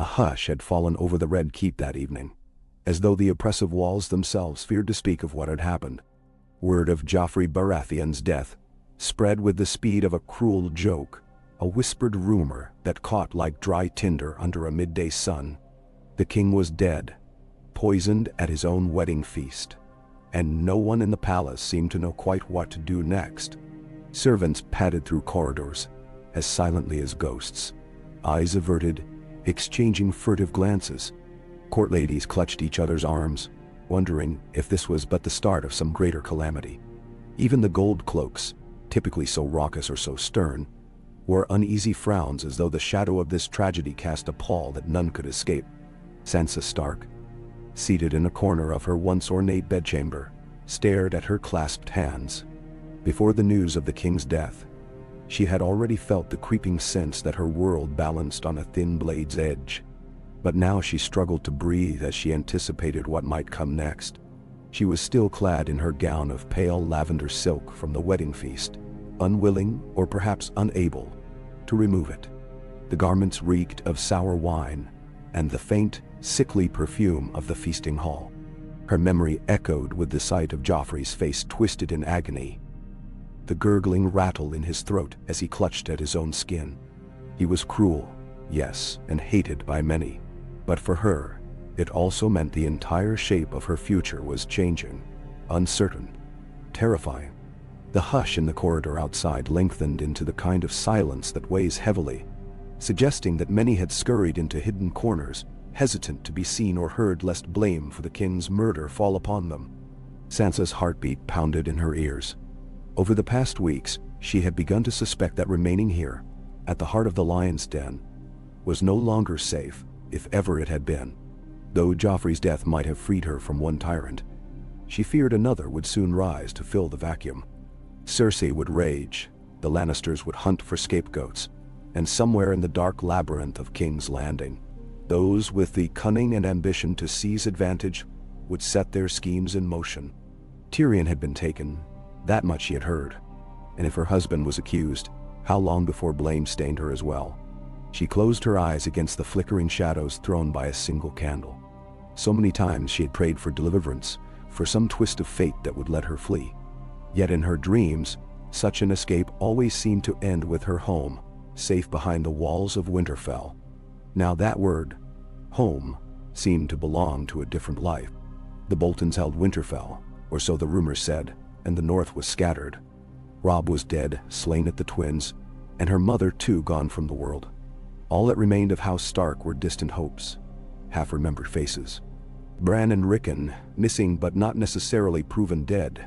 A hush had fallen over the Red Keep that evening, as though the oppressive walls themselves feared to speak of what had happened. Word of Joffrey Baratheon's death spread with the speed of a cruel joke, a whispered rumor that caught like dry tinder under a midday sun. The king was dead, poisoned at his own wedding feast, and no one in the palace seemed to know quite what to do next. Servants padded through corridors, as silently as ghosts, eyes averted, exchanging furtive glances. Court ladies clutched each other's arms, wondering if this was but the start of some greater calamity. Even the gold cloaks, typically so raucous or so stern, wore uneasy frowns as though the shadow of this tragedy cast a pall that none could escape. Sansa Stark, seated in a corner of her once ornate bedchamber, stared at her clasped hands. Before the news of the king's death, she had already felt the creeping sense that her world balanced on a thin blade's edge. But now she struggled to breathe as she anticipated what might come next. She was still clad in her gown of pale lavender silk from the wedding feast, unwilling or perhaps unable to remove it. The garments reeked of sour wine and the faint, sickly perfume of the feasting hall. Her memory echoed with the sight of Joffrey's face twisted in agony, the gurgling rattle in his throat as he clutched at his own skin. He was cruel, yes, and hated by many. But for her, it also meant the entire shape of her future was changing, uncertain, terrifying. The hush in the corridor outside lengthened into the kind of silence that weighs heavily, suggesting that many had scurried into hidden corners, hesitant to be seen or heard lest blame for the king's murder fall upon them. Sansa's heartbeat pounded in her ears. Over the past weeks, she had begun to suspect that remaining here, at the heart of the lion's den, was no longer safe, if ever it had been. Though Joffrey's death might have freed her from one tyrant, she feared another would soon rise to fill the vacuum. Cersei would rage, the Lannisters would hunt for scapegoats, and somewhere in the dark labyrinth of King's Landing, those with the cunning and ambition to seize advantage would set their schemes in motion. Tyrion had been taken, that much she had heard, and if her husband was accused, how long before blame stained her as well? She closed her eyes against the flickering shadows thrown by a single candle. So many times she had prayed for deliverance, for some twist of fate that would let her flee. Yet in her dreams, such an escape always seemed to end with her home, safe behind the walls of Winterfell. Now that word, home, seemed to belong to a different life. The Boltons held Winterfell, or so the rumors said, and the North was scattered. Robb was dead, slain at the Twins, and her mother too gone from the world. All that remained of House Stark were distant hopes, half-remembered faces. Bran and Rickon, missing but not necessarily proven dead.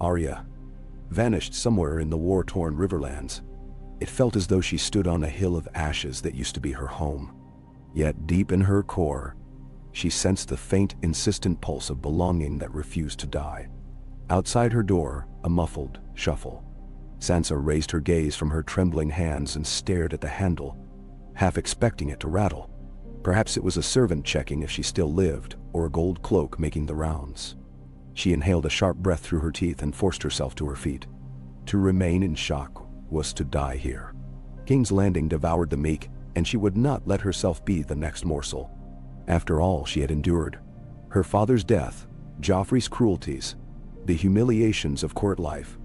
Arya, vanished somewhere in the war-torn Riverlands. It felt as though she stood on a hill of ashes that used to be her home. Yet deep in her core, she sensed the faint, insistent pulse of belonging that refused to die. Outside her door, a muffled shuffle. Sansa raised her gaze from her trembling hands and stared at the handle, half expecting it to rattle. Perhaps it was a servant checking if she still lived, or a gold cloak making the rounds. She inhaled a sharp breath through her teeth and forced herself to her feet. To remain in shock was to die here. King's Landing devoured the meek, and she would not let herself be the next morsel. After all she had endured, her father's death, Joffrey's cruelties, the humiliations of court life,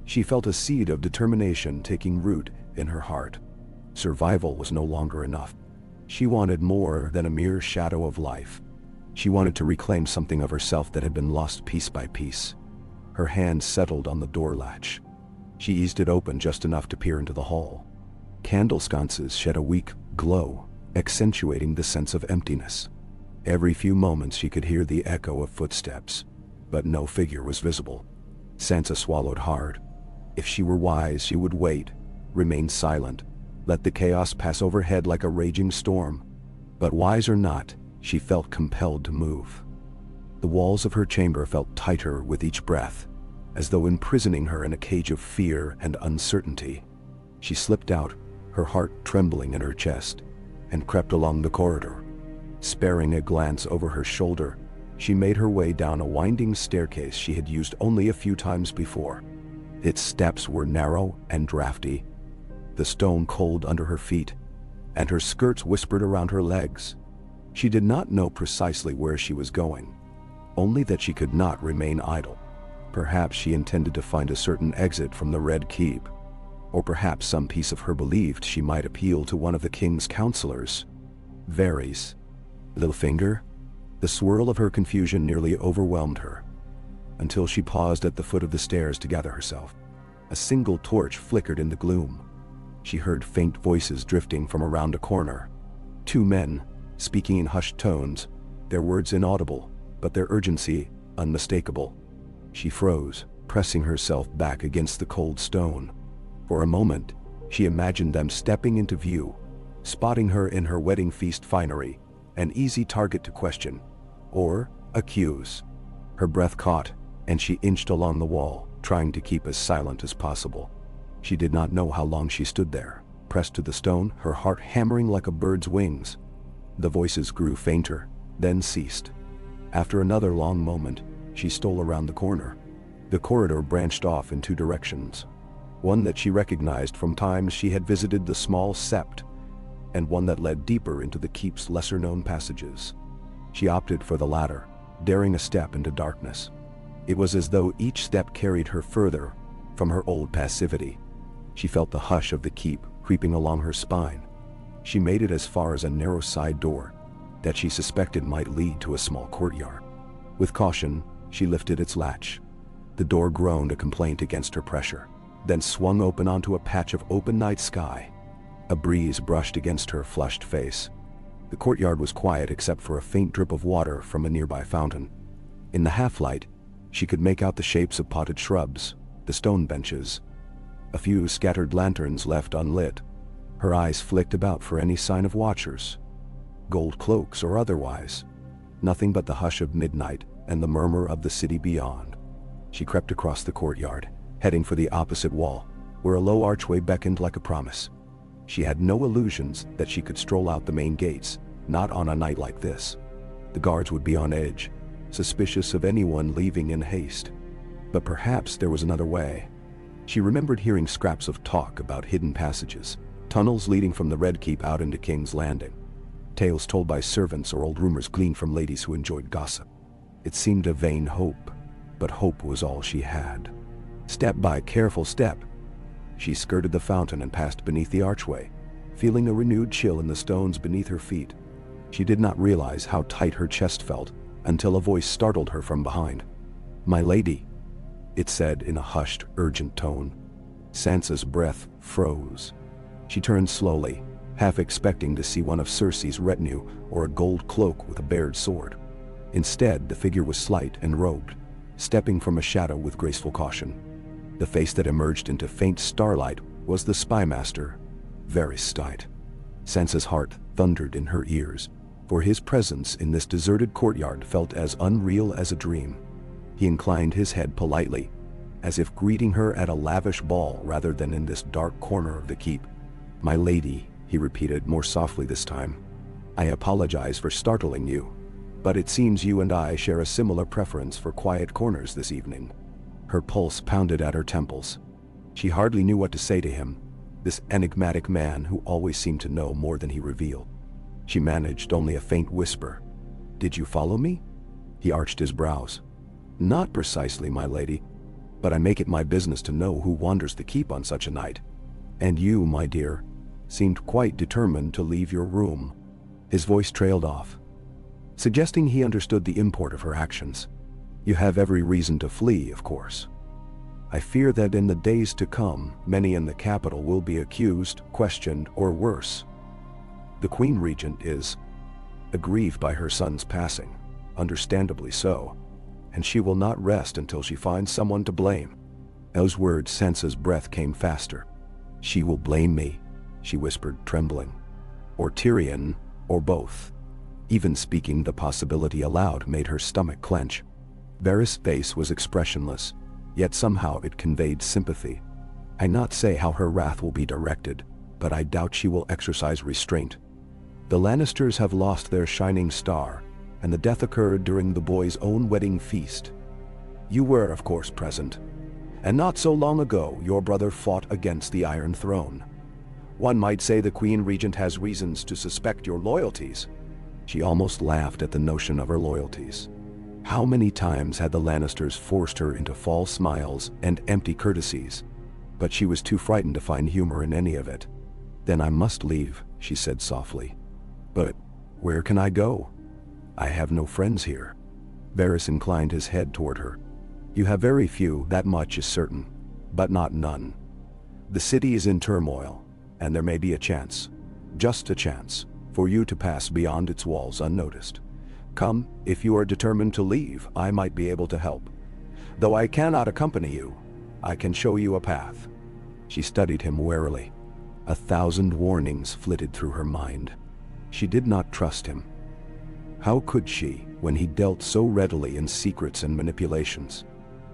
she felt a seed of determination taking root in her heart. Survival was no longer enough. She wanted more than a mere shadow of life. She wanted to reclaim something of herself that had been lost piece by piece. Her hand settled on the door latch. She eased it open just enough to peer into the hall. Candle sconces shed a weak glow, accentuating the sense of emptiness. Every few moments she could hear the echo of footsteps, but no figure was visible. Sansa swallowed hard. If she were wise, she would wait, remain silent, let the chaos pass overhead like a raging storm. But wise or not, she felt compelled to move. The walls of her chamber felt tighter with each breath, as though imprisoning her in a cage of fear and uncertainty. She slipped out, her heart trembling in her chest, and crept along the corridor. Sparing a glance over her shoulder, she made her way down a winding staircase she had used only a few times before. Its steps were narrow and drafty, the stone cold under her feet, and her skirts whispered around her legs. She did not know precisely where she was going, only that she could not remain idle. Perhaps she intended to find a certain exit from the Red Keep, or perhaps some piece of her believed she might appeal to one of the king's counselors. Varys. Littlefinger? The swirl of her confusion nearly overwhelmed her, until she paused at the foot of the stairs to gather herself. A single torch flickered in the gloom. She heard faint voices drifting from around a corner. Two men, speaking in hushed tones, their words inaudible, but their urgency unmistakable. She froze, pressing herself back against the cold stone. For a moment, she imagined them stepping into view, spotting her in her wedding feast finery, an easy target to question, or accuse. Her breath caught, and she inched along the wall, trying to keep as silent as possible. She did not know how long she stood there, pressed to the stone, her heart hammering like a bird's wings. The voices grew fainter, then ceased. After another long moment, she stole around the corner. The corridor branched off in two directions, one that she recognized from times she had visited the small sept, and one that led deeper into the keep's lesser-known passages. She opted for the latter, daring a step into darkness. It was as though each step carried her further from her old passivity. She felt the hush of the keep creeping along her spine. She made it as far as a narrow side door that she suspected might lead to a small courtyard. With caution, she lifted its latch. The door groaned a complaint against her pressure, then swung open onto a patch of open night sky. A breeze brushed against her flushed face. The courtyard was quiet except for a faint drip of water from a nearby fountain. In the half-light, she could make out the shapes of potted shrubs, the stone benches, a few scattered lanterns left unlit. Her eyes flicked about for any sign of watchers, gold cloaks or otherwise. Nothing but the hush of midnight and the murmur of the city beyond. She crept across the courtyard, heading for the opposite wall, where a low archway beckoned like a promise. She had no illusions that she could stroll out the main gates, not on a night like this. The guards would be on edge, suspicious of anyone leaving in haste. But perhaps there was another way. She remembered hearing scraps of talk about hidden passages, tunnels leading from the Red Keep out into King's Landing, tales told by servants or old rumors gleaned from ladies who enjoyed gossip. It seemed a vain hope, but hope was all she had. Step by careful step, she skirted the fountain and passed beneath the archway, feeling a renewed chill in the stones beneath her feet. She did not realize how tight her chest felt until a voice startled her from behind. "My lady," it said in a hushed, urgent tone. Sansa's breath froze. She turned slowly, half expecting to see one of Cersei's retinue or a gold cloak with a bared sword. Instead, the figure was slight and robed, stepping from a shadow with graceful caution. The face that emerged into faint starlight was the spymaster, Varys Styt. Sansa's heart thundered in her ears, for his presence in this deserted courtyard felt as unreal as a dream. He inclined his head politely, as if greeting her at a lavish ball rather than in this dark corner of the keep. "My lady," he repeated more softly this time. "I apologize for startling you, but it seems you and I share a similar preference for quiet corners this evening." Her pulse pounded at her temples. She hardly knew what to say to him, this enigmatic man who always seemed to know more than he revealed. She managed only a faint whisper. "Did you follow me?" He arched his brows. "Not precisely, my lady, but I make it my business to know who wanders the keep on such a night. And you, my dear, seemed quite determined to leave your room." His voice trailed off, suggesting he understood the import of her actions. "You have every reason to flee, of course. I fear that in the days to come, many in the capital will be accused, questioned, or worse. The Queen Regent is aggrieved by her son's passing, understandably so, and she will not rest until she finds someone to blame." Those words, Sansa's breath came faster. "She will blame me," she whispered, trembling. "Or Tyrion, or both." Even speaking the possibility aloud made her stomach clench. Varys' face was expressionless, yet somehow it conveyed sympathy. "I not say how her wrath will be directed, but I doubt she will exercise restraint. The Lannisters have lost their shining star, and the death occurred during the boy's own wedding feast. You were, of course, present, and not so long ago your brother fought against the Iron Throne. One might say the Queen Regent has reasons to suspect your loyalties." She almost laughed at the notion of her loyalties. How many times had the Lannisters forced her into false smiles and empty courtesies? But she was too frightened to find humor in any of it. "Then I must leave," she said softly. "But where can I go? I have no friends here." Varys inclined his head toward her. "You have very few, that much is certain, but not none. The city is in turmoil, and there may be a chance, just a chance, for you to pass beyond its walls unnoticed. Come, if you are determined to leave, I might be able to help. Though I cannot accompany you, I can show you a path." She studied him warily. 1,000 warnings flitted through her mind. She did not trust him. How could she, when he dealt so readily in secrets and manipulations?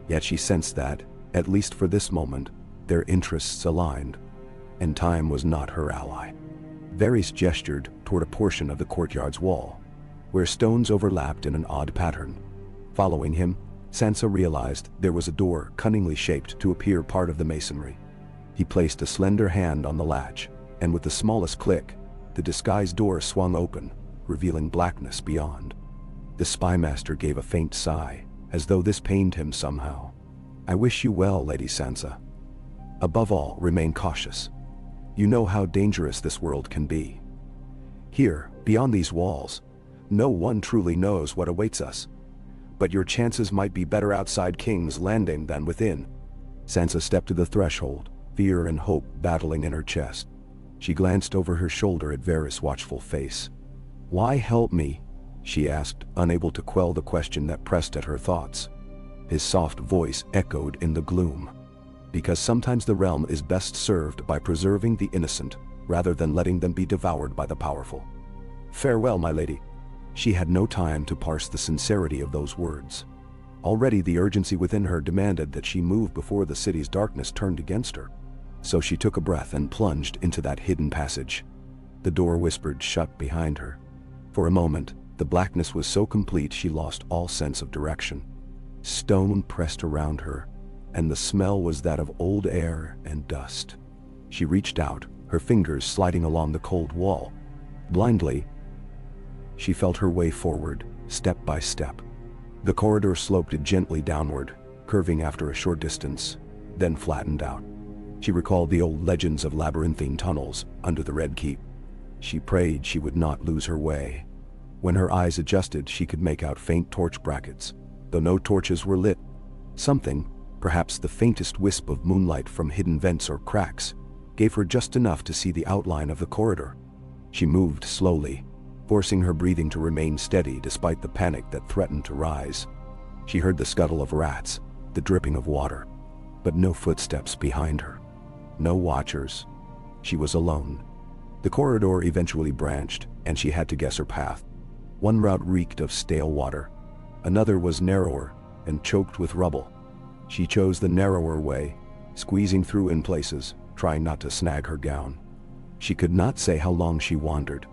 Yet she sensed that, at least for this moment, their interests aligned, and time was not her ally. Varys gestured toward a portion of the courtyard's wall, where stones overlapped in an odd pattern. Following him, Sansa realized there was a door cunningly shaped to appear part of the masonry. He placed a slender hand on the latch, and with the smallest click, the disguised door swung open, revealing blackness beyond. The spymaster gave a faint sigh, as though this pained him somehow. "I wish you well, Lady Sansa. Above all, remain cautious. You know how dangerous this world can be. Here, beyond these walls, no one truly knows what awaits us. But your chances might be better outside King's Landing than within." Sansa stepped to the threshold, fear and hope battling in her chest. She glanced over her shoulder at Varys' watchful face. "Why help me?" she asked, unable to quell the question that pressed at her thoughts. His soft voice echoed in the gloom. "Because sometimes the realm is best served by preserving the innocent, rather than letting them be devoured by the powerful. Farewell, my lady." She had no time to parse the sincerity of those words. Already the urgency within her demanded that she move before the city's darkness turned against her. So she took a breath and plunged into that hidden passage. The door whispered shut behind her. For a moment, the blackness was so complete she lost all sense of direction. Stone pressed around her, and the smell was that of old air and dust. She reached out, her fingers sliding along the cold wall. Blindly, she felt her way forward, step by step. The corridor sloped gently downward, curving after a short distance, then flattened out. She recalled the old legends of labyrinthine tunnels under the Red Keep. She prayed she would not lose her way. When her eyes adjusted, she could make out faint torch brackets, though no torches were lit. Something, perhaps the faintest wisp of moonlight from hidden vents or cracks, gave her just enough to see the outline of the corridor. She moved slowly, forcing her breathing to remain steady despite the panic that threatened to rise. She heard the scuttle of rats, the dripping of water, but no footsteps behind her. No watchers. She was alone. The corridor eventually branched, and she had to guess her path. One route reeked of stale water. Another was narrower and choked with rubble. She chose the narrower way, squeezing through in places, trying not to snag her gown. She could not say how long she wandered,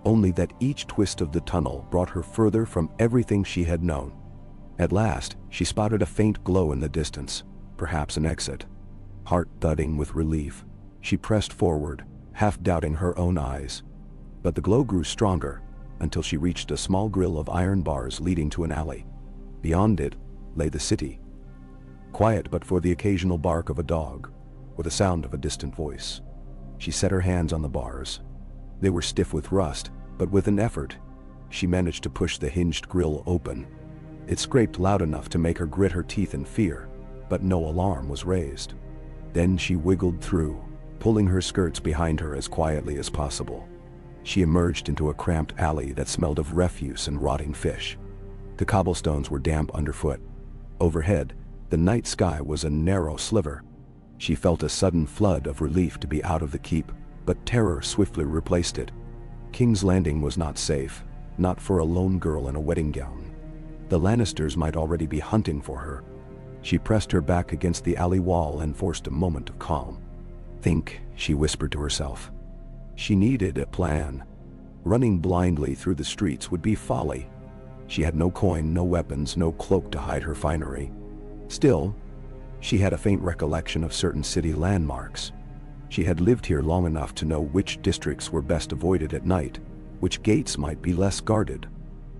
only that each twist of the tunnel brought her further from everything she had known. At last, she spotted a faint glow in the distance, perhaps an exit. Heart thudding with relief, she pressed forward, half doubting her own eyes. But the glow grew stronger, until she reached a small grill of iron bars leading to an alley. Beyond it lay the city, quiet but for the occasional bark of a dog, or the sound of a distant voice. She set her hands on the bars. They were stiff with rust, but with an effort, she managed to push the hinged grill open. It scraped loud enough to make her grit her teeth in fear, but no alarm was raised. Then she wiggled through, pulling her skirts behind her as quietly as possible. She emerged into a cramped alley that smelled of refuse and rotting fish. The cobblestones were damp underfoot. Overhead, the night sky was a narrow sliver. She felt a sudden flood of relief to be out of the keep, but terror swiftly replaced it. King's Landing was not safe, not for a lone girl in a wedding gown. The Lannisters might already be hunting for her. She pressed her back against the alley wall and forced a moment of calm. "Think," she whispered to herself. She needed a plan. Running blindly through the streets would be folly. She had no coin, no weapons, no cloak to hide her finery. Still, she had a faint recollection of certain city landmarks. She had lived here long enough to know which districts were best avoided at night, which gates might be less guarded.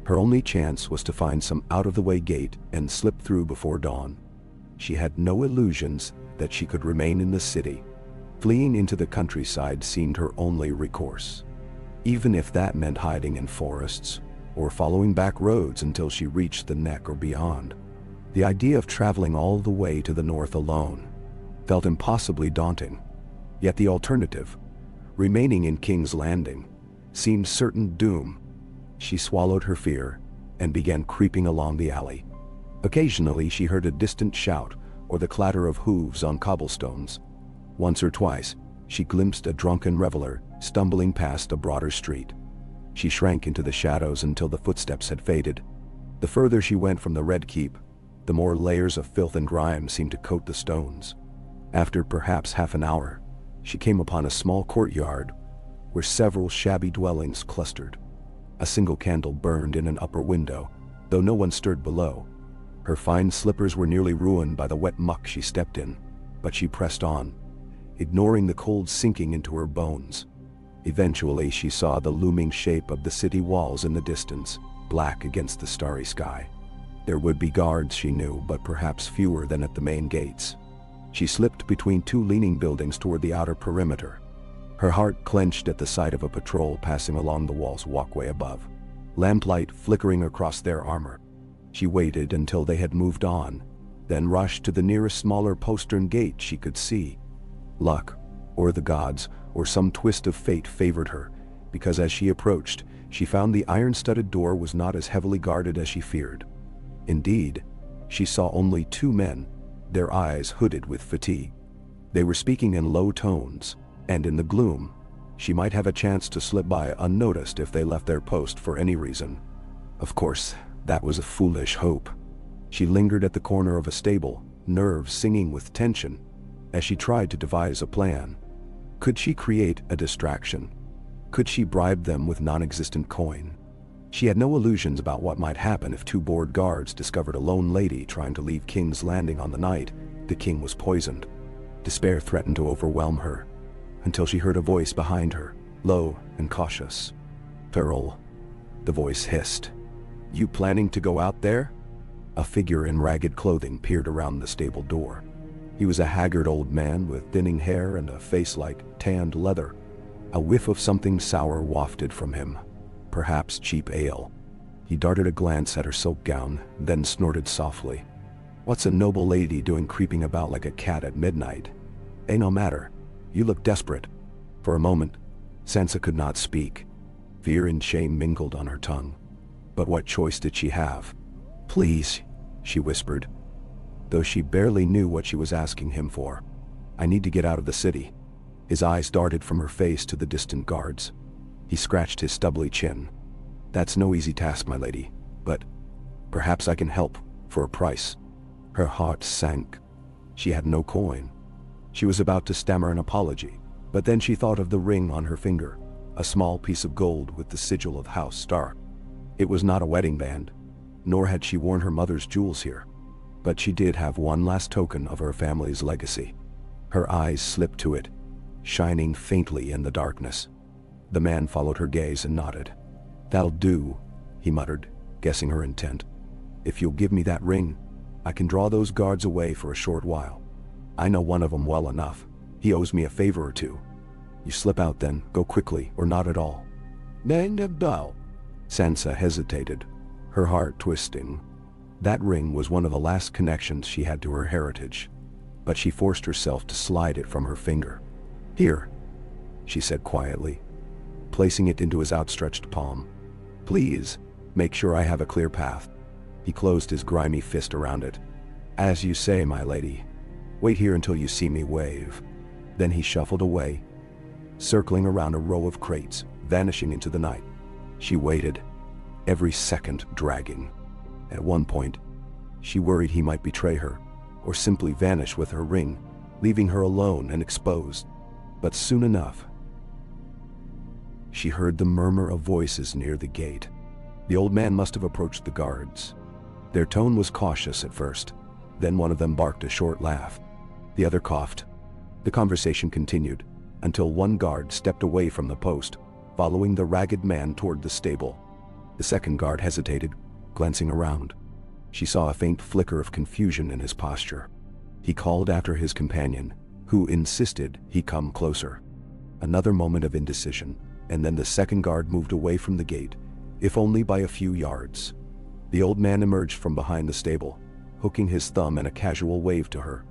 Her only chance was to find some out-of-the-way gate and slip through before dawn. She had no illusions that she could remain in the city. Fleeing into the countryside seemed her only recourse, even if that meant hiding in forests or following back roads until she reached the neck or beyond. The idea of traveling all the way to the north alone felt impossibly daunting, yet the alternative, remaining in King's Landing, seemed certain doom. She swallowed her fear and began creeping along the alley. Occasionally she heard a distant shout or the clatter of hooves on cobblestones. Once or twice, she glimpsed a drunken reveler stumbling past a broader street. She shrank into the shadows until the footsteps had faded. The further she went from the Red Keep, the more layers of filth and grime seemed to coat the stones. After perhaps half an hour, she came upon a small courtyard where several shabby dwellings clustered. A single candle burned in an upper window, though no one stirred below. Her fine slippers were nearly ruined by the wet muck she stepped in, but she pressed on, ignoring the cold sinking into her bones. Eventually she saw the looming shape of the city walls in the distance, black against the starry sky. There would be guards, she knew, but perhaps fewer than at the main gates. She slipped between two leaning buildings toward the outer perimeter. Her heart clenched at the sight of a patrol passing along the wall's walkway above, lamplight flickering across their armor. She waited until they had moved on, then rushed to the nearest smaller postern gate she could see. Luck, or the gods, or some twist of fate favored her, because as she approached, she found the iron-studded door was not as heavily guarded as she feared. Indeed, she saw only two men, their eyes hooded with fatigue. They were speaking in low tones, and in the gloom, she might have a chance to slip by unnoticed if they left their post for any reason. Of course, that was a foolish hope. She lingered at the corner of a stable, nerves singing with tension, as she tried to devise a plan. Could she create a distraction? Could she bribe them with non-existent coin? She had no illusions about what might happen if two bored guards discovered a lone lady trying to leave King's Landing on the night the king was poisoned. Despair threatened to overwhelm her, until she heard a voice behind her, low and cautious. "Pearl," the voice hissed. "You planning to go out there?" A figure in ragged clothing peered around the stable door. He was a haggard old man with thinning hair and a face like tanned leather. A whiff of something sour wafted from him, perhaps cheap ale. He darted a glance at her silk gown, then snorted softly. "What's a noble lady doing creeping about like a cat at midnight? No matter. You look desperate." For a moment, Sansa could not speak. Fear and shame mingled on her tongue. But what choice did she have? "Please," she whispered, though she barely knew what she was asking him for. "I need to get out of the city." His eyes darted from her face to the distant guards. He scratched his stubbly chin. "That's no easy task, my lady, but perhaps I can help, for a price." Her heart sank. She had no coin. She was about to stammer an apology, but then she thought of the ring on her finger, a small piece of gold with the sigil of House Stark. It was not a wedding band, nor had she worn her mother's jewels here, but she did have one last token of her family's legacy. Her eyes slipped to it, shining faintly in the darkness. The man followed her gaze and nodded. "That'll do," he muttered, guessing her intent. "If you'll give me that ring, I can draw those guards away for a short while. I know one of them well enough. He owes me a favor or two. You slip out then, go quickly, or not at all." "No." Sansa hesitated, her heart twisting. That ring was one of the last connections she had to her heritage, but she forced herself to slide it from her finger. "Here," she said quietly, placing it into his outstretched palm. "Please, make sure I have a clear path." He closed his grimy fist around it. "As you say, my lady. Wait here until you see me wave." Then he shuffled away, circling around a row of crates, vanishing into the night. She waited, every second dragging. At one point, she worried he might betray her, or simply vanish with her ring, leaving her alone and exposed. But soon enough, she heard the murmur of voices near the gate. The old man must have approached the guards. Their tone was cautious at first, then one of them barked a short laugh. The other coughed. The conversation continued, until one guard stepped away from the post, following the ragged man toward the stable. The second guard hesitated, glancing around. She saw a faint flicker of confusion in his posture. He called after his companion, who insisted he come closer. Another moment of indecision, and then the second guard moved away from the gate, if only by a few yards. The old man emerged from behind the stable, hooking his thumb in a casual wave to her.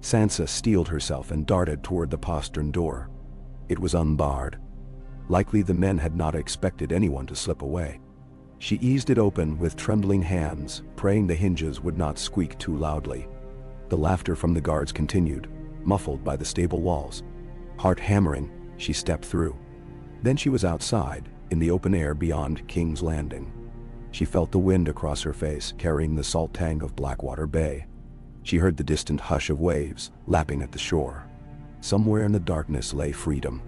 Sansa steeled herself and darted toward the postern door. It was unbarred. Likely the men had not expected anyone to slip away. She eased it open with trembling hands, praying the hinges would not squeak too loudly. The laughter from the guards continued, muffled by the stable walls. Heart hammering, she stepped through. Then she was outside, in the open air beyond King's Landing. She felt the wind across her face, carrying the salt tang of Blackwater Bay. She heard the distant hush of waves, lapping at the shore. Somewhere in the darkness lay freedom.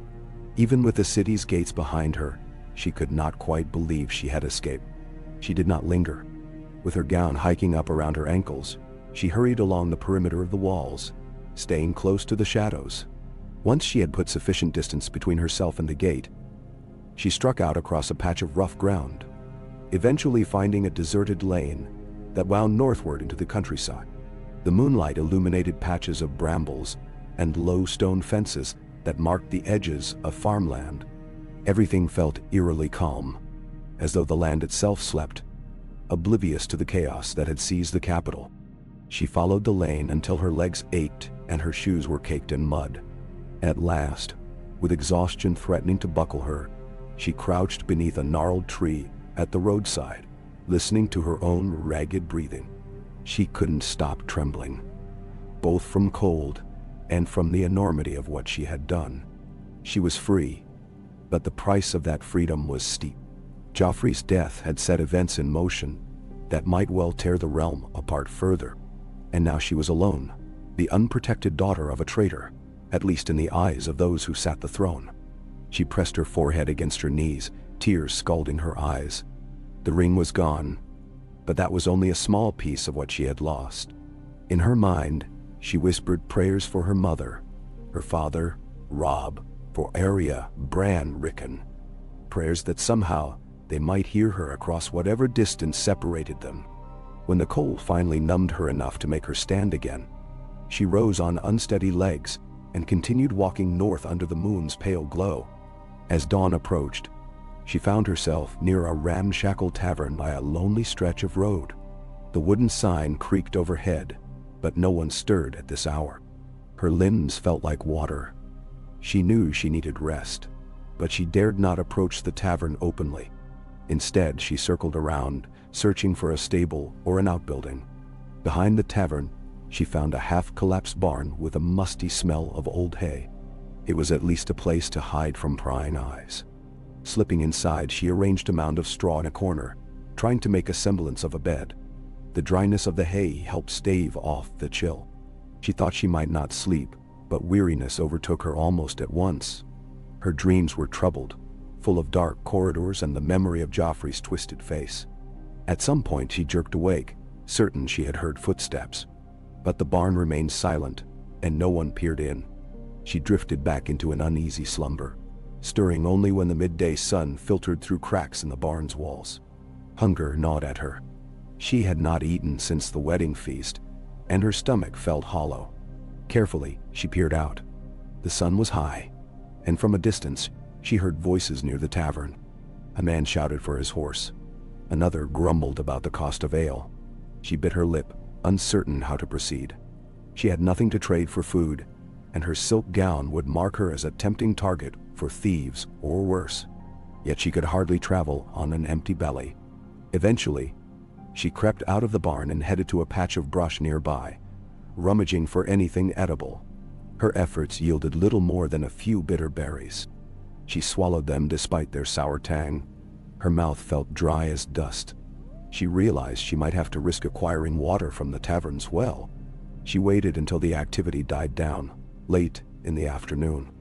Even with the city's gates behind her, she could not quite believe she had escaped. She did not linger. With her gown hiking up around her ankles, she hurried along the perimeter of the walls, staying close to the shadows. Once she had put sufficient distance between herself and the gate, she struck out across a patch of rough ground, eventually finding a deserted lane that wound northward into the countryside. The moonlight illuminated patches of brambles and low stone fences that marked the edges of farmland. Everything felt eerily calm, as though the land itself slept, oblivious to the chaos that had seized the capital. She followed the lane until her legs ached and her shoes were caked in mud. At last, with exhaustion threatening to buckle her, she crouched beneath a gnarled tree at the roadside, listening to her own ragged breathing. She couldn't stop trembling, both from cold and from the enormity of what she had done. She was free, but the price of that freedom was steep. Joffrey's death had set events in motion that might well tear the realm apart further. And now she was alone, the unprotected daughter of a traitor, at least in the eyes of those who sat the throne. She pressed her forehead against her knees, tears scalding her eyes. The ring was gone, but that was only a small piece of what she had lost. In her mind, she whispered prayers for her mother, her father, Robb, for Arya, Bran, Rickon. Prayers that somehow they might hear her across whatever distance separated them. When the cold finally numbed her enough to make her stand again, she rose on unsteady legs and continued walking north under the moon's pale glow. As dawn approached, she found herself near a ramshackle tavern by a lonely stretch of road. The wooden sign creaked overhead, but no one stirred at this hour. Her limbs felt like water. She knew she needed rest, but she dared not approach the tavern openly. Instead, she circled around, searching for a stable or an outbuilding. Behind the tavern, she found a half-collapsed barn with a musty smell of old hay. It was at least a place to hide from prying eyes. Slipping inside, she arranged a mound of straw in a corner, trying to make a semblance of a bed. The dryness of the hay helped stave off the chill. She thought she might not sleep, but weariness overtook her almost at once. Her dreams were troubled, full of dark corridors and the memory of Joffrey's twisted face. At some point she jerked awake, certain she had heard footsteps. But the barn remained silent, and no one peered in. She drifted back into an uneasy slumber, stirring only when the midday sun filtered through cracks in the barn's walls. Hunger gnawed at her. She had not eaten since the wedding feast, and her stomach felt hollow. Carefully, she peered out. The sun was high, and from a distance, she heard voices near the tavern. A man shouted for his horse. Another grumbled about the cost of ale. She bit her lip, uncertain how to proceed. She had nothing to trade for food, and her silk gown would mark her as a tempting target for thieves or worse. Yet she could hardly travel on an empty belly. Eventually, she crept out of the barn and headed to a patch of brush nearby, rummaging for anything edible. Her efforts yielded little more than a few bitter berries. She swallowed them despite their sour tang. Her mouth felt dry as dust. She realized she might have to risk acquiring water from the tavern's well. She waited until the activity died down, late in the afternoon.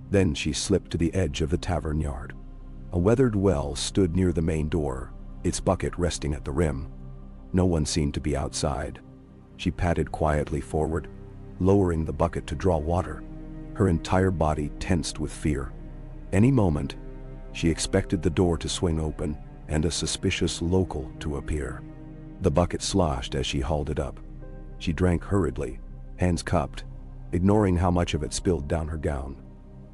Then she slipped to the edge of the tavern yard. A weathered well stood near the main door, its bucket resting at the rim. No one seemed to be outside. She padded quietly forward, lowering the bucket to draw water. Her entire body tensed with fear. Any moment, she expected the door to swing open and a suspicious local to appear. The bucket sloshed as she hauled it up. She drank hurriedly, hands cupped, ignoring how much of it spilled down her gown.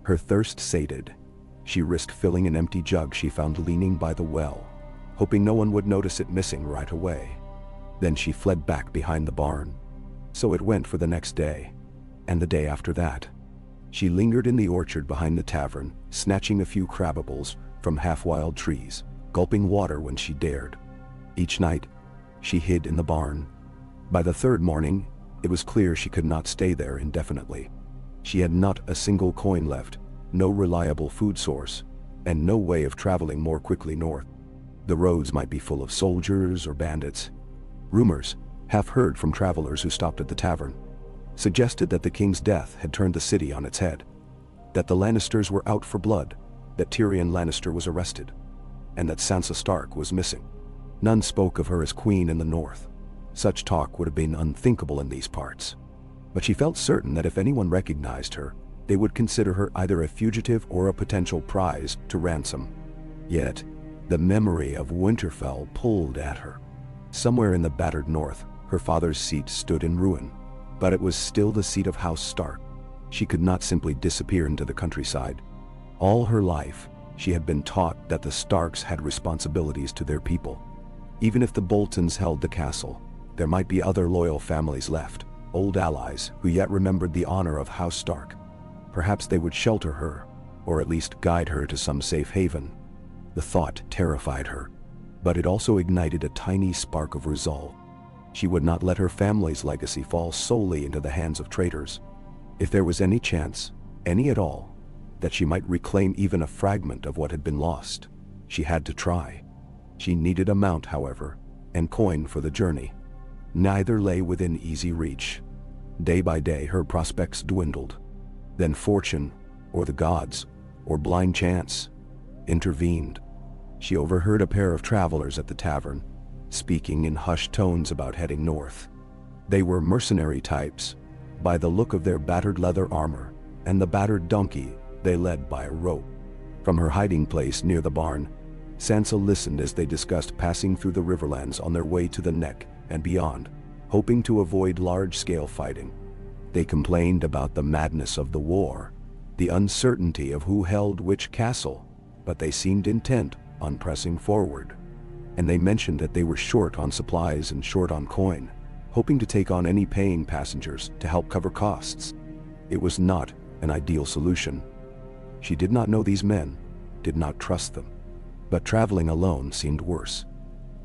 Her thirst sated, she risked filling an empty jug she found leaning by the well, hoping no one would notice it missing right away. Then she fled back behind the barn. So it went for the next day, and the day after that. She lingered in the orchard behind the tavern, snatching a few crabapple from half-wild trees, gulping water when she dared. Each night, she hid in the barn. By the third morning, it was clear she could not stay there indefinitely. She had not a single coin left, no reliable food source, and no way of traveling more quickly north. The roads might be full of soldiers or bandits. Rumors, half heard from travelers who stopped at the tavern, suggested that the king's death had turned the city on its head, that the Lannisters were out for blood, that Tyrion Lannister was arrested, and that Sansa Stark was missing. None spoke of her as queen in the north. Such talk would have been unthinkable in these parts. But she felt certain that if anyone recognized her, they would consider her either a fugitive or a potential prize to ransom. Yet, the memory of Winterfell pulled at her. Somewhere in the battered north, her father's seat stood in ruin, but it was still the seat of House Stark. She could not simply disappear into the countryside. All her life, she had been taught that the Starks had responsibilities to their people. Even if the Boltons held the castle, there might be other loyal families left, old allies who yet remembered the honor of House Stark. Perhaps they would shelter her, or at least guide her to some safe haven. The thought terrified her, but it also ignited a tiny spark of resolve. She would not let her family's legacy fall solely into the hands of traitors. If there was any chance, any at all, that she might reclaim even a fragment of what had been lost, she had to try. She needed a mount, however, and coin for the journey. Neither lay within easy reach. Day by day her prospects dwindled. Then fortune, or the gods, or blind chance, intervened. She overheard a pair of travelers at the tavern, speaking in hushed tones about heading north. They were mercenary types, by the look of their battered leather armor, and the battered donkey they led by a rope. From her hiding place near the barn, Sansa listened as they discussed passing through the riverlands on their way to the Neck and beyond, hoping to avoid large-scale fighting. They complained about the madness of the war, the uncertainty of who held which castle, but they seemed intent on pressing forward. And they mentioned that they were short on supplies and short on coin, hoping to take on any paying passengers to help cover costs. It was not an ideal solution. She did not know these men, did not trust them. But traveling alone seemed worse.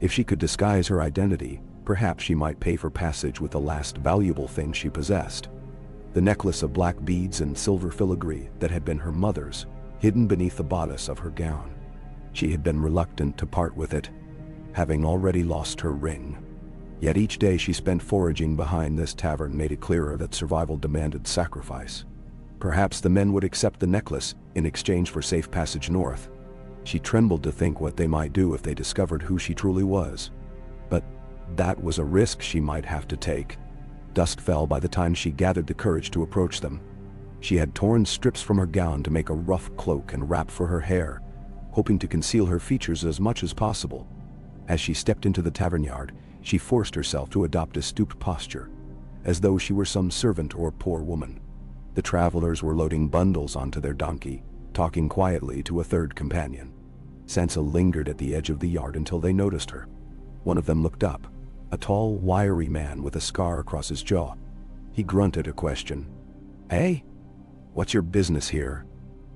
If she could disguise her identity, perhaps she might pay for passage with the last valuable thing she possessed. The necklace of black beads and silver filigree that had been her mother's, hidden beneath the bodice of her gown. She had been reluctant to part with it, having already lost her ring. Yet each day she spent foraging behind this tavern made it clearer that survival demanded sacrifice. Perhaps the men would accept the necklace in exchange for safe passage north. She trembled to think what they might do if they discovered who she truly was. But that was a risk she might have to take. Dusk fell by the time she gathered the courage to approach them. She had torn strips from her gown to make a rough cloak and wrap for her hair, hoping to conceal her features as much as possible. As she stepped into the tavern yard, she forced herself to adopt a stooped posture, as though she were some servant or poor woman. The travelers were loading bundles onto their donkey, talking quietly to a third companion. Sansa lingered at the edge of the yard until they noticed her. One of them looked up, a tall, wiry man with a scar across his jaw. He grunted a question. "Hey? What's your business here?"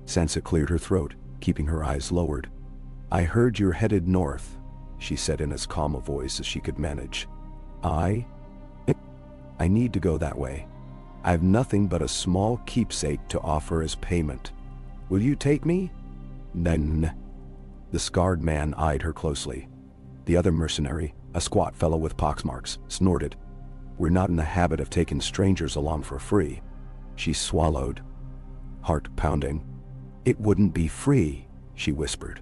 Sansa cleared her throat, keeping her eyes lowered. "I heard you're headed north," she said in as calm a voice as she could manage. I need to go that way. I've nothing but a small keepsake to offer as payment. Will you take me?" "Then." The scarred man eyed her closely. The other mercenary, a squat fellow with poxmarks, snorted. "We're not in the habit of taking strangers along for free." She swallowed, heart pounding. "It wouldn't be free," she whispered,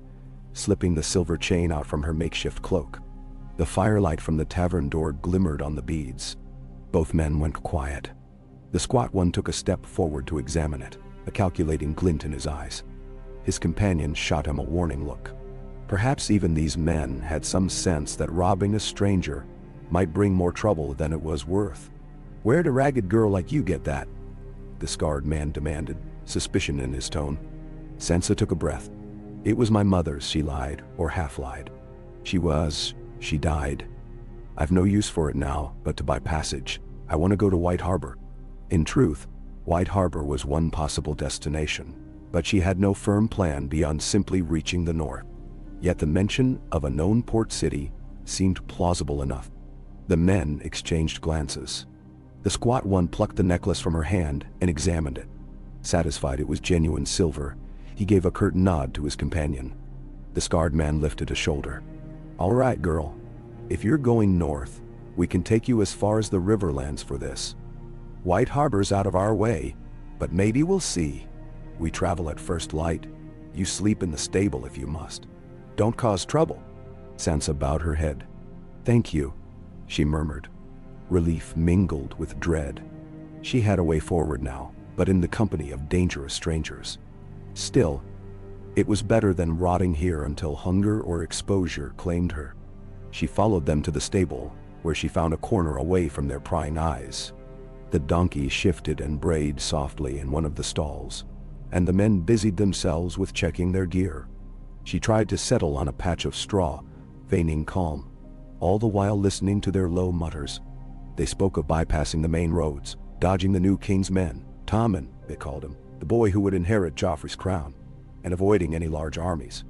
slipping the silver chain out from her makeshift cloak. The firelight from the tavern door glimmered on the beads. Both men went quiet. The squat one took a step forward to examine it. a calculating glint in his eyes. His companion shot him a warning look. Perhaps even these men had some sense that robbing a stranger might bring more trouble than it was worth. "Where'd a ragged girl like you get that?" the scarred man demanded, suspicion in his tone. Sansa took a breath. "It was my mother's," she lied, or half-lied. She died. I've no use for it now, but to buy passage. I want to go to White Harbor." In truth, White Harbor was one possible destination, but she had no firm plan beyond simply reaching the north. Yet the mention of a known port city seemed plausible enough. The men exchanged glances. The squat one plucked the necklace from her hand and examined it. Satisfied it was genuine silver, he gave a curt nod to his companion. The scarred man lifted a shoulder. "All right, girl. If you're going north, we can take you as far as the Riverlands for this. White Harbor's out of our way, but maybe we'll see. We travel at first light. You sleep in the stable if you must. Don't cause trouble." Sansa bowed her head. "Thank you," she murmured. Relief mingled with dread. She had a way forward now, but in the company of dangerous strangers. Still, it was better than rotting here until hunger or exposure claimed her. She followed them to the stable, where she found a corner away from their prying eyes. The donkey shifted and brayed softly in one of the stalls, and the men busied themselves with checking their gear. She tried to settle on a patch of straw, feigning calm, all the while listening to their low mutters. They spoke of bypassing the main roads, dodging the new king's men, Tommen, they called him, the boy who would inherit Joffrey's crown, and avoiding any large armies.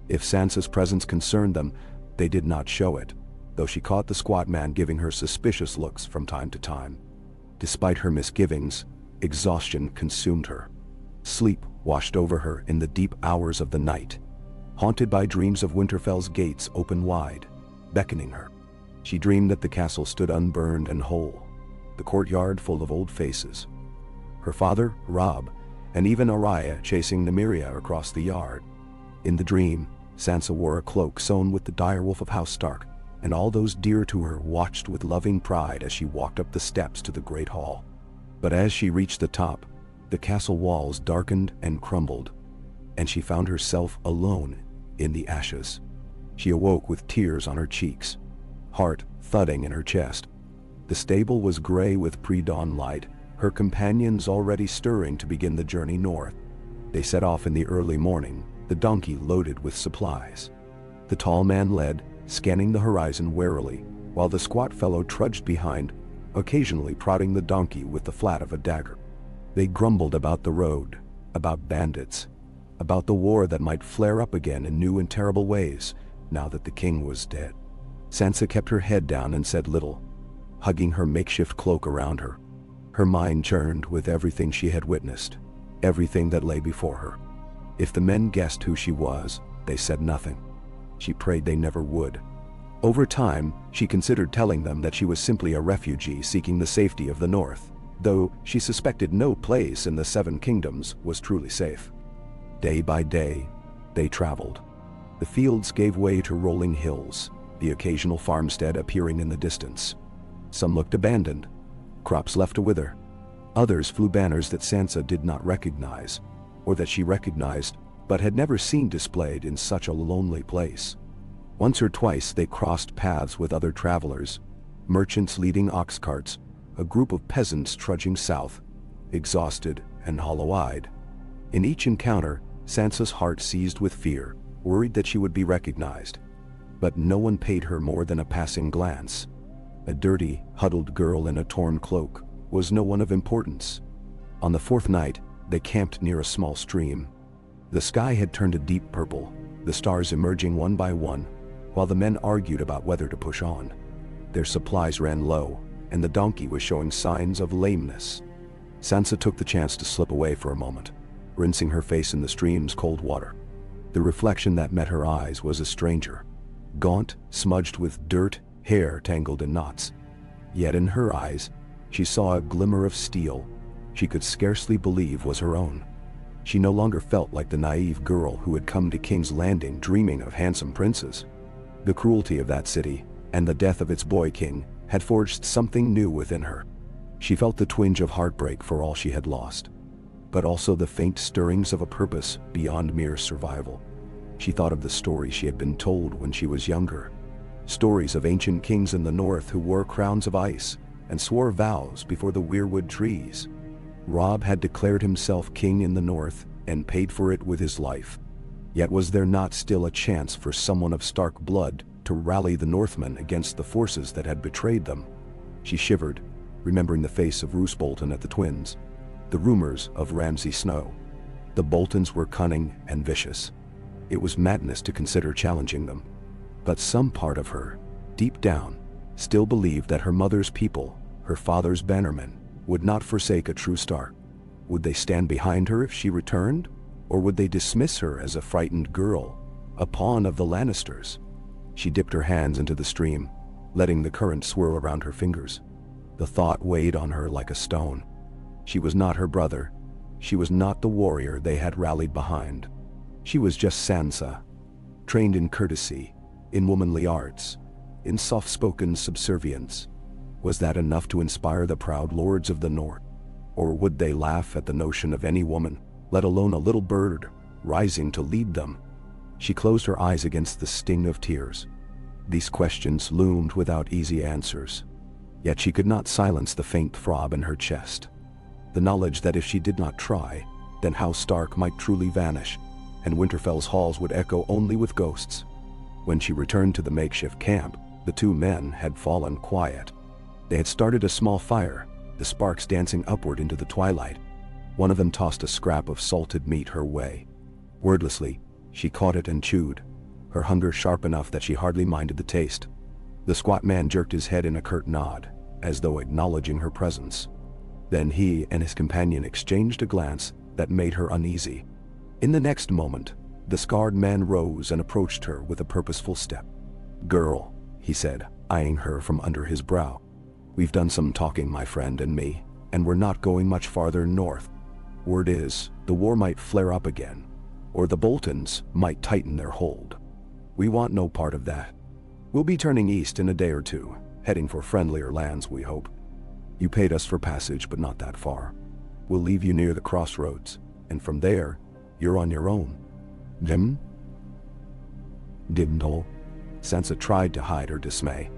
If Sansa's presence concerned them, they did not show it, though she caught the squat man giving her suspicious looks from time to time. Despite her misgivings, exhaustion consumed her. Sleep washed over her in the deep hours of the night, haunted by dreams of Winterfell's gates open wide, beckoning her. She dreamed that the castle stood unburned and whole, the courtyard full of old faces. Her father, Robb, and even Arya chasing Nymeria across the yard. In the dream, Sansa wore a cloak sewn with the direwolf of House Stark, and all those dear to her watched with loving pride as she walked up the steps to the great hall. But as she reached the top, the castle walls darkened and crumbled, and she found herself alone in the ashes. She awoke with tears on her cheeks, heart thudding in her chest. The stable was gray with pre-dawn light, her companions already stirring to begin the journey north. They set off in the early morning, the donkey loaded with supplies. The tall man led, scanning the horizon warily, while the squat fellow trudged behind, occasionally prodding the donkey with the flat of a dagger. They grumbled about the road, about bandits, about the war that might flare up again in new and terrible ways, now that the king was dead. Sansa kept her head down and said little, hugging her makeshift cloak around her. Her mind churned with everything she had witnessed, everything that lay before her. If the men guessed who she was, they said nothing. She prayed they never would. Over time, she considered telling them that she was simply a refugee seeking the safety of the north, though she suspected no place in the Seven Kingdoms was truly safe. Day by day, they traveled. The fields gave way to rolling hills, the occasional farmstead appearing in the distance. Some looked abandoned, crops left to wither. Others flew banners that Sansa did not recognize, or that she recognized but had never seen displayed in such a lonely place. Once or twice they crossed paths with other travelers, merchants leading ox carts, a group of peasants trudging south, exhausted and hollow-eyed. In each encounter, Sansa's heart seized with fear, worried that she would be recognized. But no one paid her more than a passing glance. A dirty, huddled girl in a torn cloak was no one of importance. On the fourth night, they camped near a small stream. The sky had turned a deep purple, the stars emerging one by one, while the men argued about whether to push on. Their supplies ran low, and the donkey was showing signs of lameness. Sansa took the chance to slip away for a moment, rinsing her face in the stream's cold water. The reflection that met her eyes was a stranger, gaunt, smudged with dirt, hair tangled in knots. Yet in her eyes, she saw a glimmer of steel she could scarcely believe was her own. She no longer felt like the naive girl who had come to King's Landing dreaming of handsome princes. The cruelty of that city, and the death of its boy king, had forged something new within her. She felt the twinge of heartbreak for all she had lost. but also the faint stirrings of a purpose beyond mere survival. She thought of the stories she had been told when she was younger. Stories of ancient kings in the north who wore crowns of ice and swore vows before the weirwood trees. Robb had declared himself king in the north and paid for it with his life. Yet was there not still a chance for someone of Stark blood to rally the Northmen against the forces that had betrayed them? She shivered, remembering the face of Roose Bolton at the Twins, the rumors of Ramsay Snow. The Boltons were cunning and vicious. It was madness to consider challenging them. But some part of her, deep down, still believed that her mother's people, her father's bannermen, would not forsake a true Stark. Would they stand behind her if she returned? Or would they dismiss her as a frightened girl, a pawn of the Lannisters? She dipped her hands into the stream, letting the current swirl around her fingers. The thought weighed on her like a stone. She was not her brother. She was not the warrior they had rallied behind. She was just Sansa, trained in courtesy, in womanly arts, in soft-spoken subservience. Was that enough to inspire the proud lords of the North? Or would they laugh at the notion of any woman, let alone a little bird, rising to lead them? She closed her eyes against the sting of tears. These questions loomed without easy answers. Yet she could not silence the faint throb in her chest. The knowledge that if she did not try, then House Stark might truly vanish, and Winterfell's halls would echo only with ghosts. When she returned to the makeshift camp, the two men had fallen quiet. They had started a small fire, the sparks dancing upward into the twilight. One of them tossed a scrap of salted meat her way. Wordlessly, she caught it and chewed, her hunger sharp enough that she hardly minded the taste. The squat man jerked his head in a curt nod, as though acknowledging her presence. Then he and his companion exchanged a glance that made her uneasy. In the next moment, the scarred man rose and approached her with a purposeful step. "Girl," he said, eyeing her from under his brow. "We've done some talking, my friend and me, and we're not going much farther north. Word is, the war might flare up again, or the Boltons might tighten their hold. We want no part of that. We'll be turning east in a day or two, heading for friendlier lands, we hope. You paid us for passage, but not that far. We'll leave you near the crossroads, and from there, you're on your own." Dimdol. Sansa tried to hide her dismay.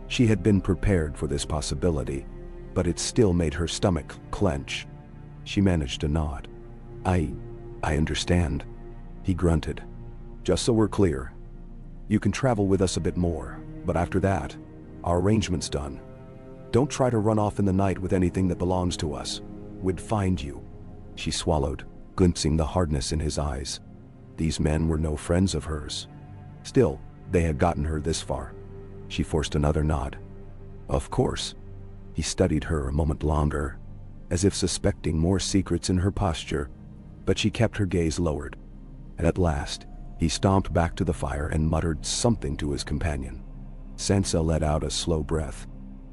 She had been prepared for this possibility, but it still made her stomach clench. She managed to nod. I understand," he grunted. "Just so we're clear, you can travel with us a bit more, but after that, our arrangement's done. Don't try to run off in the night with anything that belongs to us. We'd find you." She swallowed, glimpsing the hardness in his eyes. These men were no friends of hers. Still, they had gotten her this far. She forced another nod. "Of course." He studied her a moment longer, as if suspecting more secrets in her posture, but she kept her gaze lowered. And at last, he stomped back to the fire and muttered something to his companion. Sansa let out a slow breath.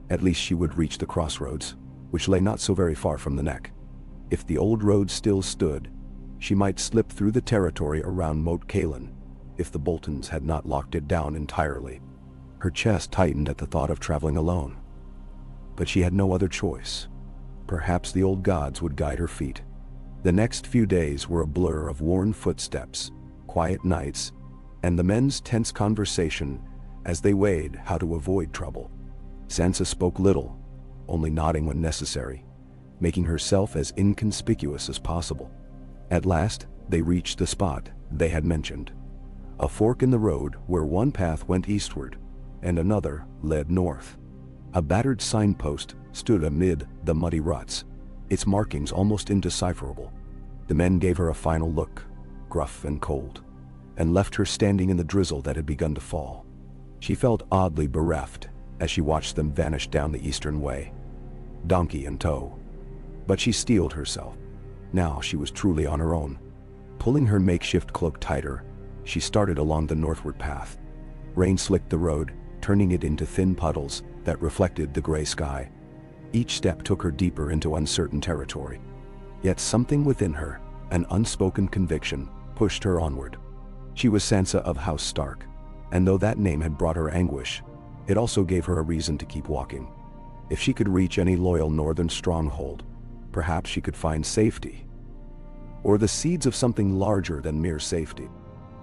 At least she would reach the crossroads, which lay not so very far from the neck. If the old road still stood, she might slip through the territory around Moat Cailin, if the Boltons had not locked it down entirely. Her chest tightened at the thought of traveling alone. But she had no other choice. Perhaps the old gods would guide her feet. The next few days were a blur of worn footsteps, quiet nights, and the men's tense conversation as they weighed how to avoid trouble. Sansa spoke little, only nodding when necessary, making herself as inconspicuous as possible. At last, they reached the spot they had mentioned. A fork in the road where one path went eastward, and another led north. A battered signpost stood amid the muddy ruts, its markings almost indecipherable. The men gave her a final look, gruff and cold, and left her standing in the drizzle that had begun to fall. She felt oddly bereft as she watched them vanish down the eastern way, donkey in tow. But she steeled herself. Now she was truly on her own. Pulling her makeshift cloak tighter, she started along the northward path. Rain slicked the road, turning it into thin puddles that reflected the gray sky. Each step took her deeper into uncertain territory. Yet something within her, an unspoken conviction, pushed her onward. She was Sansa of House Stark, and though that name had brought her anguish, it also gave her a reason to keep walking. If she could reach any loyal northern stronghold, perhaps she could find safety. or the seeds of something larger than mere safety.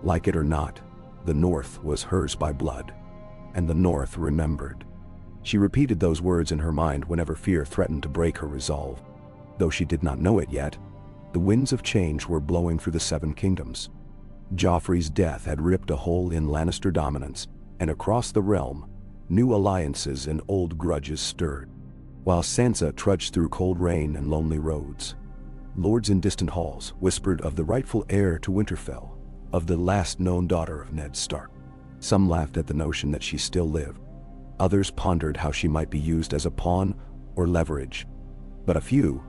Like it or not, the North was hers by blood, and the North remembered. She repeated those words in her mind whenever fear threatened to break her resolve. Though she did not know it yet, the winds of change were blowing through the Seven Kingdoms. Joffrey's death had ripped a hole in Lannister dominance, and across the realm, new alliances and old grudges stirred. While Sansa trudged through cold rain and lonely roads, lords in distant halls whispered of the rightful heir to Winterfell, of the last known daughter of Ned Stark. Some laughed at the notion that she still lived. Others pondered how she might be used as a pawn or leverage. But a few,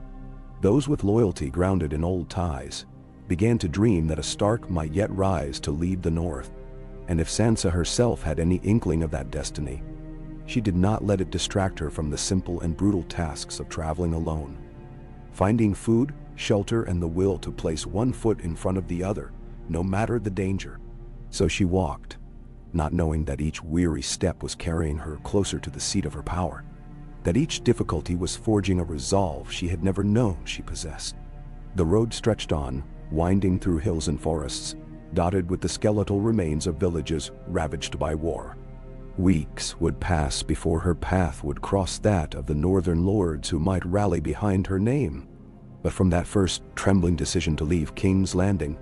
those with loyalty grounded in old ties, began to dream that a Stark might yet rise to lead the North. And if Sansa herself had any inkling of that destiny, she did not let it distract her from the simple and brutal tasks of traveling alone. Finding food, shelter, and the will to place one foot in front of the other, no matter the danger. So she walked, not knowing that each weary step was carrying her closer to the seat of her power, that each difficulty was forging a resolve she had never known she possessed. The road stretched on, winding through hills and forests, dotted with the skeletal remains of villages ravaged by war. Weeks would pass before her path would cross that of the northern lords who might rally behind her name. But from that first trembling decision to leave King's Landing,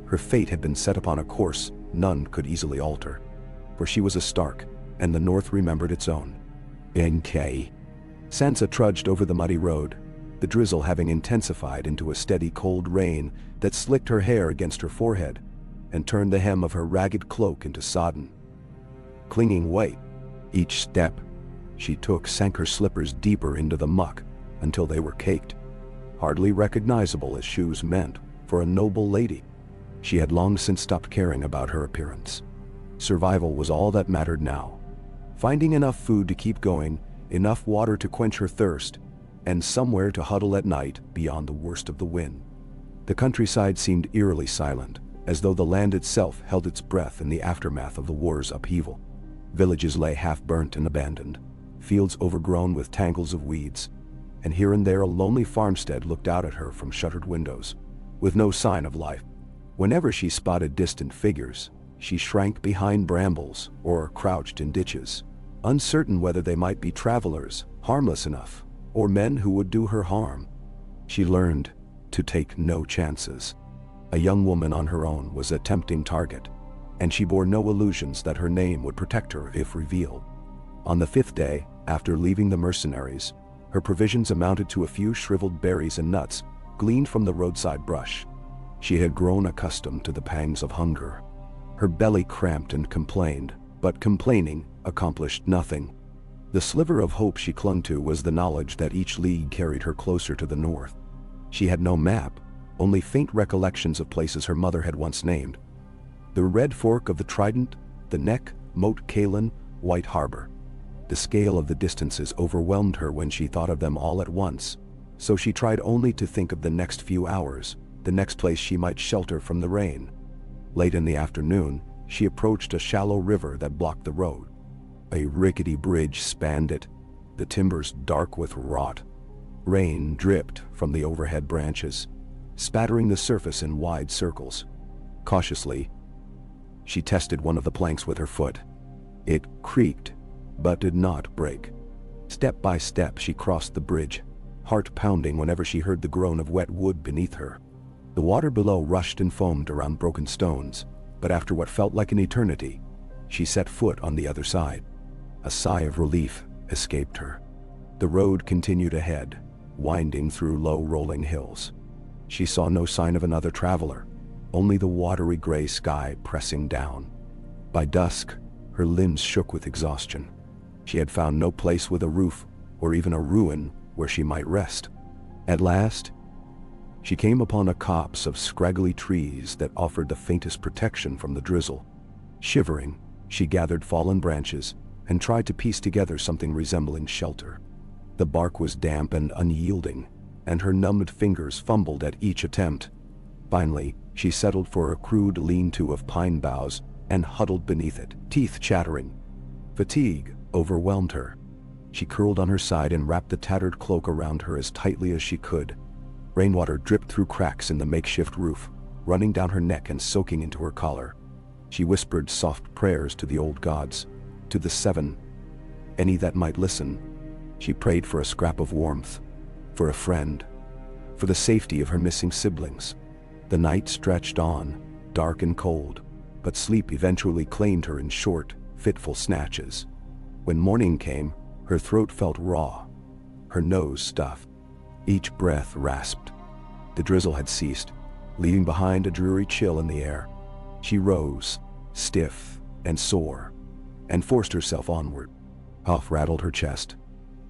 her fate had been set upon a course none could easily alter. For she was a Stark, and the North remembered its own. N.K. Sansa trudged over the muddy road, the drizzle having intensified into a steady cold rain that slicked her hair against her forehead and turned the hem of her ragged cloak into sodden, clinging weight. Each step she took sank her slippers deeper into the muck until they were caked, hardly recognizable as shoes meant for a noble lady. She had long since stopped caring about her appearance. Survival was all that mattered now. Finding enough food to keep going, enough water to quench her thirst, and somewhere to huddle at night beyond the worst of the wind. The countryside seemed eerily silent, as though the land itself held its breath in the aftermath of the war's upheaval. Villages lay half-burnt and abandoned, fields overgrown with tangles of weeds, and here and there a lonely farmstead looked out at her from shuttered windows, with no sign of life. Whenever she spotted distant figures, she shrank behind brambles or crouched in ditches, uncertain whether they might be travelers, harmless enough, or men who would do her harm. She learned to take no chances. A young woman on her own was a tempting target, and she bore no illusions that her name would protect her if revealed. On the 5th day, after leaving the mercenaries, her provisions amounted to a few shriveled berries and nuts gleaned from the roadside brush. She had grown accustomed to the pangs of hunger. Her belly cramped and complained, but complaining accomplished nothing. The sliver of hope she clung to was the knowledge that each league carried her closer to the north. She had no map, only faint recollections of places her mother had once named. The Red Fork of the Trident, the Neck, Moat Cailin, White Harbor. The scale of the distances overwhelmed her when she thought of them all at once, so she tried only to think of the next few hours, the next place she might shelter from the rain. Late in the afternoon, she approached a shallow river that blocked the road. A rickety bridge spanned it, the timbers dark with rot. Rain dripped from the overhead branches, spattering the surface in wide circles. Cautiously, she tested one of the planks with her foot. It creaked, but did not break. Step by step she crossed the bridge, heart pounding whenever she heard the groan of wet wood beneath her. The water below rushed and foamed around broken stones, but after what felt like an eternity, she set foot on the other side. A sigh of relief escaped her. The road continued ahead, winding through low rolling hills. She saw no sign of another traveler, only the watery gray sky pressing down. By dusk, her limbs shook with exhaustion. She had found no place with a roof or even a ruin where she might rest. At last, she came upon a copse of scraggly trees that offered the faintest protection from the drizzle. Shivering, she gathered fallen branches and tried to piece together something resembling shelter. The bark was damp and unyielding, and her numbed fingers fumbled at each attempt. Finally, she settled for a crude lean-to of pine boughs and huddled beneath it, teeth chattering. Fatigue overwhelmed her. She curled on her side and wrapped the tattered cloak around her as tightly as she could. Rainwater dripped through cracks in the makeshift roof, running down her neck and soaking into her collar. She whispered soft prayers to the old gods, to the seven, any that might listen. She prayed for a scrap of warmth, for a friend, for the safety of her missing siblings. The night stretched on, dark and cold, but sleep eventually claimed her in short, fitful snatches. When morning came, her throat felt raw, her nose stuffed. Each breath rasped. The drizzle had ceased, leaving behind a dreary chill in the air. She rose, stiff and sore, and forced herself onward. Huff rattled her chest.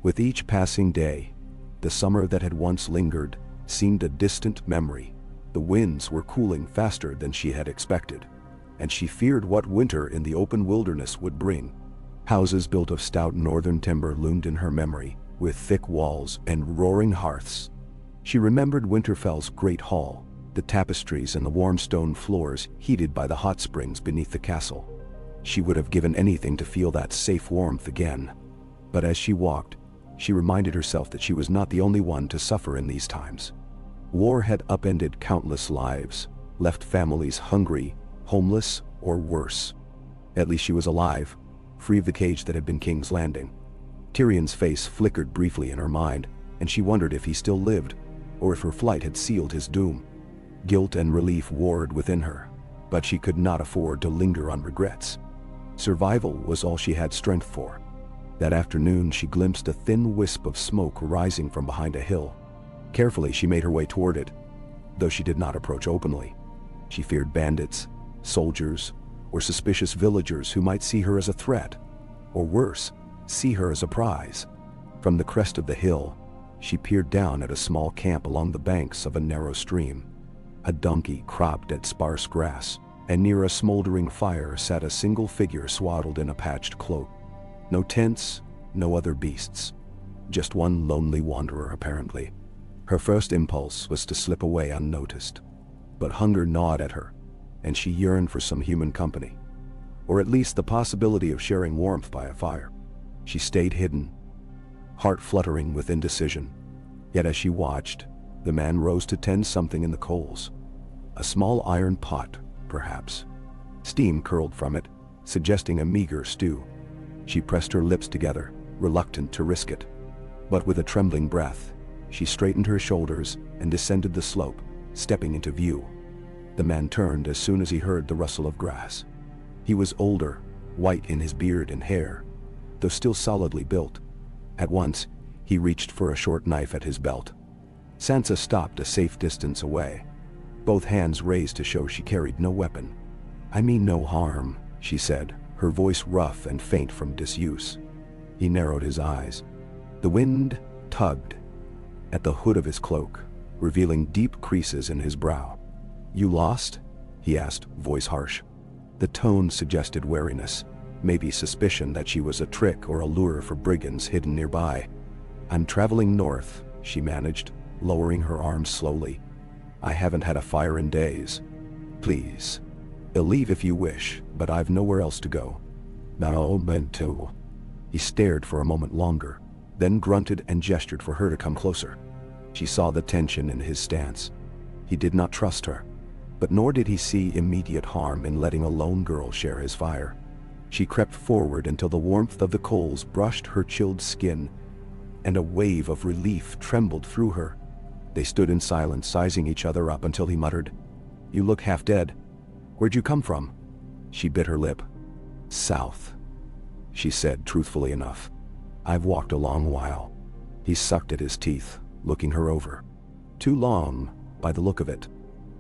With each passing day, the summer that had once lingered seemed a distant memory. The winds were cooling faster than she had expected, and she feared what winter in the open wilderness would bring. Houses built of stout northern timber loomed in her memory, with thick walls and roaring hearths. She remembered Winterfell's great hall, the tapestries and the warm stone floors heated by the hot springs beneath the castle. She would have given anything to feel that safe warmth again. But as she walked, she reminded herself that she was not the only one to suffer in these times. War had upended countless lives, left families hungry, homeless, or worse. At least she was alive, free of the cage that had been King's Landing. Tyrion's face flickered briefly in her mind, and she wondered if he still lived, or if her flight had sealed his doom. Guilt and relief warred within her, but she could not afford to linger on regrets. Survival was all she had strength for. That afternoon she glimpsed a thin wisp of smoke rising from behind a hill. Carefully she made her way toward it, though she did not approach openly. She feared bandits, soldiers, or suspicious villagers who might see her as a threat, or worse, see her as a prize. From the crest of the hill, she peered down at a small camp along the banks of a narrow stream. A donkey cropped at sparse grass, and near a smoldering fire sat a single figure swaddled in a patched cloak. No tents, no other beasts. Just one lonely wanderer, apparently. Her first impulse was to slip away unnoticed. But hunger gnawed at her, and she yearned for some human company, or at least the possibility of sharing warmth by a fire. She stayed hidden, heart fluttering with indecision. Yet as she watched, the man rose to tend something in the coals. A small iron pot, perhaps. Steam curled from it, suggesting a meager stew. She pressed her lips together, reluctant to risk it. But with a trembling breath, she straightened her shoulders and descended the slope, stepping into view. The man turned as soon as he heard the rustle of grass. He was older, white in his beard and hair, though still solidly built. At once, he reached for a short knife at his belt. Sansa stopped a safe distance away, both hands raised to show she carried no weapon. "I mean no harm," she said, her voice rough and faint from disuse. He narrowed his eyes. The wind tugged at the hood of his cloak, revealing deep creases in his brow. "You lost?" he asked, voice harsh. The tone suggested wariness, maybe suspicion that she was a trick or a lure for brigands hidden nearby. "I'm traveling north," she managed, lowering her arms slowly. "I haven't had a fire in days. Please. Leave if you wish, but I've nowhere else to go." "No, meant to." He stared for a moment longer, then grunted and gestured for her to come closer. She saw the tension in his stance. He did not trust her, but nor did he see immediate harm in letting a lone girl share his fire. She crept forward until the warmth of the coals brushed her chilled skin, and a wave of relief trembled through her. They stood in silence, sizing each other up until he muttered, "You look half dead. Where'd you come from?" She bit her lip. "South," she said truthfully enough. "I've walked a long while." He sucked at his teeth, looking her over. "Too long, by the look of it."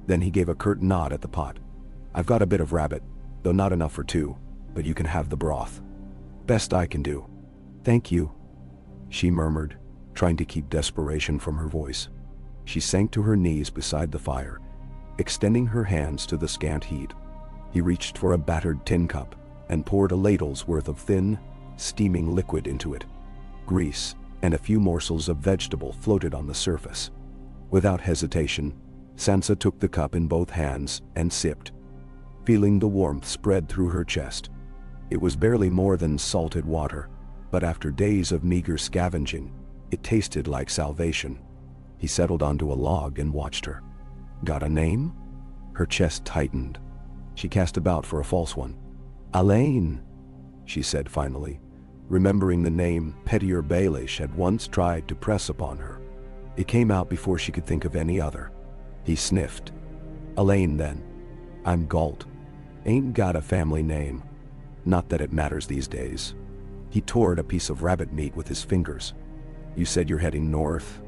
Then he gave a curt nod at the pot. "I've got a bit of rabbit, though not enough for two, but you can have the broth. Best I can do." "Thank you," she murmured, trying to keep desperation from her voice. She sank to her knees beside the fire, extending her hands to the scant heat. He reached for a battered tin cup and poured a ladle's worth of thin, steaming liquid into it. Grease and a few morsels of vegetable floated on the surface. Without hesitation, Sansa took the cup in both hands and sipped, feeling the warmth spread through her chest. It was barely more than salted water, but after days of meager scavenging, it tasted like salvation. He settled onto a log and watched her. Got a name? Her chest tightened. She cast about for a false one. Elaine, she said finally, remembering the name Petier Baelish had once tried to press upon her. It came out before she could think of any other. He sniffed. Elaine, then. I'm Galt. Ain't got a family name. Not that it matters these days. He tore at a piece of rabbit meat with his fingers. You said you're heading north.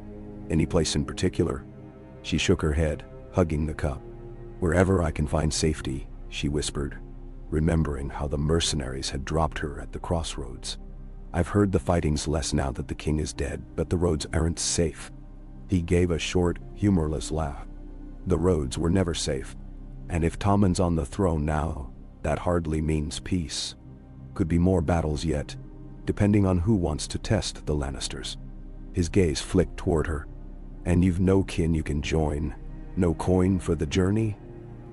Any place in particular? She shook her head, hugging the cup. Wherever I can find safety, she whispered, remembering how the mercenaries had dropped her at the crossroads. I've heard the fighting's less now that the king is dead, but the roads aren't safe. He gave a short, humorless laugh. The roads were never safe. And if Tommen's on the throne now, that hardly means peace. Could be more battles yet, depending on who wants to test the Lannisters. His gaze flicked toward her. And you've no kin you can join? No coin for the journey?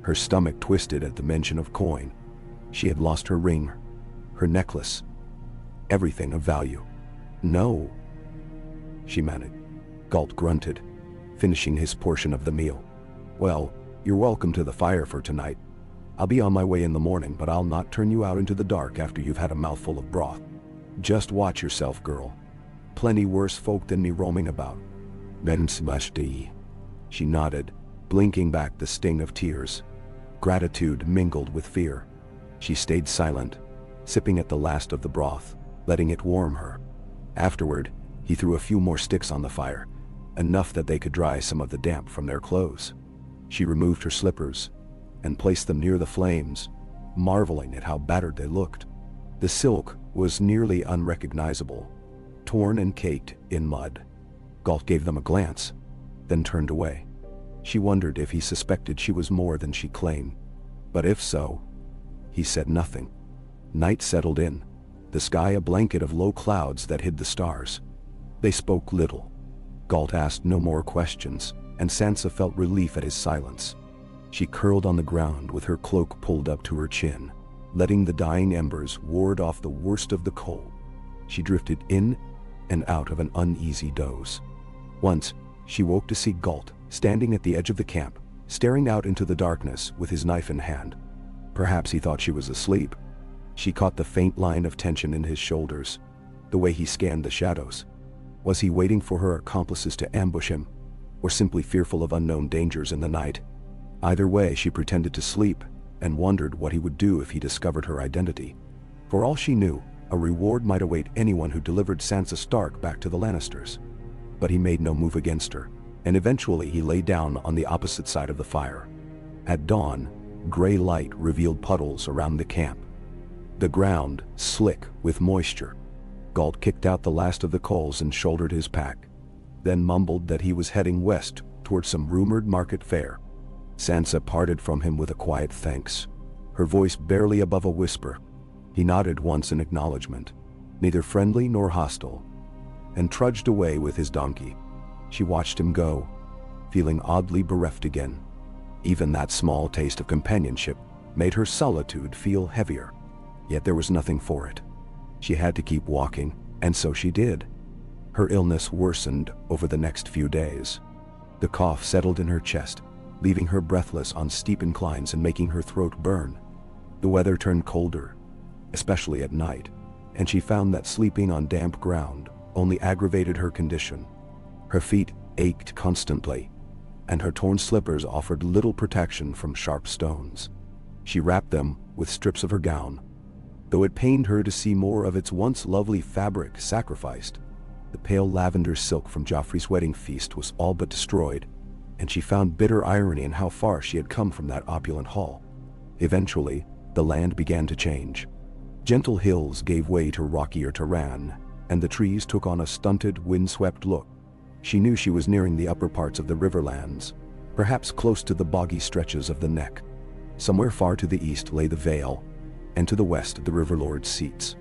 Her stomach twisted at the mention of coin. She had lost her ring, her necklace, everything of value. No, she managed. Galt grunted, finishing his portion of the meal. Well, you're welcome to the fire for tonight. I'll be on my way in the morning, but I'll not turn you out into the dark after you've had a mouthful of broth. Just watch yourself, girl. Plenty worse folk than me roaming about. Ben Smashdi. She nodded, blinking back the sting of tears. Gratitude mingled with fear. She stayed silent, sipping at the last of the broth, letting it warm her. Afterward, he threw a few more sticks on the fire, enough that they could dry some of the damp from their clothes. She removed her slippers and placed them near the flames, marveling at how battered they looked. The silk was nearly unrecognizable, torn and caked in mud. Galt gave them a glance, then turned away. She wondered if he suspected she was more than she claimed, but if so, he said nothing. Night settled in, the sky a blanket of low clouds that hid the stars. They spoke little. Galt asked no more questions, and Sansa felt relief at his silence. She curled on the ground with her cloak pulled up to her chin, letting the dying embers ward off the worst of the cold. She drifted in and out of an uneasy doze. Once, she woke to see Galt standing at the edge of the camp, staring out into the darkness with his knife in hand. Perhaps he thought she was asleep. She caught the faint line of tension in his shoulders, the way he scanned the shadows. Was he waiting for her accomplices to ambush him, or simply fearful of unknown dangers in the night? Either way, she pretended to sleep and wondered what he would do if he discovered her identity. For all she knew, a reward might await anyone who delivered Sansa Stark back to the Lannisters. But he made no move against her, and eventually he lay down on the opposite side of the fire. At dawn, gray light revealed puddles around the camp, the ground slick with moisture. Galt kicked out the last of the coals and shouldered his pack, then mumbled that he was heading west toward some rumored market fair. Sansa parted from him with a quiet thanks, her voice barely above a whisper. He nodded once in acknowledgement, neither friendly nor hostile, and trudged away with his donkey. She watched him go, feeling oddly bereft again. Even that small taste of companionship made her solitude feel heavier. Yet there was nothing for it. She had to keep walking, and so she did. Her illness worsened over the next few days. The cough settled in her chest, leaving her breathless on steep inclines and making her throat burn. The weather turned colder, especially at night, and she found that sleeping on damp ground only aggravated her condition. Her feet ached constantly, and her torn slippers offered little protection from sharp stones. She wrapped them with strips of her gown, though it pained her to see more of its once lovely fabric sacrificed. The pale lavender silk from Joffrey's wedding feast was all but destroyed, and she found bitter irony in how far she had come from that opulent hall. Eventually, the land began to change. Gentle hills gave way to rockier terrain, and the trees took on a stunted, windswept look. She knew she was nearing the upper parts of the riverlands, perhaps close to the boggy stretches of the Neck. Somewhere far to the east lay the Vale, and to the west the Riverlord's seats.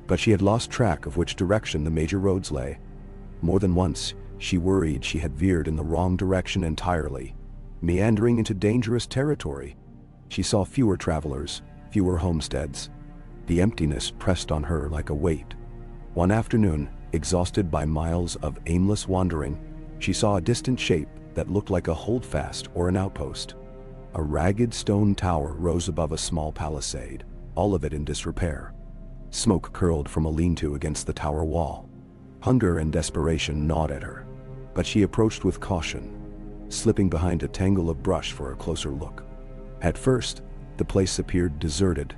But she had lost track of which direction the major roads lay. More than once, she worried she had veered in the wrong direction entirely, meandering into dangerous territory. She saw fewer travelers, fewer homesteads. The emptiness pressed on her like a weight. One afternoon, exhausted by miles of aimless wandering, She saw a distant shape that looked like a holdfast or an outpost. A ragged stone tower rose above a small palisade, all of it in disrepair. Smoke curled from a lean-to against the tower wall. Hunger and desperation gnawed at her, but she approached with caution, slipping behind a tangle of brush for a closer look. At first, the place appeared deserted.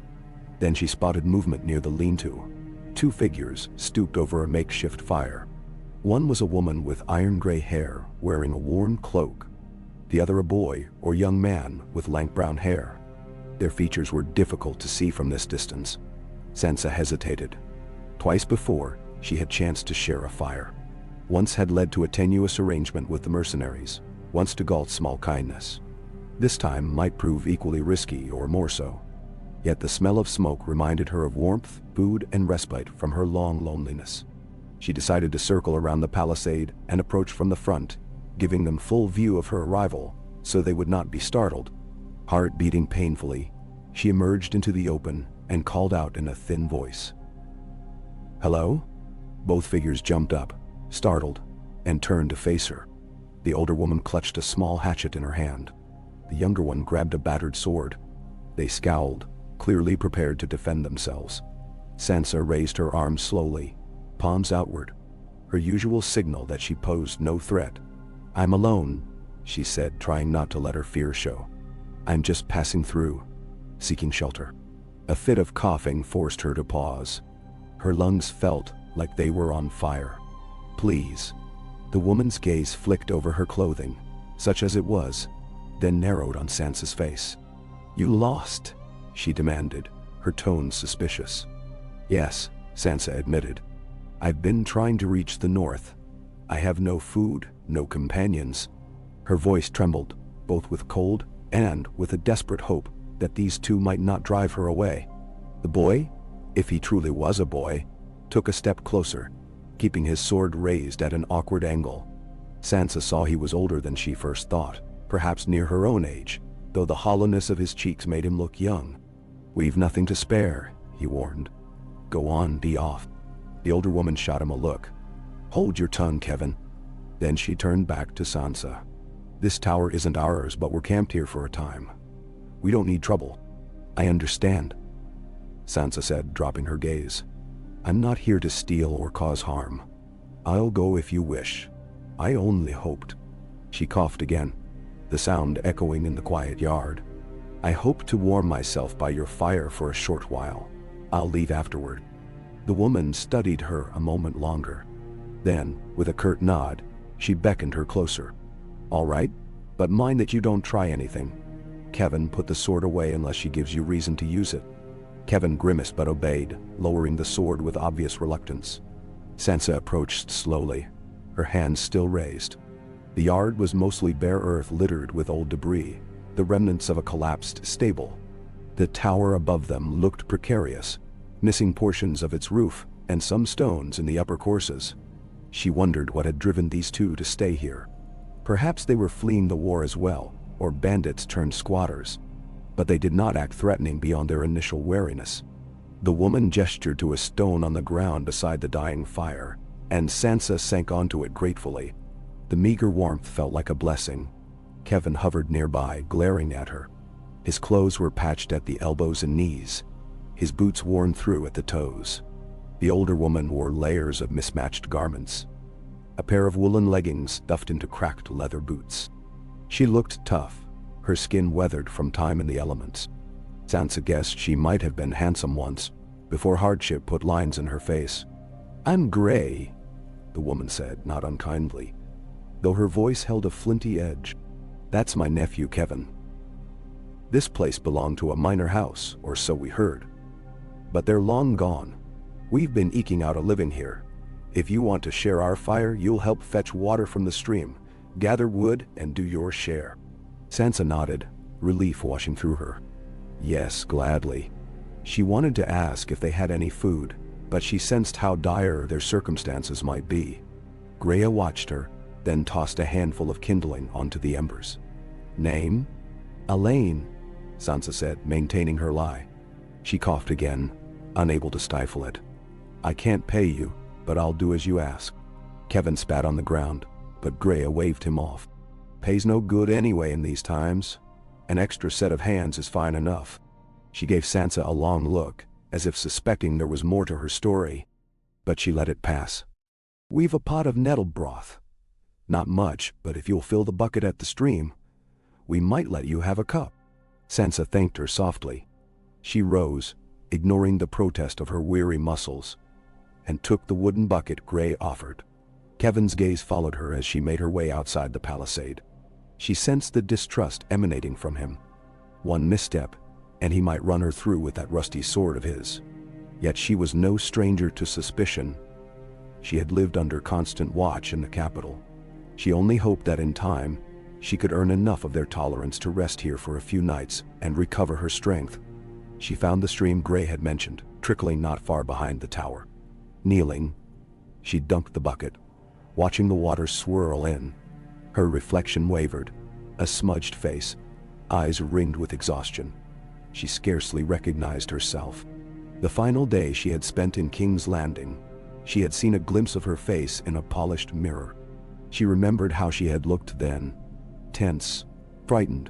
Then she spotted movement near the lean-to. Two figures stooped over a makeshift fire. One was a woman with iron-gray hair wearing a worn cloak. The other a boy or young man with lank brown hair. Their features were difficult to see from this distance. Sansa hesitated. Twice before, she had chanced to share a fire. Once had led to a tenuous arrangement with the mercenaries, once to Galt's small kindness. This time might prove equally risky or more so. Yet the smell of smoke reminded her of warmth, food, and respite from her long loneliness. She decided to circle around the palisade and approach from the front, giving them full view of her arrival so they would not be startled. Heart beating painfully, she emerged into the open and called out in a thin voice. "Hello?" Both figures jumped up, startled, and turned to face her. The older woman clutched a small hatchet in her hand. The younger one grabbed a battered sword. They scowled, clearly prepared to defend themselves. Sansa raised her arms slowly, palms outward, her usual signal that she posed no threat. "I'm alone," she said, trying not to let her fear show. "I'm just passing through, seeking shelter." A fit of coughing forced her to pause. Her lungs felt like they were on fire. "Please." The woman's gaze flicked over her clothing, such as it was, then narrowed on Sansa's face. "You lost?" she demanded, her tone suspicious. "Yes," Sansa admitted. "I've been trying to reach the north. I have no food, no companions." Her voice trembled, both with cold and with a desperate hope that these two might not drive her away. The boy, if he truly was a boy, took a step closer, keeping his sword raised at an awkward angle. Sansa saw he was older than she first thought, perhaps near her own age, though the hollowness of his cheeks made him look young. "We've nothing to spare," he warned. "Go on, be off." The older woman shot him a look. "Hold your tongue, Kevin." Then she turned back to Sansa. "This tower isn't ours, but we're camped here for a time. We don't need trouble." "I understand," Sansa said, dropping her gaze. "I'm not here to steal or cause harm. I'll go if you wish. I only hoped." She coughed again, the sound echoing in the quiet yard. "I hope to warm myself by your fire for a short while. I'll leave afterward." The woman studied her a moment longer. Then, with a curt nod, she beckoned her closer. "All right, but mind that you don't try anything. Kevin, put the sword away unless she gives you reason to use it." Kevin grimaced but obeyed, lowering the sword with obvious reluctance. Sansa approached slowly, her hands still raised. The yard was mostly bare earth littered with old debris, the remnants of a collapsed stable. The tower above them looked precarious, missing portions of its roof and some stones in the upper courses. She wondered what had driven these two to stay here. Perhaps they were fleeing the war as well, or bandits turned squatters. But they did not act threatening beyond their initial wariness. The woman gestured to a stone on the ground beside the dying fire, and Sansa sank onto it gratefully. The meager warmth felt like a blessing. Kevin hovered nearby, glaring at her. His clothes were patched at the elbows and knees, his boots worn through at the toes. The older woman wore layers of mismatched garments, a pair of woolen leggings stuffed into cracked leather boots. She looked tough, her skin weathered from time in the elements. Sansa guessed she might have been handsome once, before hardship put lines in her face. "I'm gray," the woman said, not unkindly, though her voice held a flinty edge. "That's my nephew Kevin. This place belonged to a minor house, or so we heard. But they're long gone. We've been eking out a living here. If you want to share our fire, you'll help fetch water from the stream, gather wood, and do your share." Sansa nodded, relief washing through her. Yes, gladly. She wanted to ask if they had any food, but she sensed how dire their circumstances might be. Greya watched her, then tossed a handful of kindling onto the embers. "Name?" "Elaine," Sansa said, maintaining her lie. She coughed again, unable to stifle it. "I can't pay you, but I'll do as you ask." Kevin spat on the ground. but Greya waved him off. Pays no good anyway in these times. An extra set of hands is fine enough. She gave Sansa a long look, as if suspecting there was more to her story, but she let it pass. We've a pot of nettle broth. Not much, but if you'll fill the bucket at the stream, we might let you have a cup. Sansa thanked her softly. She rose, ignoring the protest of her weary muscles, and took the wooden bucket Grey offered. Kevin's gaze followed her as she made her way outside the palisade. She sensed the distrust emanating from him. One misstep, and he might run her through with that rusty sword of his. Yet she was no stranger to suspicion. She had lived under constant watch in the capital. She only hoped that in time, she could earn enough of their tolerance to rest here for a few nights and recover her strength. She found the stream Grey had mentioned, trickling not far behind the tower. Kneeling, she dunked the bucket, watching the water swirl in. Her reflection wavered, a smudged face, eyes ringed with exhaustion. She scarcely recognized herself. The final day she had spent in King's Landing, she had seen a glimpse of her face in a polished mirror. She remembered how she had looked then, tense, frightened,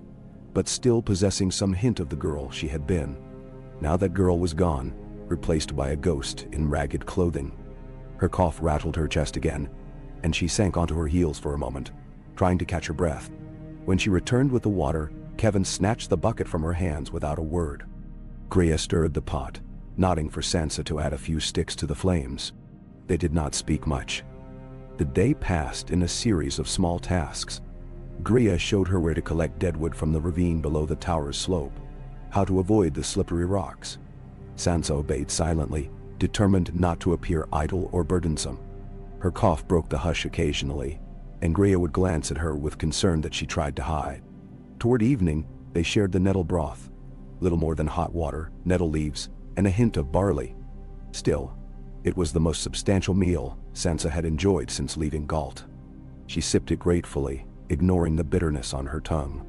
but still possessing some hint of the girl she had been. Now that girl was gone, replaced by a ghost in ragged clothing. Her cough rattled her chest again, and she sank onto her heels for a moment, trying to catch her breath. When she returned with the water, Kevin snatched the bucket from her hands without a word. Greya stirred the pot, nodding for Sansa to add a few sticks to the flames. They did not speak much. The day passed in a series of small tasks. Greya showed her where to collect deadwood from the ravine below the tower's slope, how to avoid the slippery rocks. Sansa obeyed silently, determined not to appear idle or burdensome. Her cough broke the hush occasionally, and Greya would glance at her with concern that she tried to hide. Toward evening, they shared the nettle broth, little more than hot water, nettle leaves, and a hint of barley. Still, it was the most substantial meal Sansa had enjoyed since leaving Galt. She sipped it gratefully, ignoring the bitterness on her tongue.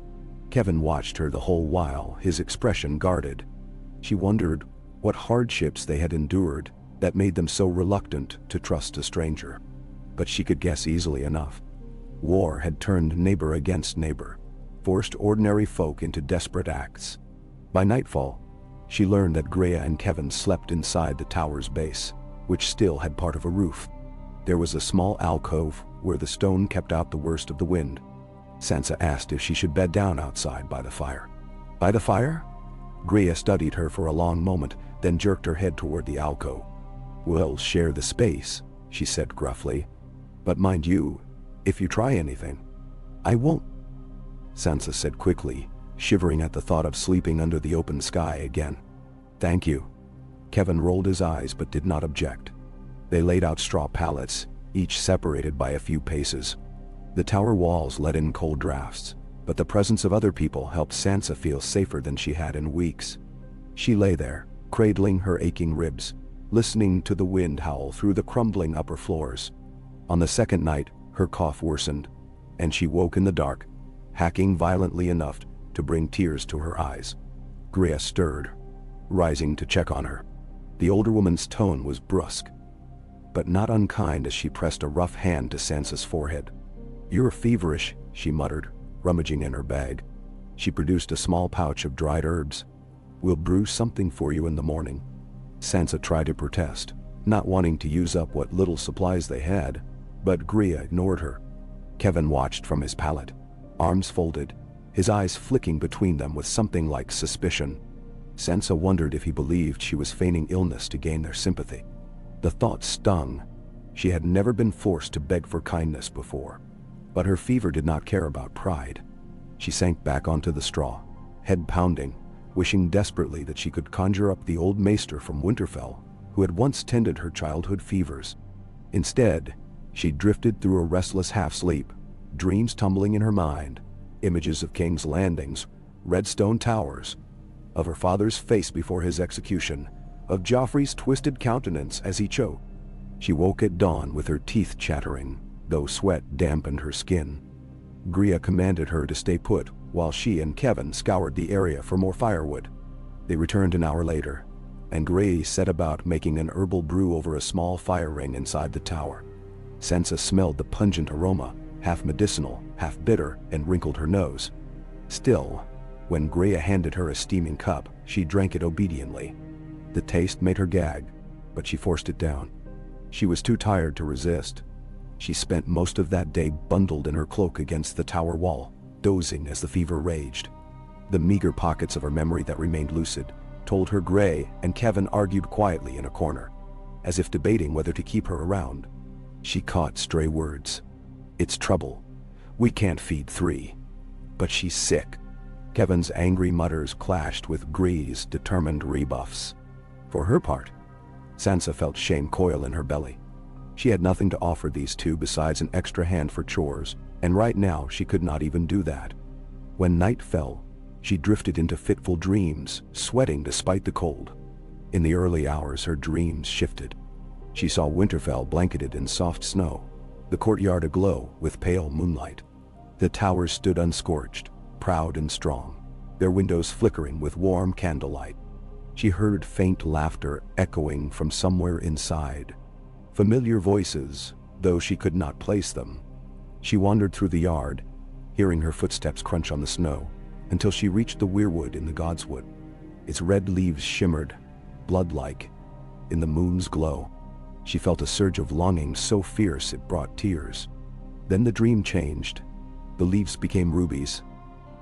Kevin watched her the whole while, his expression guarded. She wondered what hardships they had endured that made them so reluctant to trust a stranger. But she could guess easily enough. War had turned neighbor against neighbor, forced ordinary folk into desperate acts. By nightfall, she learned that Greya and Kevin slept inside the tower's base, which still had part of a roof. There was a small alcove where the stone kept out the worst of the wind. Sansa asked if she should bed down outside by the fire. By the fire? Greya studied her for a long moment, then jerked her head toward the alcove. We'll share the space, she said gruffly. But mind you, if you try anything, I won't, Sansa said quickly, shivering at the thought of sleeping under the open sky again. Thank you. Kevin rolled his eyes but did not object. They laid out straw pallets, each separated by a few paces. The tower walls let in cold drafts, but the presence of other people helped Sansa feel safer than she had in weeks. She lay there, cradling her aching ribs, listening to the wind howl through the crumbling upper floors. On the second night, her cough worsened, and she woke in the dark, hacking violently enough to bring tears to her eyes. Greya stirred, rising to check on her. The older woman's tone was brusque, but not unkind as she pressed a rough hand to Sansa's forehead. You're feverish, she muttered, rummaging in her bag. She produced a small pouch of dried herbs. We'll brew something for you in the morning. Sansa tried to protest, not wanting to use up what little supplies they had, but Greya ignored her. Kevin watched from his pallet, arms folded, his eyes flicking between them with something like suspicion. Sansa wondered if he believed she was feigning illness to gain their sympathy. The thought stung. She had never been forced to beg for kindness before. But her fever did not care about pride. She sank back onto the straw, head pounding, wishing desperately that she could conjure up the old maester from Winterfell, who had once tended her childhood fevers. Instead, she drifted through a restless half-sleep, dreams tumbling in her mind, images of King's Landings, red stone towers, of her father's face before his execution, of Joffrey's twisted countenance as he choked. She woke at dawn with her teeth chattering, though sweat dampened her skin. Greya commanded her to stay put while she and Kevin scoured the area for more firewood. They returned an hour later, and Greya set about making an herbal brew over a small fire ring inside the tower. Sansa smelled the pungent aroma, half medicinal, half bitter, and wrinkled her nose. Still, when Greya handed her a steaming cup, she drank it obediently. The taste made her gag, but she forced it down. She was too tired to resist. She spent most of that day bundled in her cloak against the tower wall, dozing as the fever raged. The meager pockets of her memory that remained lucid told her Gray and Kevin argued quietly in a corner, as if debating whether to keep her around. She caught stray words. "It's trouble. We can't feed 3. But she's sick." Kevin's angry mutters clashed with Gray's determined rebuffs. For her part, Sansa felt shame coil in her belly. She had nothing to offer these two besides an extra hand for chores, and right now she could not even do that. When night fell, she drifted into fitful dreams, sweating despite the cold. In the early hours, her dreams shifted. She saw Winterfell blanketed in soft snow, the courtyard aglow with pale moonlight. The towers stood unscorched, proud and strong, their windows flickering with warm candlelight. She heard faint laughter echoing from somewhere inside. Familiar voices, though she could not place them. She wandered through the yard, hearing her footsteps crunch on the snow, until she reached the weirwood in the godswood. Its red leaves shimmered, blood-like, in the moon's glow. She felt a surge of longing so fierce it brought tears. Then the dream changed. The leaves became rubies.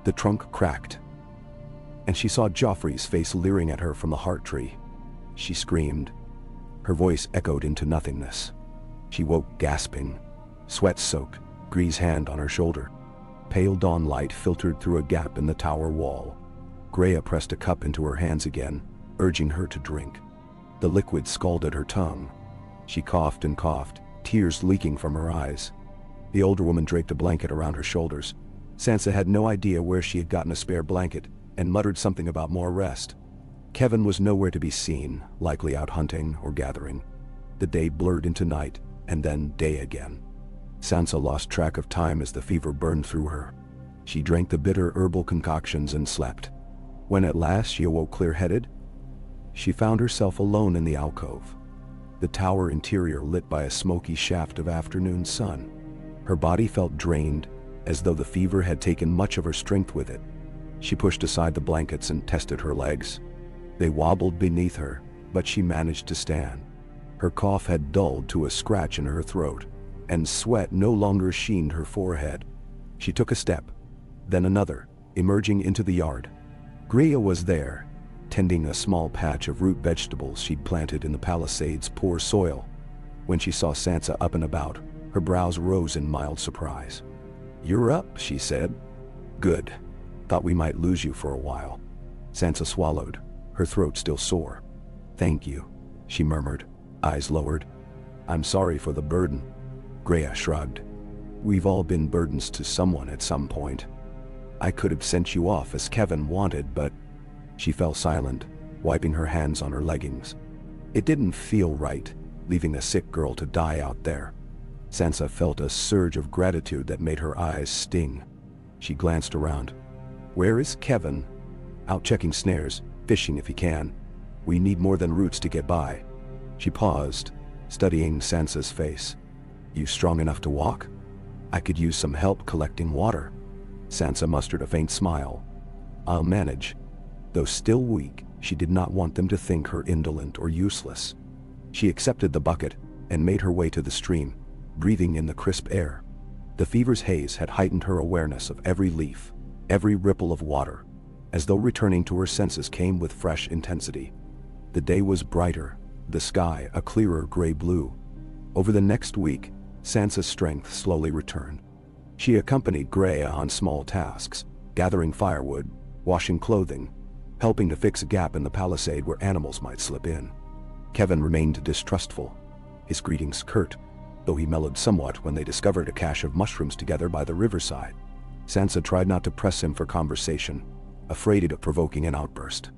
The trunk cracked, and she saw Joffrey's face leering at her from the heart tree. She screamed. Her voice echoed into nothingness. She woke gasping, sweat soaked, Gree's hand on her shoulder. Pale dawn light filtered through a gap in the tower wall. Greya pressed a cup into her hands again, urging her to drink. The liquid scalded her tongue. She coughed and coughed, tears leaking from her eyes. The older woman draped a blanket around her shoulders. Sansa had no idea where she had gotten a spare blanket, and muttered something about more rest. Kevin was nowhere to be seen, likely out hunting or gathering. The day blurred into night, and then day again. Sansa lost track of time as the fever burned through her. She drank the bitter herbal concoctions and slept. When at last she awoke clear-headed, she found herself alone in the alcove, the tower interior lit by a smoky shaft of afternoon sun. Her body felt drained, as though the fever had taken much of her strength with it. She pushed aside the blankets and tested her legs. They wobbled beneath her, but she managed to stand. Her cough had dulled to a scratch in her throat, and sweat no longer sheened her forehead. She took a step, then another, emerging into the yard. Greya was there, tending a small patch of root vegetables she'd planted in the palisade's poor soil. When she saw Sansa up and about, her brows rose in mild surprise. "You're up," she said. "Good. Thought we might lose you for a while." Sansa swallowed, her throat still sore. "Thank you," she murmured, eyes lowered. "I'm sorry for the burden." Greya shrugged. "We've all been burdens to someone at some point. I could have sent you off as Kevin wanted, but..." She fell silent, wiping her hands on her leggings. It didn't feel right, leaving a sick girl to die out there. Sansa felt a surge of gratitude that made her eyes sting. She glanced around. "Where is Kevin?" "Out checking snares, fishing if he can. We need more than roots to get by." She paused, studying Sansa's face. "You strong enough to walk?" "I could use some help collecting water." Sansa mustered a faint smile. "I'll manage." Though still weak, she did not want them to think her indolent or useless. She accepted the bucket and made her way to the stream, breathing in the crisp air. The fever's haze had heightened her awareness of every leaf, every ripple of water, as though returning to her senses came with fresh intensity. The day was brighter, the sky a clearer gray-blue. Over the next week, Sansa's strength slowly returned. She accompanied Greya on small tasks, gathering firewood, washing clothing, helping to fix a gap in the palisade where animals might slip in. Kevin remained distrustful, his greetings curt, though he mellowed somewhat when they discovered a cache of mushrooms together by the riverside. Sansa tried not to press him for conversation, afraid of provoking an outburst.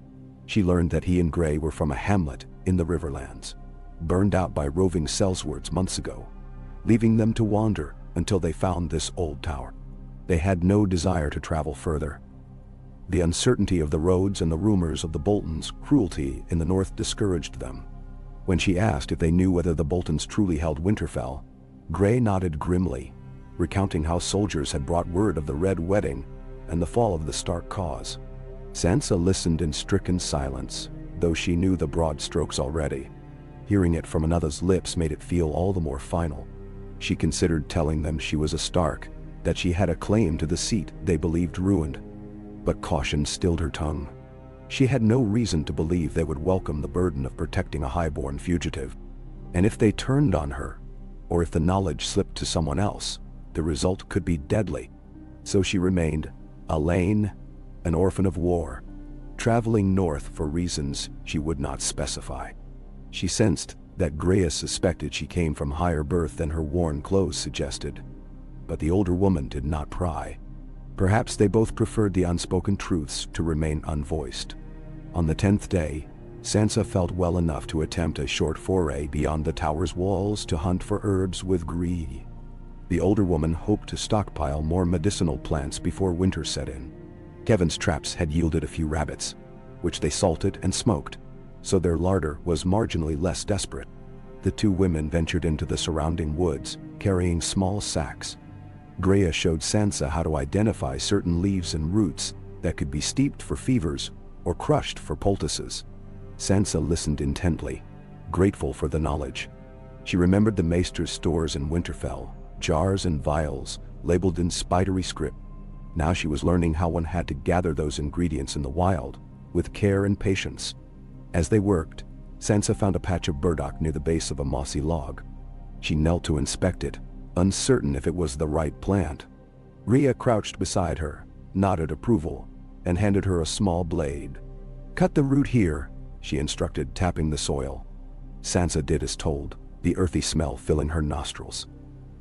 She learned that he and Grey were from a hamlet in the Riverlands, burned out by roving sellswards months ago, leaving them to wander until they found this old tower. They had no desire to travel further. The uncertainty of the roads and the rumors of the Boltons' cruelty in the north discouraged them. When she asked if they knew whether the Boltons truly held Winterfell, Grey nodded grimly. recounting how soldiers had brought word of the Red Wedding and the fall of the Stark cause. Sansa listened in stricken silence, though she knew the broad strokes already. Hearing it from another's lips made it feel all the more final. She considered telling them she was a Stark, that she had a claim to the seat they believed ruined. But caution stilled her tongue. She had no reason to believe they would welcome the burden of protecting a highborn fugitive. And if they turned on her, or if the knowledge slipped to someone else, the result could be deadly. So she remained, Elaine, an orphan of war, traveling north for reasons she would not specify. She sensed that Greya suspected she came from higher birth than her worn clothes suggested. But the older woman did not pry. Perhaps they both preferred the unspoken truths to remain unvoiced. On the 10th day, Sansa felt well enough to attempt a short foray beyond the tower's walls to hunt for herbs with Gree. The older woman hoped to stockpile more medicinal plants before winter set in. Kevin's traps had yielded a few rabbits, which they salted and smoked, so their larder was marginally less desperate. The two women ventured into the surrounding woods, carrying small sacks. Greya showed Sansa how to identify certain leaves and roots that could be steeped for fevers or crushed for poultices. Sansa listened intently, grateful for the knowledge. She remembered the Maester's stores in Winterfell, jars and vials labeled in spidery script. Now she was learning how one had to gather those ingredients in the wild, with care and patience. As they worked, Sansa found a patch of burdock near the base of a mossy log. She knelt to inspect it, uncertain if it was the right plant. Rhea crouched beside her, nodded approval, and handed her a small blade. "Cut the root here," she instructed, tapping the soil. Sansa did as told, the earthy smell filling her nostrils.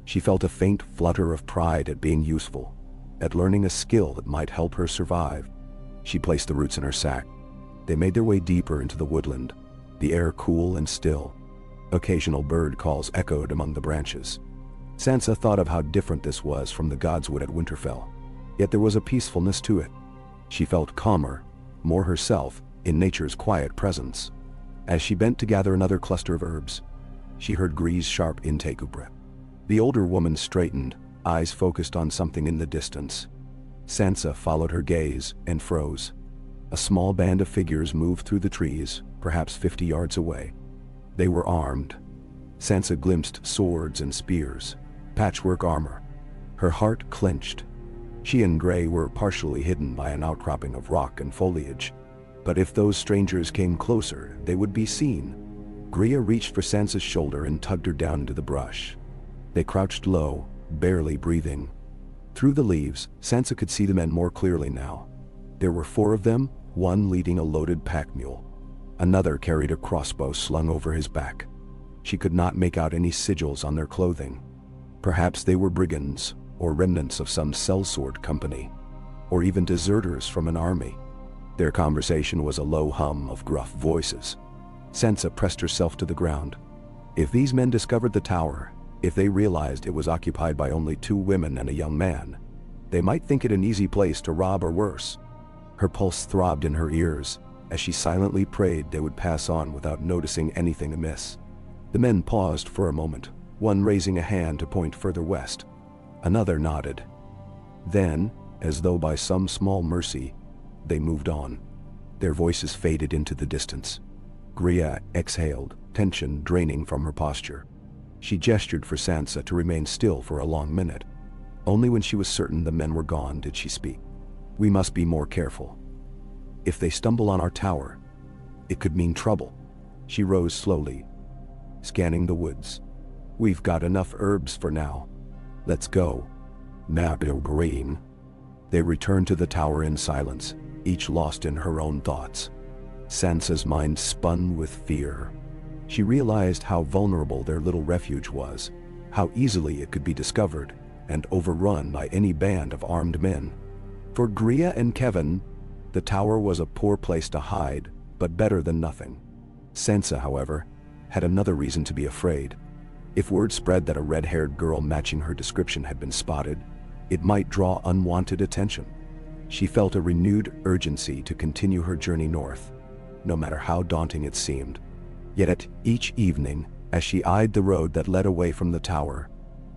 She felt a faint flutter of pride at being useful, at learning a skill that might help her survive. She placed the roots in her sack. They made their way deeper into the woodland, the air cool and still. Occasional bird calls echoed among the branches. Sansa thought of how different this was from the Godswood at Winterfell, yet there was a peacefulness to it. She felt calmer, more herself, in nature's quiet presence. As she bent to gather another cluster of herbs, she heard Gree's sharp intake of breath. The older woman straightened, eyes focused on something in the distance. Sansa followed her gaze and froze. A small band of figures moved through the trees, perhaps 50 yards away. They were armed. Sansa glimpsed swords and spears, patchwork armor. Her heart clenched. She and Grey were partially hidden by an outcropping of rock and foliage. But if those strangers came closer, they would be seen. Greya reached for Sansa's shoulder and tugged her down into the brush. They crouched low, barely breathing. Through the leaves, Sansa could see the men more clearly now. There were 4 of them, one leading a loaded pack mule. Another carried a crossbow slung over his back. She could not make out any sigils on their clothing. Perhaps they were brigands, or remnants of some sellsword company, or even deserters from an army. Their conversation was a low hum of gruff voices. Sansa pressed herself to the ground. If these men discovered the tower, if they realized it was occupied by only 2 women and a young man, they might think it an easy place to rob or worse. Her pulse throbbed in her ears as she silently prayed they would pass on without noticing anything amiss. The men paused for a moment, one raising a hand to point further west. Another nodded. Then, as though by some small mercy, they moved on. Their voices faded into the distance. Greya exhaled, tension draining from her posture. She gestured for Sansa to remain still for a long minute. Only when she was certain the men were gone did she speak. "We must be more careful. If they stumble on our tower, it could mean trouble." She rose slowly, scanning the woods. "We've got enough herbs for now. Let's go." Nabil Green. They returned to the tower in silence, each lost in her own thoughts. Sansa's mind spun with fear. She realized how vulnerable their little refuge was, how easily it could be discovered and overrun by any band of armed men. For Greya and Kevin, the tower was a poor place to hide, but better than nothing. Sansa, however, had another reason to be afraid. If word spread that a red-haired girl matching her description had been spotted, it might draw unwanted attention. She felt a renewed urgency to continue her journey north, no matter how daunting it seemed. Yet at each evening, as she eyed the road that led away from the tower,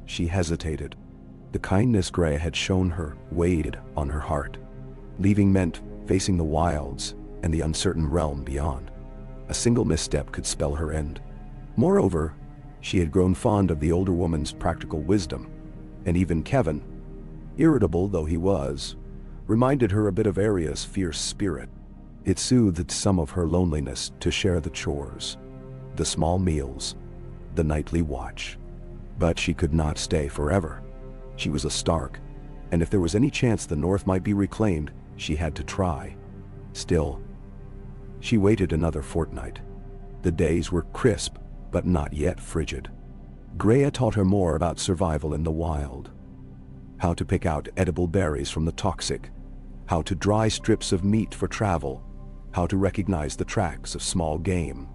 she hesitated. The kindness Gray had shown her weighed on her heart. Leaving meant facing the wilds and the uncertain realm beyond. A single misstep could spell her end. Moreover, she had grown fond of the older woman's practical wisdom, and even Kevin, irritable though he was, reminded her a bit of Arya's fierce spirit. It soothed some of her loneliness to share the chores, the small meals, the nightly watch. But she could not stay forever. She was a Stark, and if there was any chance the North might be reclaimed, she had to try. Still, she waited another fortnight. The days were crisp, but not yet frigid. Greya taught her more about survival in the wild. How to pick out edible berries from the toxic, how to dry strips of meat for travel, how to recognize the tracks of small game.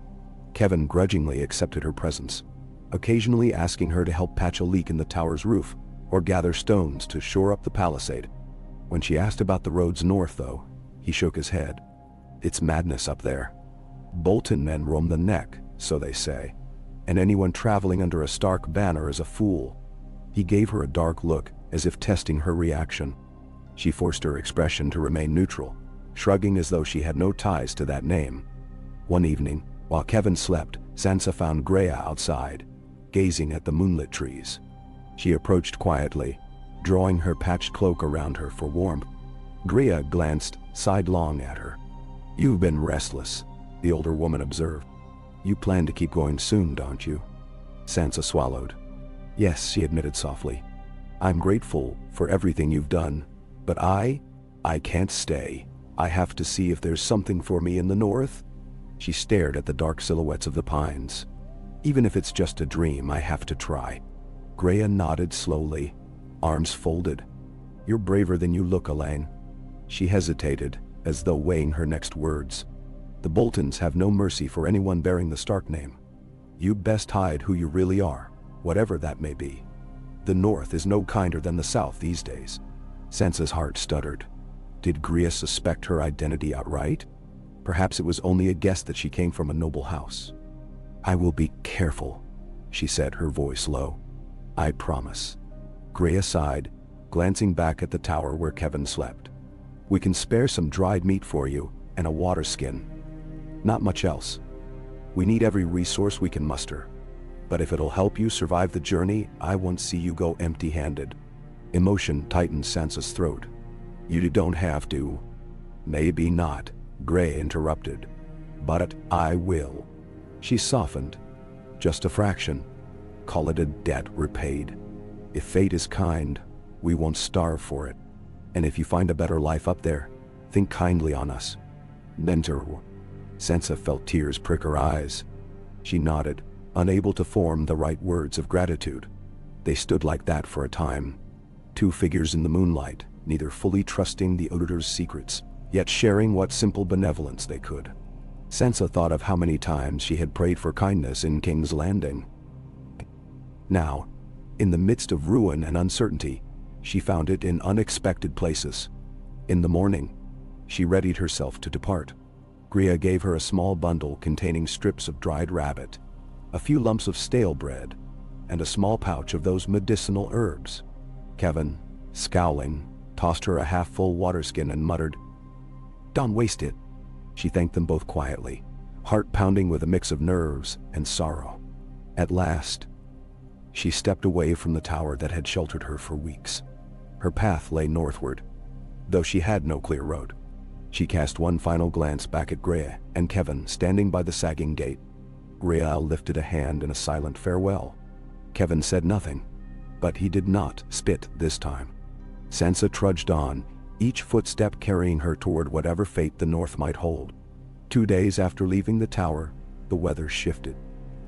Kevin grudgingly accepted her presence, occasionally asking her to help patch a leak in the tower's roof or gather stones to shore up the palisade. When she asked about the roads north, though, he shook his head. It's madness up there. Bolton men roam the neck, so they say, and anyone traveling under a Stark banner is a fool. He gave her a dark look, as if testing her reaction. She forced her expression to remain neutral, shrugging as though she had no ties to that name. One evening, while Kevin slept, Sansa found Greya outside, gazing at the moonlit trees. She approached quietly, drawing her patched cloak around her for warmth. Greya glanced sidelong at her. "You've been restless," the older woman observed. "You plan to keep going soon, don't you?" Sansa swallowed. "Yes," she admitted softly. "I'm grateful for everything you've done, but I can't stay. I have to see if there's something for me in the north." She stared at the dark silhouettes of the pines. "Even if it's just a dream, I have to try." Greya nodded slowly, arms folded. "You're braver than you look, Elaine." She hesitated, as though weighing her next words. "The Boltons have no mercy for anyone bearing the Stark name. You'd best hide who you really are, whatever that may be. The North is no kinder than the South these days." Sansa's heart stuttered. Did Greya suspect her identity outright? Perhaps it was only a guess that she came from a noble house. "I will be careful," she said, her voice low. "I promise." Greya sighed, glancing back at the tower where Kevin slept. "We can spare some dried meat for you, and a water skin. Not much else. We need every resource we can muster. But if it'll help you survive the journey, I won't see you go empty-handed." Emotion tightened Sansa's throat. "You don't have to." "Maybe not," Grey interrupted. "But I will." She softened. "Just a fraction. Call it a debt repaid. If fate is kind, we won't starve for it. And if you find a better life up there, think kindly on us. Mentor." Sansa felt tears prick her eyes. She nodded, unable to form the right words of gratitude. They stood like that for a time. Two figures in the moonlight, neither fully trusting the Odor's secrets, yet sharing what simple benevolence they could. Sansa thought of how many times she had prayed for kindness in King's Landing. Now, in the midst of ruin and uncertainty, she found it in unexpected places. In the morning, she readied herself to depart. Greya gave her a small bundle containing strips of dried rabbit, a few lumps of stale bread, and a small pouch of those medicinal herbs. Kevin, scowling, tossed her a half-full water skin and muttered, "Don't waste it." She thanked them both quietly, heart pounding with a mix of nerves and sorrow. At last, she stepped away from the tower that had sheltered her for weeks. Her path lay northward, though she had no clear road. She cast one final glance back at Greya and Kevin standing by the sagging gate. Greya lifted a hand in a silent farewell. Kevin said nothing, but he did not spit this time. Sansa trudged on, each footstep carrying her toward whatever fate the North might hold. 2 days after leaving the tower, the weather shifted.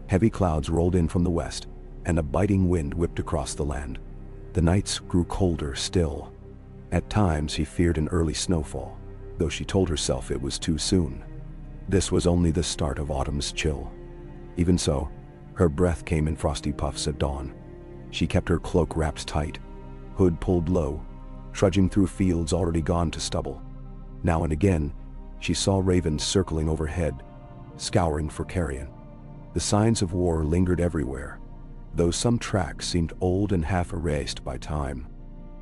Heavy clouds rolled in from the west, and a biting wind whipped across the land. The nights grew colder still. At times she feared an early snowfall, though she told herself it was too soon. This was only the start of autumn's chill. Even so, her breath came in frosty puffs at dawn. She kept her cloak wrapped tight, hood pulled low, trudging through fields already gone to stubble. Now and again, she saw ravens circling overhead, scouring for carrion. The signs of war lingered everywhere, though some tracks seemed old and half erased by time.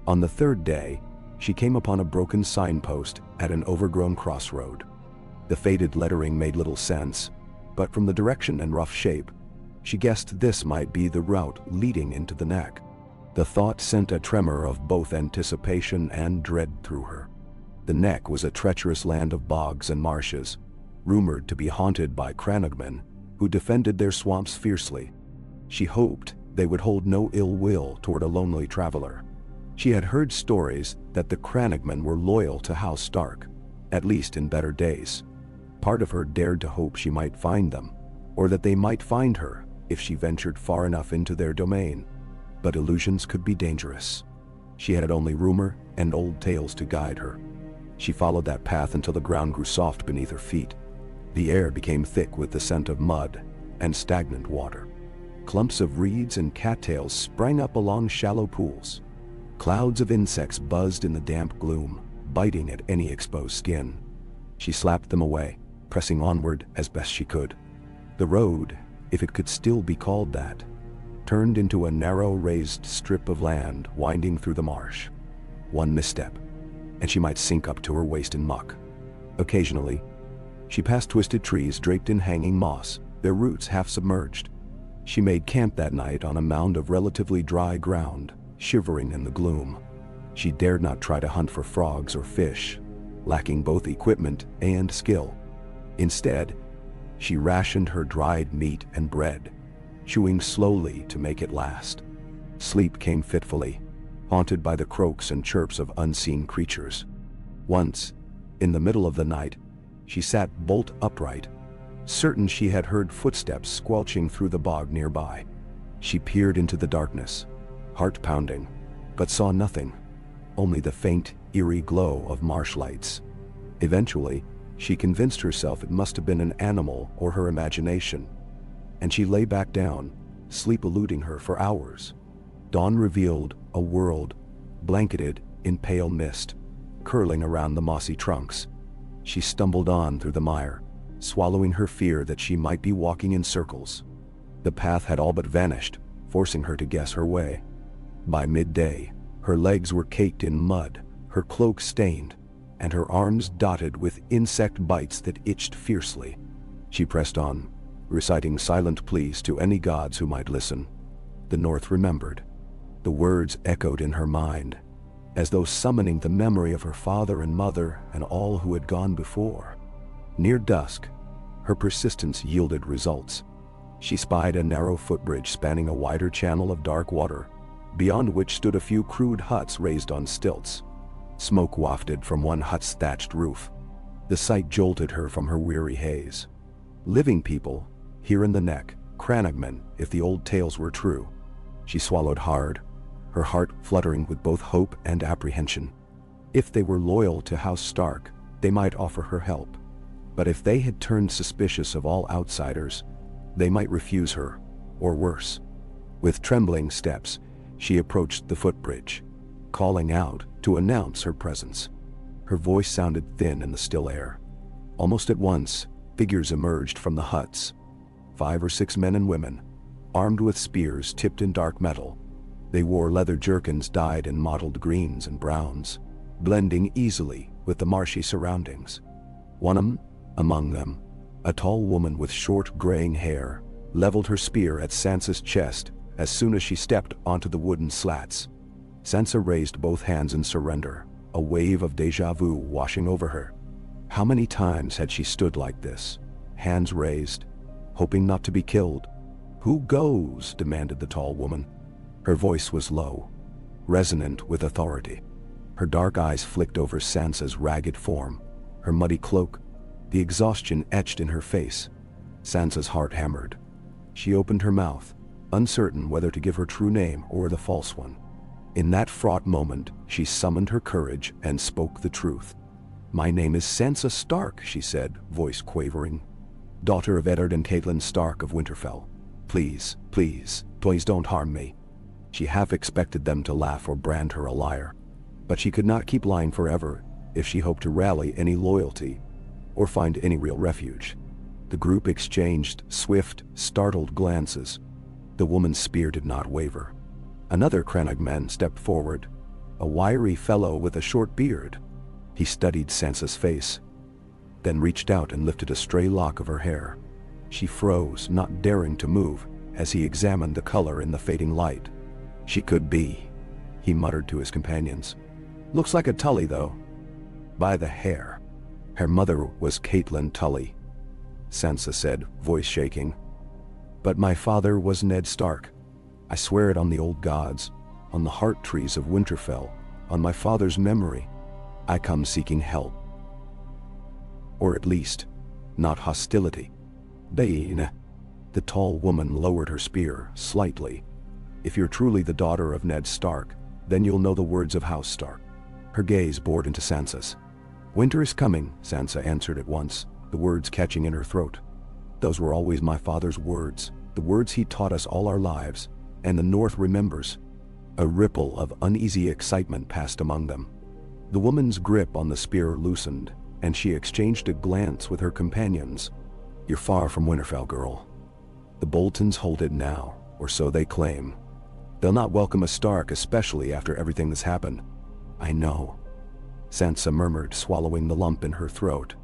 On the third day, she came upon a broken signpost at an overgrown crossroad. The faded lettering made little sense, but from the direction and rough shape, she guessed this might be the route leading into the neck. The thought sent a tremor of both anticipation and dread through her. The neck was a treacherous land of bogs and marshes, rumored to be haunted by crannogmen who defended their swamps fiercely. She hoped they would hold no ill will toward a lonely traveler. She had heard stories that the crannogmen were loyal to House Stark, at least in better days. Part of her dared to hope she might find them, or that they might find her if she ventured far enough into their domain. But illusions could be dangerous. She had only rumor and old tales to guide her. She followed that path until the ground grew soft beneath her feet. The air became thick with the scent of mud and stagnant water. Clumps of reeds and cattails sprang up along shallow pools. Clouds of insects buzzed in the damp gloom, biting at any exposed skin. She slapped them away, pressing onward as best she could. The road, if it could still be called that, turned into a narrow raised strip of land winding through the marsh. One misstep, and she might sink up to her waist in muck. Occasionally, she passed twisted trees draped in hanging moss, their roots half submerged. She made camp that night on a mound of relatively dry ground, shivering in the gloom. She dared not try to hunt for frogs or fish, lacking both equipment and skill. Instead, she rationed her dried meat and bread, chewing slowly to make it last. Sleep came fitfully, haunted by the croaks and chirps of unseen creatures. Once, in the middle of the night, she sat bolt upright, certain she had heard footsteps squelching through the bog nearby. She peered into the darkness, heart pounding, but saw nothing, only the faint, eerie glow of marsh lights. Eventually, she convinced herself it must have been an animal or her imagination, and she lay back down, sleep eluding her for hours. Dawn revealed a world blanketed in pale mist, curling around the mossy trunks. She stumbled on through the mire, swallowing her fear that she might be walking in circles. The path had all but vanished, forcing her to guess her way. By midday, her legs were caked in mud, her cloak stained, and her arms dotted with insect bites that itched fiercely. She pressed on, reciting silent pleas to any gods who might listen. The North remembered. The words echoed in her mind, as though summoning the memory of her father and mother and all who had gone before. Near dusk, her persistence yielded results. She spied a narrow footbridge spanning a wider channel of dark water, beyond which stood a few crude huts raised on stilts. Smoke wafted from one hut's thatched roof. The sight jolted her from her weary haze. Living people, here in the neck, crannogmen, if the old tales were true. She swallowed hard, her heart fluttering with both hope and apprehension. If they were loyal to House Stark, they might offer her help. But if they had turned suspicious of all outsiders, they might refuse her, or worse. With trembling steps, she approached the footbridge, calling out to announce her presence. Her voice sounded thin in the still air. Almost at once, figures emerged from the huts. 5 or 6 men and women, armed with spears tipped in dark metal. They wore leather jerkins dyed in mottled greens and browns, blending easily with the marshy surroundings. One among them, a tall woman with short graying hair, leveled her spear at Sansa's chest as soon as she stepped onto the wooden slats. Sansa raised both hands in surrender, a wave of déjà vu washing over her. How many times had she stood like this, hands raised, hoping not to be killed? "Who goes?" demanded the tall woman. Her voice was low, resonant with authority. Her dark eyes flicked over Sansa's ragged form, her muddy cloak, the exhaustion etched in her face. Sansa's heart hammered. She opened her mouth, uncertain whether to give her true name or the false one. In that fraught moment, she summoned her courage and spoke the truth. "My name is Sansa Stark," she said, voice quavering. "Daughter of Eddard and Catelyn Stark of Winterfell. Please, please, please don't harm me." She half expected them to laugh or brand her a liar. But she could not keep lying forever if she hoped to rally any loyalty or find any real refuge. The group exchanged swift, startled glances. The woman's spear did not waver. Another crannogman stepped forward, a wiry fellow with a short beard. He studied Sansa's face, then reached out and lifted a stray lock of her hair. She froze, not daring to move, as he examined the color in the fading light. She could be, he muttered to his companions. Looks like a Tully, though. By the hair. Her mother was Catelyn Tully, Sansa said, voice shaking. But my father was Ned Stark. I swear it on the old gods, on the heart trees of Winterfell, on my father's memory. I come seeking help. Or at least, not hostility. Bane. The tall woman lowered her spear slightly. If you're truly the daughter of Ned Stark, then you'll know the words of House Stark. Her gaze bored into Sansa's. Winter is coming, Sansa answered at once, the words catching in her throat. Those were always my father's words, the words he taught us all our lives, and the North remembers. A ripple of uneasy excitement passed among them. The woman's grip on the spear loosened, and she exchanged a glance with her companions. You're far from Winterfell, girl. The Boltons hold it now, or so they claim. They'll not welcome a Stark, especially after everything that's happened. I know, Sansa murmured, swallowing the lump in her throat.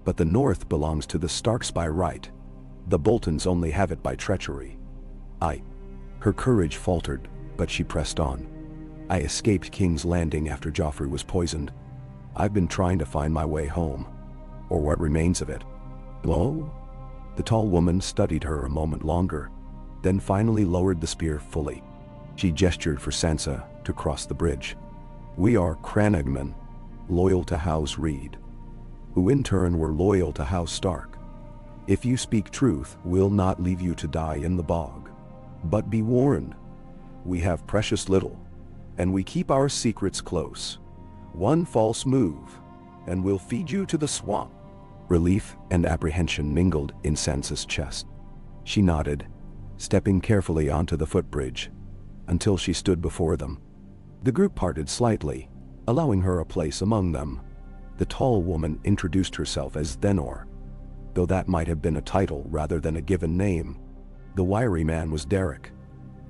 But the North belongs to the Starks by right. The Boltons only have it by treachery. Her courage faltered, but she pressed on. I escaped King's Landing after Joffrey was poisoned. I've been trying to find my way home, or what remains of it. Whoa? The tall woman studied her a moment longer, then finally lowered the spear fully. She gestured for Sansa to cross the bridge. We are Crannogmen, loyal to House Reed, who in turn were loyal to House Stark. If you speak truth, we'll not leave you to die in the bog. But be warned, we have precious little, and we keep our secrets close. One false move, and we'll feed you to the swamp. Relief and apprehension mingled in Sansa's chest. She nodded, stepping carefully onto the footbridge, until she stood before them. The group parted slightly, allowing her a place among them. The tall woman introduced herself as Thenor, though that might have been a title rather than a given name. The wiry man was Derek.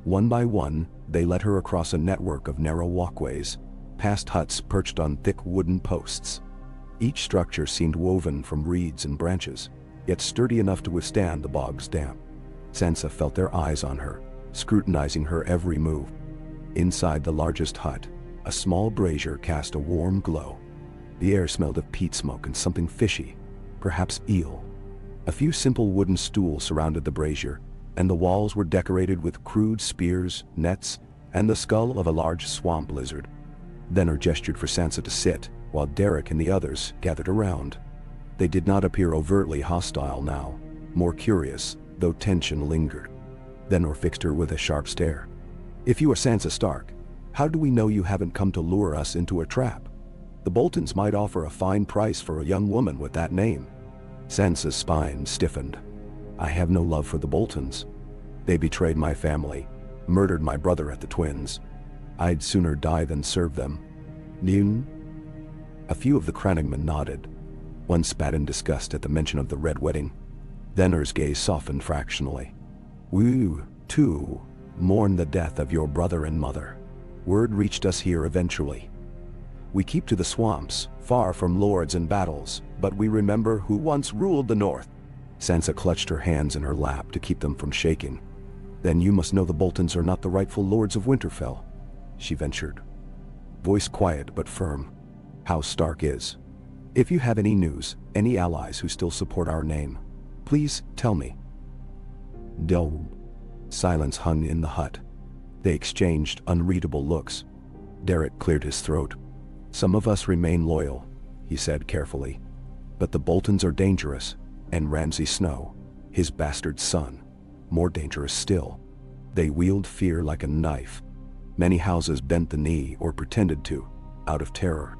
One by one, they led her across a network of narrow walkways, past huts perched on thick wooden posts. Each structure seemed woven from reeds and branches, yet sturdy enough to withstand the bog's damp. Sansa felt their eyes on her, scrutinizing her every move. Inside the largest hut, a small brazier cast a warm glow. The air smelled of peat smoke and something fishy, perhaps eel. A few simple wooden stools surrounded the brazier, and the walls were decorated with crude spears, nets, and the skull of a large swamp lizard. Thenor gestured for Sansa to sit, while Derek and the others gathered around. They did not appear overtly hostile now, more curious, though tension lingered. Thenor fixed her with a sharp stare. If you are Sansa Stark, how do we know you haven't come to lure us into a trap? The Boltons might offer a fine price for a young woman with that name. Sansa's spine stiffened. I have no love for the Boltons. They betrayed my family, murdered my brother at the Twins. I'd sooner die than serve them. Noon? A few of the Crannogmen nodded. One spat in disgust at the mention of the Red Wedding. Thenor's gaze softened fractionally. We, too, mourn the death of your brother and mother. Word reached us here eventually. We keep to the swamps, far from lords and battles, but we remember who once ruled the North. Sansa clutched her hands in her lap to keep them from shaking. Then you must know the Boltons are not the rightful lords of Winterfell, she ventured. Voice quiet but firm. House Stark is. If you have any news, any allies who still support our name, please tell me. Silence hung in the hut. They exchanged unreadable looks. Derek cleared his throat. Some of us remain loyal, he said carefully. But the Boltons are dangerous, and Ramsay Snow, his bastard son, more dangerous still. They wield fear like a knife. Many houses bent the knee or pretended to, out of terror.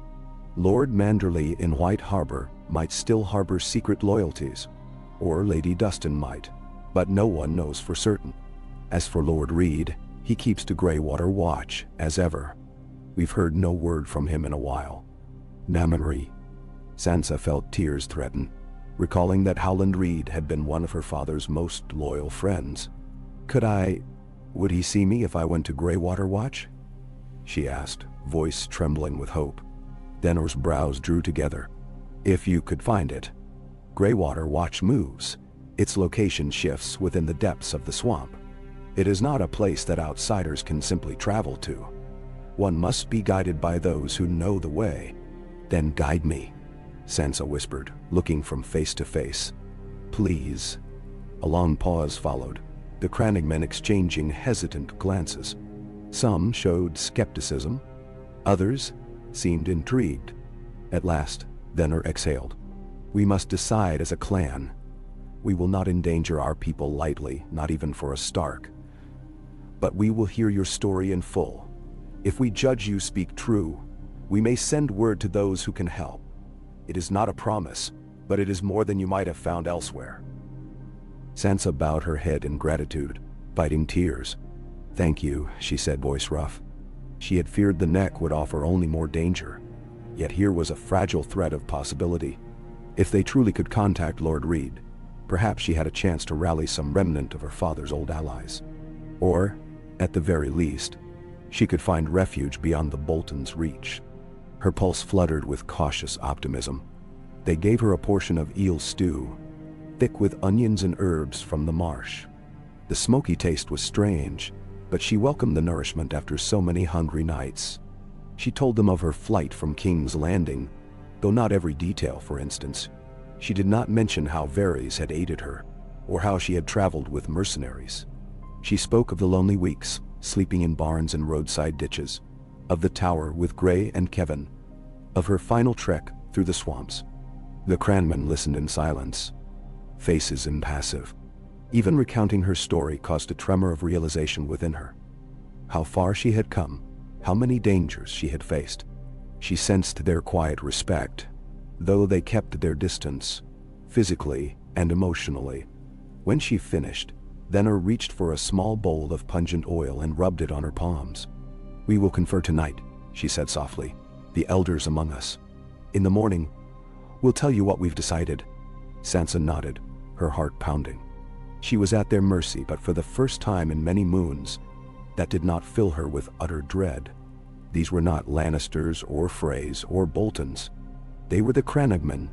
Lord Manderley in White Harbor might still harbor secret loyalties, or Lady Dustin might, but no one knows for certain. As for Lord Reed, he keeps to Greywater Watch, as ever. We've heard no word from him in a while. Namari. Sansa felt tears threaten, recalling that Howland Reed had been one of her father's most loyal friends. Would he see me if I went to Greywater Watch? She asked. voice trembling with hope. Denor's brows drew together. If you could find it. Greywater Watch moves. Its location shifts within the depths of the swamp. It is not a place that outsiders can simply travel to. One must be guided by those who know the way. Then guide me, Sansa whispered, looking from face to face. Please. A long pause followed, the Crannogmen exchanging hesitant glances. Some showed skepticism. Others seemed intrigued. At last, Denor exhaled. We must decide as a clan. We will not endanger our people lightly, not even for a Stark. But we will hear your story in full. If we judge you speak true, we may send word to those who can help. It is not a promise, but it is more than you might have found elsewhere. Sansa bowed her head in gratitude, fighting tears. Thank you, she said, voice rough. She had feared the neck would offer only more danger. Yet here was a fragile thread of possibility. If they truly could contact Lord Reed, perhaps she had a chance to rally some remnant of her father's old allies. Or, at the very least, she could find refuge beyond the Bolton's reach. Her pulse fluttered with cautious optimism. They gave her a portion of eel stew, thick with onions and herbs from the marsh. The smoky taste was strange, but she welcomed the nourishment after so many hungry nights. She told them of her flight from King's Landing, though not every detail, for instance. She did not mention how Varys had aided her, or how she had traveled with mercenaries. She spoke of the lonely weeks, sleeping in barns and roadside ditches, of the tower with Grey and Kevin, of her final trek through the swamps. The Cranmen listened in silence, faces impassive. Even recounting her story caused a tremor of realization within her. How far she had come, how many dangers she had faced. She sensed their quiet respect, though they kept their distance, physically and emotionally. When she finished, Denor reached for a small bowl of pungent oil and rubbed it on her palms. We will confer tonight, she said softly, the elders among us. In the morning, we'll tell you what we've decided. Sansa nodded, her heart pounding. She was at their mercy, but for the first time in many moons, that did not fill her with utter dread. These were not Lannisters or Freys or Boltons. They were the Crannogmen,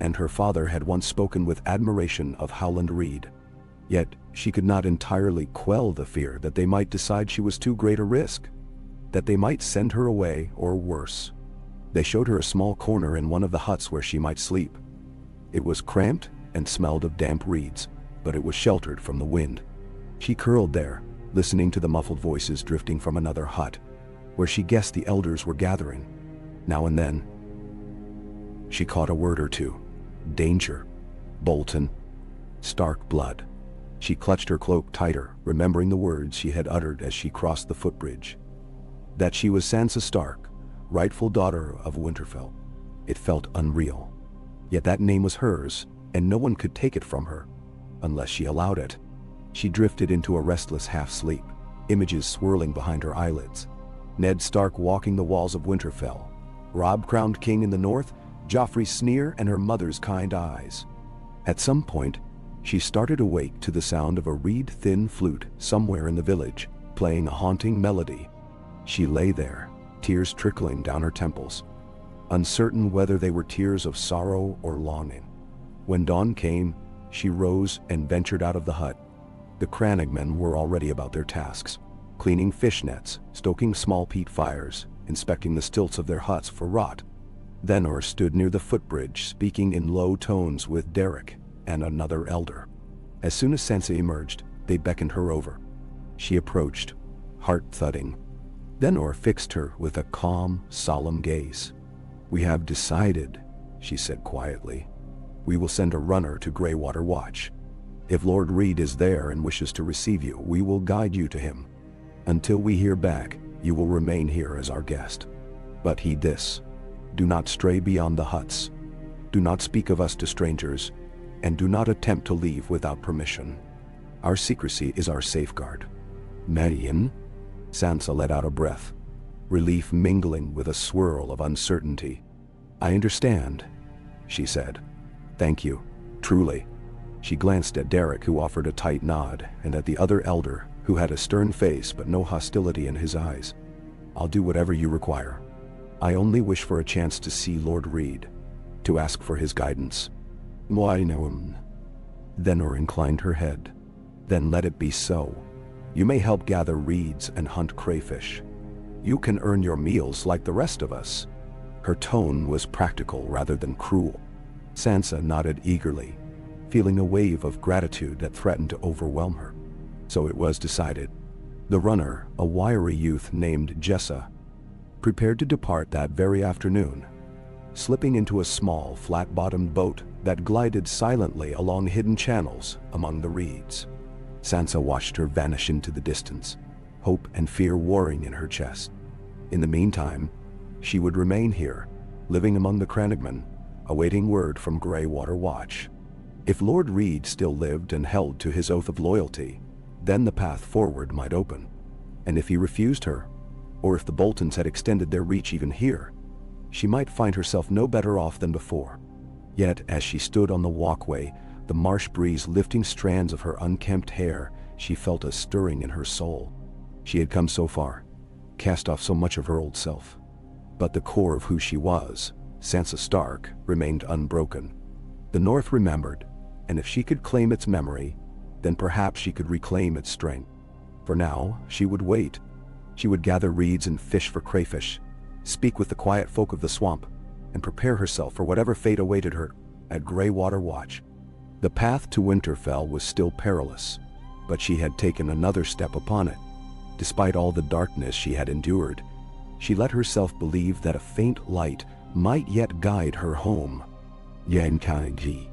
and her father had once spoken with admiration of Howland Reed. Yet she could not entirely quell the fear that they might decide she was too great a risk, that they might send her away, or worse. They showed her a small corner in one of the huts where she might sleep. It was cramped and smelled of damp reeds, but it was sheltered from the wind. She curled there, listening to the muffled voices drifting from another hut, where she guessed the elders were gathering. Now and then, she caught a word or two. Danger. Bolton. Stark blood. She clutched her cloak tighter, remembering the words she had uttered as she crossed the footbridge. That she was Sansa Stark, rightful daughter of Winterfell. It felt unreal. Yet that name was hers, and no one could take it from her, unless she allowed it. She drifted into a restless half-sleep, images swirling behind her eyelids. Ned Stark walking the walls of Winterfell, Robb crowned king in the north, Joffrey's sneer, and her mother's kind eyes. At some point, she started awake to the sound of a reed-thin flute somewhere in the village, playing a haunting melody. She lay there, tears trickling down her temples, uncertain whether they were tears of sorrow or longing. When dawn came, she rose and ventured out of the hut. The Crannogmen were already about their tasks, cleaning fish nets, stoking small peat fires, inspecting the stilts of their huts for rot. Denor stood near the footbridge, speaking in low tones with Derek and another elder. As soon as Sansa emerged, they beckoned her over. She approached, heart thudding. Denor fixed her with a calm, solemn gaze. We have decided, she said quietly. We will send a runner to Greywater Watch. If Lord Reed is there and wishes to receive you, we will guide you to him. Until we hear back, you will remain here as our guest. But heed this. Do not stray beyond the huts. Do not speak of us to strangers, and do not attempt to leave without permission. Our secrecy is our safeguard. Marion? Sansa let out a breath, relief mingling with a swirl of uncertainty. I understand, she said. Thank you, truly. She glanced at Derek, who offered a tight nod, and at the other elder, who had a stern face but no hostility in his eyes. I'll do whatever you require. I only wish for a chance to see Lord Reed, to ask for his guidance." "Why no?" Thenor inclined her head. "Then let it be so. You may help gather reeds and hunt crayfish. You can earn your meals like the rest of us." Her tone was practical rather than cruel. Sansa nodded eagerly, feeling a wave of gratitude that threatened to overwhelm her. So it was decided. The runner, a wiry youth named Jessa, prepared to depart that very afternoon, slipping into a small, flat-bottomed boat that glided silently along hidden channels among the reeds. Sansa watched her vanish into the distance, hope and fear warring in her chest. In the meantime, she would remain here, living among the Crannogmen, awaiting word from Greywater Watch. If Lord Reed still lived and held to his oath of loyalty, then the path forward might open. And if he refused her, or if the Boltons had extended their reach even here, she might find herself no better off than before. Yet, as she stood on the walkway, the marsh breeze lifting strands of her unkempt hair, she felt a stirring in her soul. She had come so far, cast off so much of her old self. But the core of who she was, Sansa Stark, remained unbroken. The North remembered, and if she could claim its memory, then perhaps she could reclaim its strength. For now, she would wait. She would gather reeds and fish for crayfish, speak with the quiet folk of the swamp, and prepare herself for whatever fate awaited her at Greywater Watch. The path to Winterfell was still perilous, but she had taken another step upon it. Despite all the darkness she had endured, she let herself believe that a faint light might yet guide her home. Yankangi.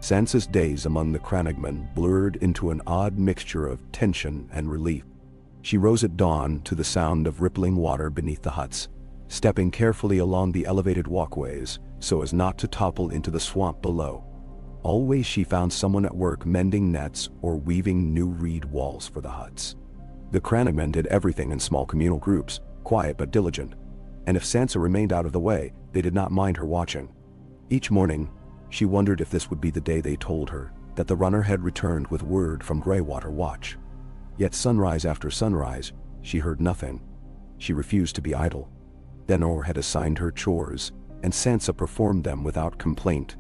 Sansa's days among the Crannogmen blurred into an odd mixture of tension and relief. She rose at dawn to the sound of rippling water beneath the huts, stepping carefully along the elevated walkways so as not to topple into the swamp below. Always she found someone at work mending nets or weaving new reed walls for the huts. The Crannogmen did everything in small communal groups, quiet but diligent, and if Sansa remained out of the way, they did not mind her watching. Each morning, she wondered if this would be the day they told her that the runner had returned with word from Greywater Watch. Yet sunrise after sunrise, she heard nothing. She refused to be idle. Thenor had assigned her chores, and Sansa performed them without complaint.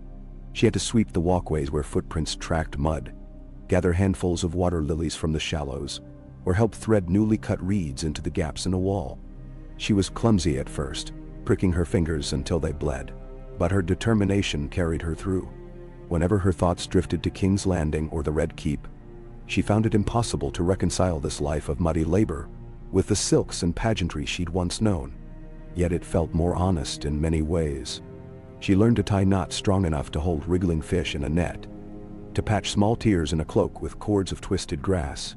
She had to sweep the walkways where footprints tracked mud, gather handfuls of water lilies from the shallows, or help thread newly cut reeds into the gaps in a wall. She was clumsy at first, pricking her fingers until they bled, but her determination carried her through. Whenever her thoughts drifted to King's Landing or the Red Keep, she found it impossible to reconcile this life of muddy labor with the silks and pageantry she'd once known. Yet it felt more honest in many ways. She learned to tie knots strong enough to hold wriggling fish in a net, to patch small tears in a cloak with cords of twisted grass.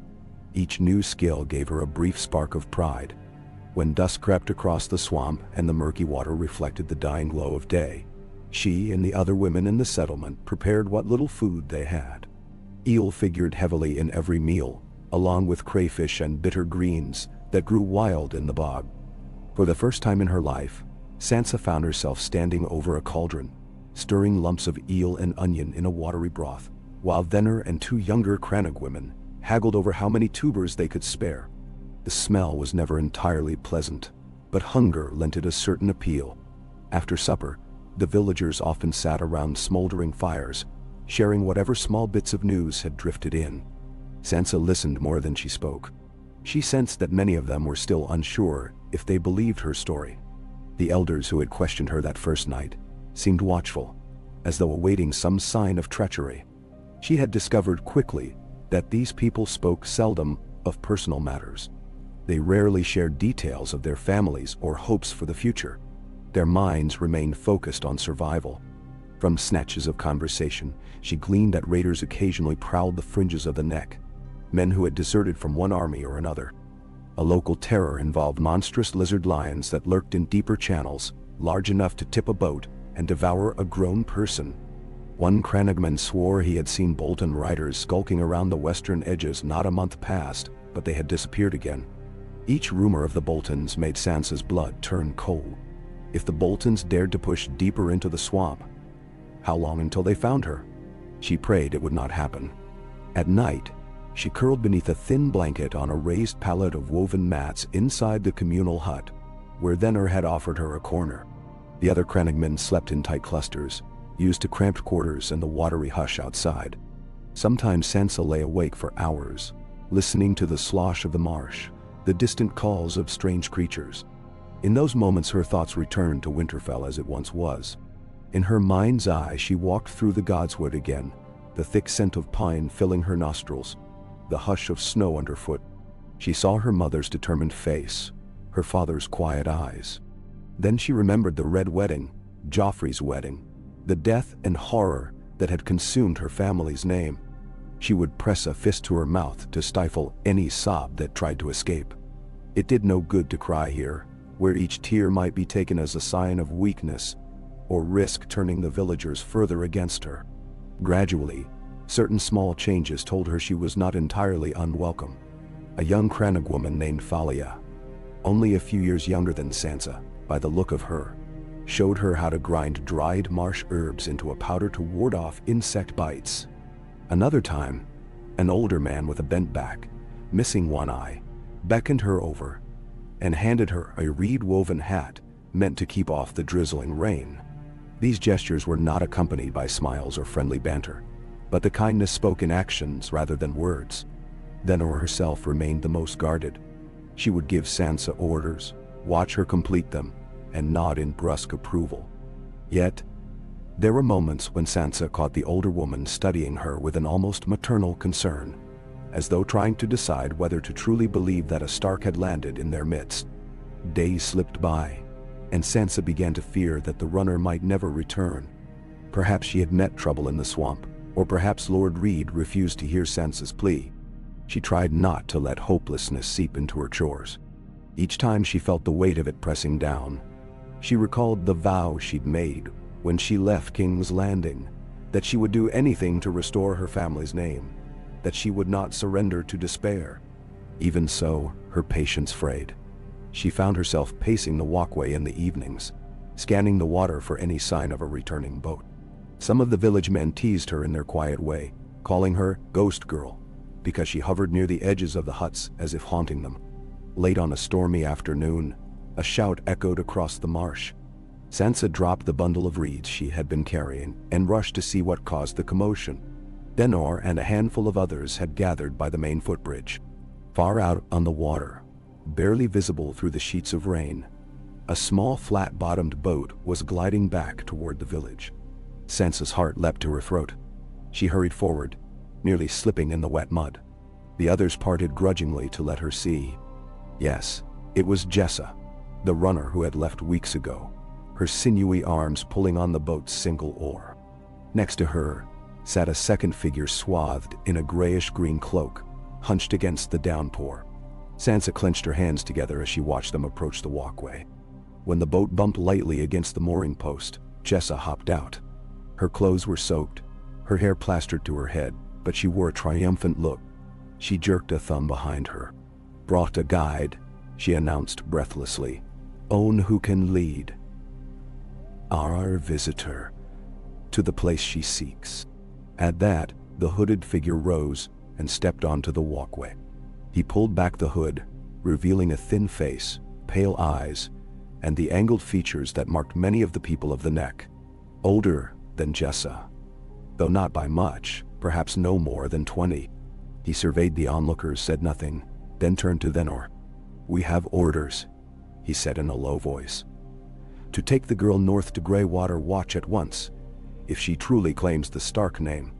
Each new skill gave her a brief spark of pride. When dusk crept across the swamp and the murky water reflected the dying glow of day, she and the other women in the settlement prepared what little food they had. Eel figured heavily in every meal, along with crayfish and bitter greens that grew wild in the bog. For the first time in her life, Sansa found herself standing over a cauldron, stirring lumps of eel and onion in a watery broth, while Thenor and two younger Crannog women haggled over how many tubers they could spare. The smell was never entirely pleasant, but hunger lent it a certain appeal. After supper, the villagers often sat around smoldering fires, sharing whatever small bits of news had drifted in. Sansa listened more than she spoke. She sensed that many of them were still unsure if they believed her story. The elders who had questioned her that first night seemed watchful, as though awaiting some sign of treachery. She had discovered quickly that these people spoke seldom of personal matters. They rarely shared details of their families or hopes for the future. Their minds remained focused on survival. From snatches of conversation, she gleaned that raiders occasionally prowled the fringes of the neck, men who had deserted from one army or another. A local terror involved monstrous lizard lions that lurked in deeper channels, large enough to tip a boat and devour a grown person. One Crannogman swore he had seen Bolton riders skulking around the western edges not a month past, but they had disappeared again. Each rumor of the Boltons made Sansa's blood turn cold. If the Boltons dared to push deeper into the swamp, how long until they found her? She prayed it would not happen. At night, She curled beneath a thin blanket on a raised pallet of woven mats inside the communal hut, where Thenor had offered her a corner. The other crannogmen slept in tight clusters, used to cramped quarters and the watery hush outside. Sometimes Sansa lay awake for hours, listening to the slosh of the marsh, the distant calls of strange creatures. In those moments her thoughts returned to Winterfell as it once was. In her mind's eye she walked through the Godswood again, the thick scent of pine filling her nostrils, the hush of snow underfoot. She saw her mother's determined face, her father's quiet eyes. Then she remembered the Red Wedding, Joffrey's wedding, the death and horror that had consumed her family's name. She would press a fist to her mouth to stifle any sob that tried to escape. It did no good to cry here, where each tear might be taken as a sign of weakness or risk turning the villagers further against her. Gradually, certain small changes told her she was not entirely unwelcome. A young Crannog woman named Thalia, only a few years younger than Sansa, by the look of her, showed her how to grind dried marsh herbs into a powder to ward off insect bites. Another time, an older man with a bent back, missing one eye, beckoned her over and handed her a reed-woven hat meant to keep off the drizzling rain. These gestures were not accompanied by smiles or friendly banter, but the kindness spoke in actions rather than words. Thenor herself remained the most guarded. She would give Sansa orders, watch her complete them, and nod in brusque approval. Yet, there were moments when Sansa caught the older woman studying her with an almost maternal concern, as though trying to decide whether to truly believe that a Stark had landed in their midst. Days slipped by, and Sansa began to fear that the runner might never return. Perhaps she had met trouble in the swamp, or perhaps Lord Reed refused to hear Sansa's plea. She tried not to let hopelessness seep into her chores. Each time she felt the weight of it pressing down, she recalled the vow she'd made when she left King's Landing, that she would do anything to restore her family's name, that she would not surrender to despair. Even so, her patience frayed. She found herself pacing the walkway in the evenings, scanning the water for any sign of a returning boat. Some of the village men teased her in their quiet way, calling her Ghost Girl, because she hovered near the edges of the huts as if haunting them. Late on a stormy afternoon, a shout echoed across the marsh. Sansa dropped the bundle of reeds she had been carrying and rushed to see what caused the commotion. Thenor and a handful of others had gathered by the main footbridge. Far out on the water, barely visible through the sheets of rain, a small flat-bottomed boat was gliding back toward the village. Sansa's heart leapt to her throat. She hurried forward, nearly slipping in the wet mud. The others parted grudgingly to let her see. Yes, it was Jessa, the runner who had left weeks ago, her sinewy arms pulling on the boat's single oar. Next to her sat a second figure swathed in a grayish-green cloak, hunched against the downpour. Sansa clenched her hands together as she watched them approach the walkway. When the boat bumped lightly against the mooring post, Jessa hopped out. Her clothes were soaked, her hair plastered to her head, but she wore a triumphant look. She jerked a thumb behind her. "Brought a guide," she announced breathlessly. "Own who can lead our visitor to the place she seeks." At that, the hooded figure rose and stepped onto the walkway. He pulled back the hood, revealing a thin face, pale eyes, and the angled features that marked many of the people of the Neck. Older than Jessa, though not by much, perhaps no more than 20. He surveyed the onlookers, said nothing, then turned to Thenor. "We have orders," he said in a low voice, "to take the girl north to Greywater Watch at once, if she truly claims the Stark name."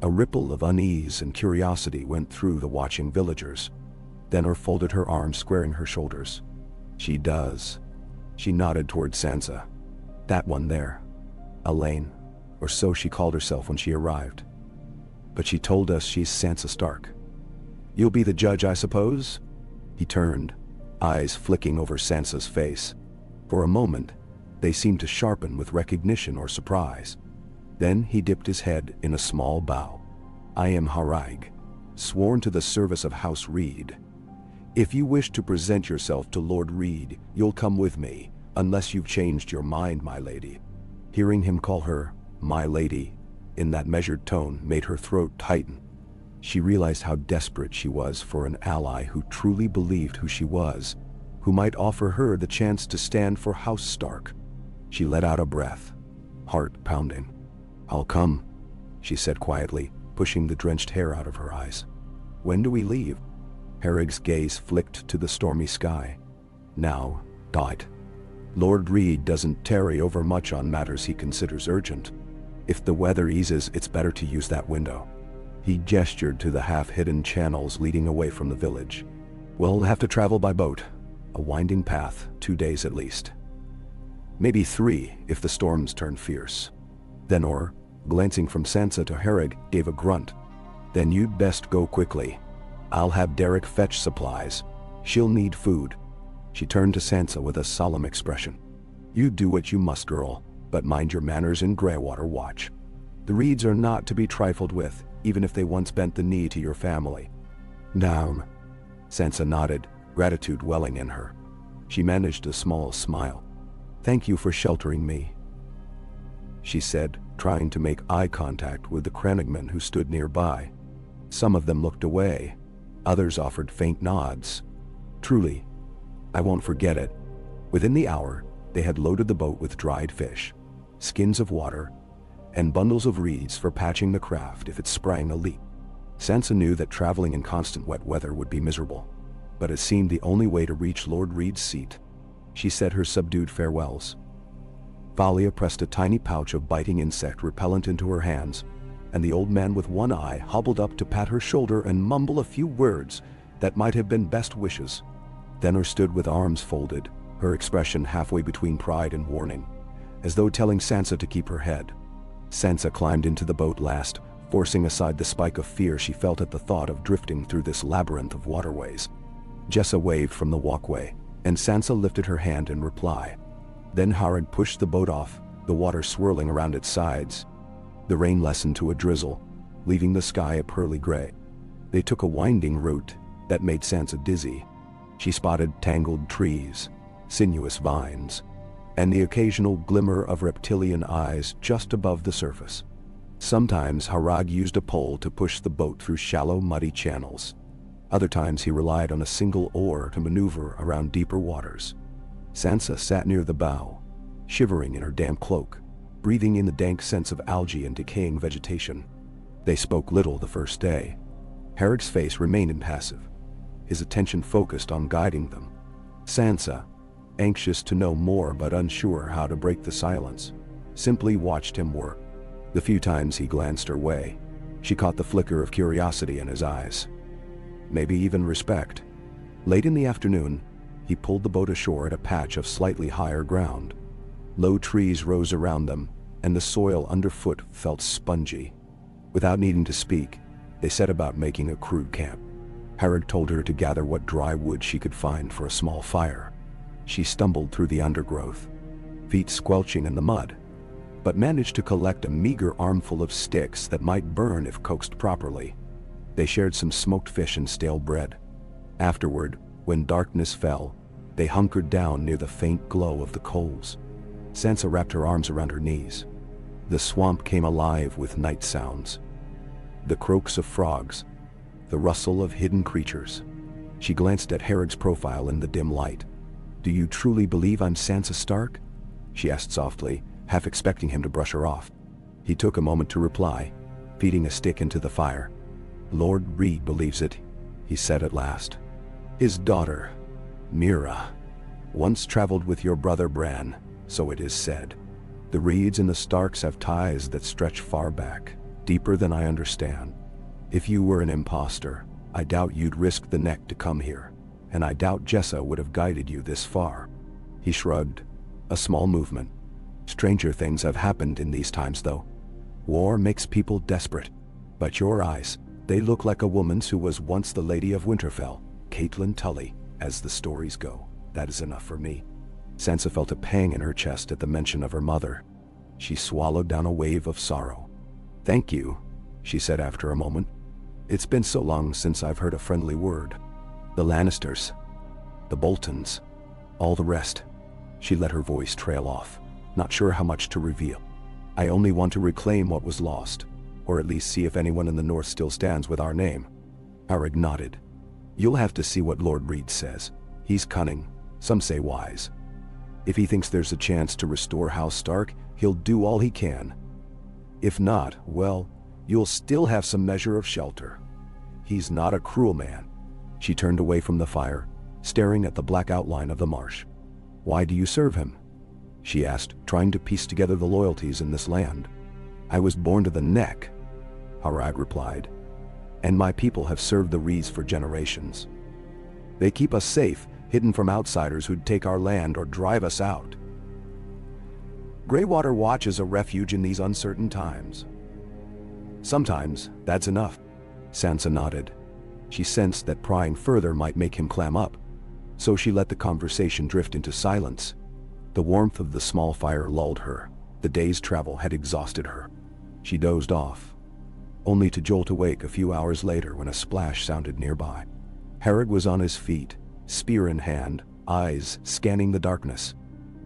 A ripple of unease and curiosity went through the watching villagers. Thenor folded her arms, squaring her shoulders. "She does." She nodded toward Sansa. "That one there. Elaine, or so she called herself when she arrived. But she told us she's Sansa Stark. You'll be the judge, I suppose?" He turned, eyes flicking over Sansa's face. For a moment, they seemed to sharpen with recognition or surprise. Then he dipped his head in a small bow. "I am Haraig, sworn to the service of House Reed. If you wish to present yourself to Lord Reed, you'll come with me, unless you've changed your mind, my lady." Hearing him call her, "my lady," in that measured tone made her throat tighten. She realized how desperate she was for an ally who truly believed who she was, who might offer her the chance to stand for House Stark. She let out a breath, heart pounding. "I'll come," she said quietly, pushing the drenched hair out of her eyes. "When do we leave?" Herrick's gaze flicked to the stormy sky. "Now, died. Lord Reed doesn't tarry over much on matters he considers urgent. If the weather eases, it's better to use that window." He gestured to the half-hidden channels leading away from the village. "We'll have to travel by boat. A winding path, 2 days at least. Maybe 3 if the storms turn fierce." Thenor, glancing from Sansa to Herrick, gave a grunt. "Then you'd best go quickly. I'll have Derek fetch supplies. She'll need food." She turned to Sansa with a solemn expression. "You do what you must, girl, but mind your manners in Greywater Watch. The Reeds are not to be trifled with, even if they once bent the knee to your family." "Down." Sansa nodded, gratitude welling in her. She managed a small smile. "Thank you for sheltering me," she said, trying to make eye contact with the crannogmen who stood nearby. Some of them looked away. Others offered faint nods. "Truly, I won't forget it." Within the hour, they had loaded the boat with dried fish, skins of water, and bundles of reeds for patching the craft if it sprang a leak. Sansa knew that traveling in constant wet weather would be miserable, but it seemed the only way to reach Lord Reed's seat. She said her subdued farewells. Valia pressed a tiny pouch of biting insect repellent into her hands, and the old man with one eye hobbled up to pat her shoulder and mumble a few words that might have been best wishes. Thenor stood with arms folded, her expression halfway between pride and warning, as though telling Sansa to keep her head. Sansa climbed into the boat last, forcing aside the spike of fear she felt at the thought of drifting through this labyrinth of waterways. Jessa waved from the walkway, and Sansa lifted her hand in reply. Then Harad pushed the boat off, the water swirling around its sides. The rain lessened to a drizzle, leaving the sky a pearly gray. They took a winding route that made Sansa dizzy. She spotted tangled trees, sinuous vines, and the occasional glimmer of reptilian eyes just above the surface. Sometimes Harad used a pole to push the boat through shallow, muddy channels. Other times he relied on a single oar to maneuver around deeper waters. Sansa sat near the bow, shivering in her damp cloak, breathing in the dank scents of algae and decaying vegetation. They spoke little the first day. Herrick's face remained impassive, his attention focused on guiding them. Sansa, anxious to know more but unsure how to break the silence, simply watched him work. The few times he glanced her way, she caught the flicker of curiosity in his eyes. Maybe even respect. Late in the afternoon, he pulled the boat ashore at a patch of slightly higher ground. Low trees rose around them, and the soil underfoot felt spongy. Without needing to speak, they set about making a crude camp. Harad told her to gather what dry wood she could find for a small fire. She stumbled through the undergrowth, feet squelching in the mud, but managed to collect a meager armful of sticks that might burn if coaxed properly. They shared some smoked fish and stale bread. Afterward, when darkness fell, they hunkered down near the faint glow of the coals. Sansa wrapped her arms around her knees. The swamp came alive with night sounds. The croaks of frogs, the rustle of hidden creatures. She glanced at Harrod's profile in the dim light. "Do you truly believe I'm Sansa Stark?" she asked softly, half expecting him to brush her off. He took a moment to reply, feeding a stick into the fire. "Lord Reed believes it," he said at last. "His daughter, Mira, once traveled with your brother Bran, so it is said. The Reeds and the Starks have ties that stretch far back, deeper than I understand. If you were an imposter, I doubt you'd risk the neck to come here, and I doubt Jessa would have guided you this far." He shrugged, a small movement. "Stranger things have happened in these times, though. War makes people desperate. But your eyes, they look like a woman's who was once the Lady of Winterfell, Catelyn Tully, as the stories go. That is enough for me." Sansa felt a pang in her chest at the mention of her mother. She swallowed down a wave of sorrow. "Thank you," she said after a moment. "It's been so long since I've heard a friendly word. The Lannisters, the Boltons, all the rest." She let her voice trail off, not sure how much to reveal. "I only want to reclaim what was lost. or at least see if anyone in the north still stands with our name. Harrig nodded. You'll have to see what Lord Reed says. He's cunning, some say wise. If he thinks there's a chance to restore House Stark, he'll do all he can. If not, well, you'll still have some measure of shelter. He's not a cruel man. She turned away from the fire, staring at the black outline of the marsh. Why do you serve him? She asked, trying to piece together the loyalties in this land. I was born to the neck, Harrig replied, and my people have served the Reeds for generations. They keep us safe, hidden from outsiders who'd take our land or drive us out. Greywater Watch is a refuge in these uncertain times. Sometimes that's enough. Sansa nodded. She sensed that prying further might make him clam up, so she let the conversation drift into silence. The warmth of the small fire lulled her. The day's travel had exhausted her. She dozed off, only to jolt awake a few hours later when a splash sounded nearby. Harrig was on his feet, spear in hand, eyes scanning the darkness.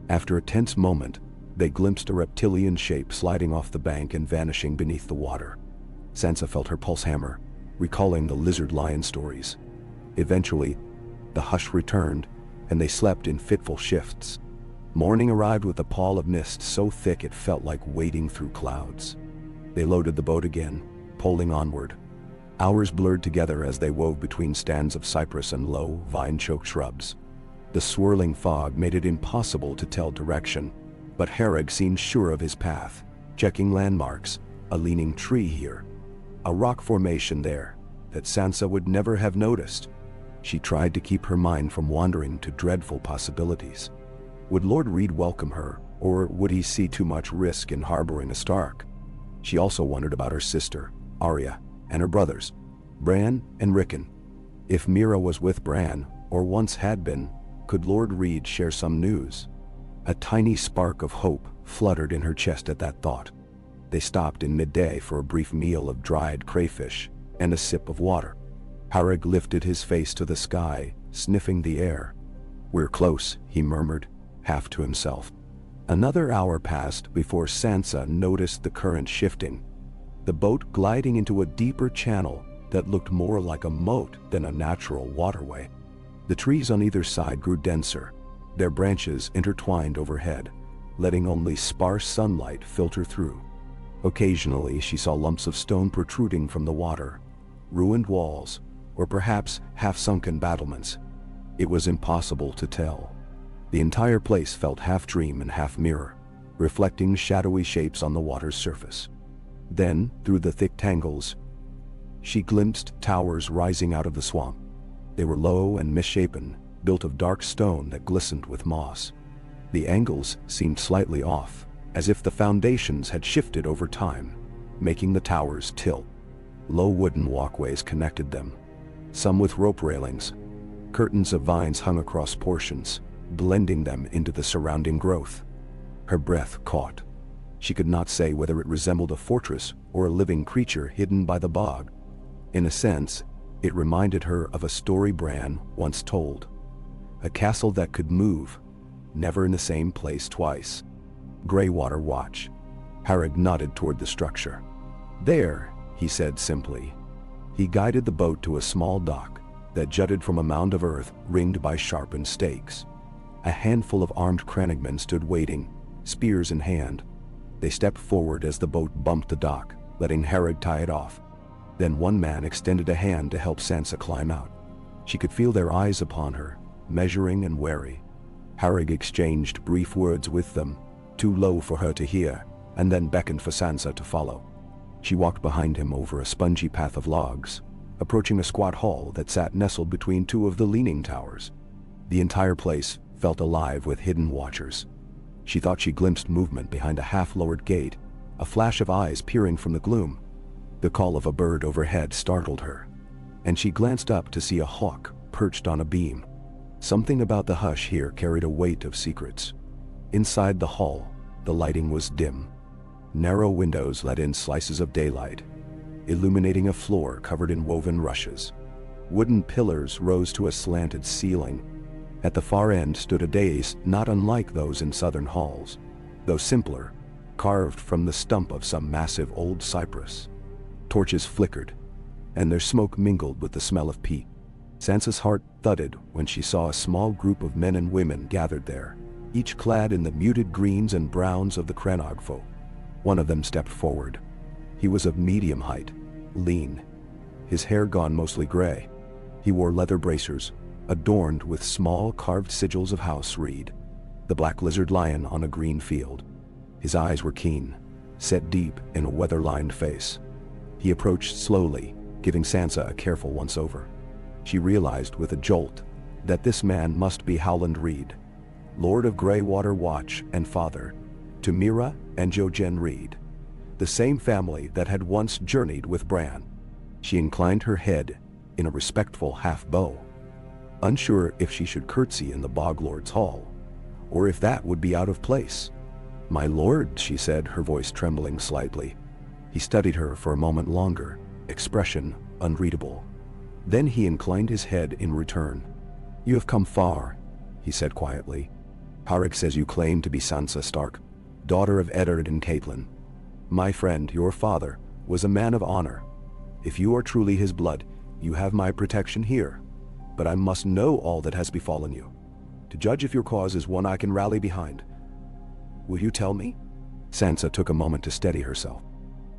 After a tense moment, they glimpsed a reptilian shape sliding off the bank and vanishing beneath the water. Sansa felt her pulse hammer, recalling the lizard-lion stories. Eventually, the hush returned, and they slept in fitful shifts. Morning arrived with a pall of mist so thick it felt like wading through clouds. They loaded the boat again, poling onward. Hours blurred together as they wove between stands of cypress and low, vine-choked shrubs. The swirling fog made it impossible to tell direction, but Harrig seemed sure of his path, checking landmarks, a leaning tree here, a rock formation there that Sansa would never have noticed. She tried to keep her mind from wandering to dreadful possibilities. Would Lord Reed welcome her, or would he see too much risk in harboring a Stark? She also wondered about her sister, Arya, and her brothers, Bran and Rickon. If Mira was with Bran, or once had been, could Lord Reed share some news? A tiny spark of hope fluttered in her chest at that thought. They stopped in midday for a brief meal of dried crayfish and a sip of water. Harrig lifted his face to the sky, sniffing the air. We're close, he murmured, half to himself. Another hour passed before Sansa noticed the current shifting, the boat gliding into a deeper channel that looked more like a moat than a natural waterway. The trees on either side grew denser, their branches intertwined overhead, letting only sparse sunlight filter through. Occasionally she saw lumps of stone protruding from the water, ruined walls, or perhaps half-sunken battlements. It was impossible to tell. The entire place felt half dream and half mirror, reflecting shadowy shapes on the water's surface. Then, through the thick tangles, she glimpsed towers rising out of the swamp. They were low and misshapen, built of dark stone that glistened with moss. The angles seemed slightly off, as if the foundations had shifted over time, making the towers tilt. Low wooden walkways connected them, some with rope railings. Curtains of vines hung across portions, blending them into the surrounding growth. Her breath caught. She could not say whether it resembled a fortress or a living creature hidden by the bog. In a sense, it reminded her of a story Bran once told. A castle that could move, never in the same place twice. Greywater Watch. Harrig nodded toward the structure. There, he said simply. He guided the boat to a small dock that jutted from a mound of earth ringed by sharpened stakes. A handful of armed crannogmen stood waiting, spears in hand. They stepped forward as the boat bumped the dock, letting Harrig tie it off. Then one man extended a hand to help Sansa climb out. She could feel their eyes upon her, measuring and wary. Harrig exchanged brief words with them, too low for her to hear, and then beckoned for Sansa to follow. She walked behind him over a spongy path of logs, approaching a squat hall that sat nestled between two of the leaning towers. The entire place felt alive with hidden watchers. She thought she glimpsed movement behind a half-lowered gate, a flash of eyes peering from the gloom. The call of a bird overhead startled her, and she glanced up to see a hawk perched on a beam. Something about the hush here carried a weight of secrets. Inside the hall, the lighting was dim. Narrow windows let in slices of daylight, illuminating a floor covered in woven rushes. Wooden pillars rose to a slanted ceiling. At the far end stood a dais not unlike those in southern halls, though simpler, carved from the stump of some massive old cypress. Torches flickered, and their smoke mingled with the smell of peat. Sansa's heart thudded when she saw a small group of men and women gathered there, each clad in the muted greens and browns of the Crannog folk. One of them stepped forward. He was of medium height, lean, his hair gone mostly gray. He wore leather bracers, adorned with small carved sigils of House Reed, the black lizard lion on a green field. His eyes were keen, set deep in a weather-lined face. He approached slowly, giving Sansa a careful once-over. She realized with a jolt that this man must be Howland Reed, Lord of Greywater Watch and father to Mira and Jojen Reed, the same family that had once journeyed with Bran. She inclined her head in a respectful half-bow, unsure if she should curtsy in the Boglord's hall, or if that would be out of place. "My lord," she said, her voice trembling slightly. He studied her for a moment longer, expression unreadable. Then he inclined his head in return. "You have come far," he said quietly. "Harik says you claim to be Sansa Stark, daughter of Eddard and Catelyn. My friend, your father, was a man of honor. If you are truly his blood, you have my protection here. But I must know all that has befallen you, to judge if your cause is one I can rally behind. Will you tell me?" Sansa took a moment to steady herself.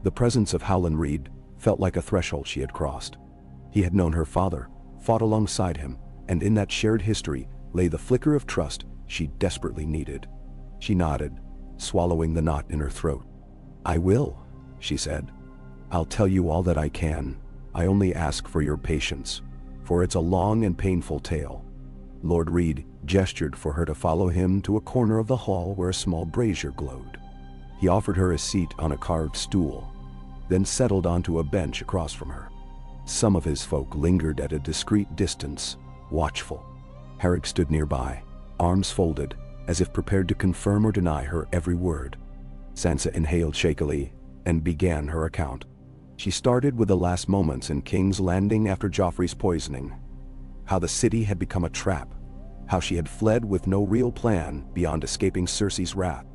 The presence of Howland Reed felt like a threshold she had crossed. He had known her father, fought alongside him, and in that shared history lay the flicker of trust she desperately needed. She nodded, swallowing the knot in her throat. "I will," she said. "I'll tell you all that I can. I only ask for your patience, for it's a long and painful tale." Lord Reed gestured for her to follow him to a corner of the hall where a small brazier glowed. He offered her a seat on a carved stool, then settled onto a bench across from her. Some of his folk lingered at a discreet distance, watchful. Harik stood nearby, arms folded, as if prepared to confirm or deny her every word. Sansa inhaled shakily and began her account. She started with the last moments in King's Landing after Joffrey's poisoning. How the city had become a trap. How she had fled with no real plan beyond escaping Cersei's wrath.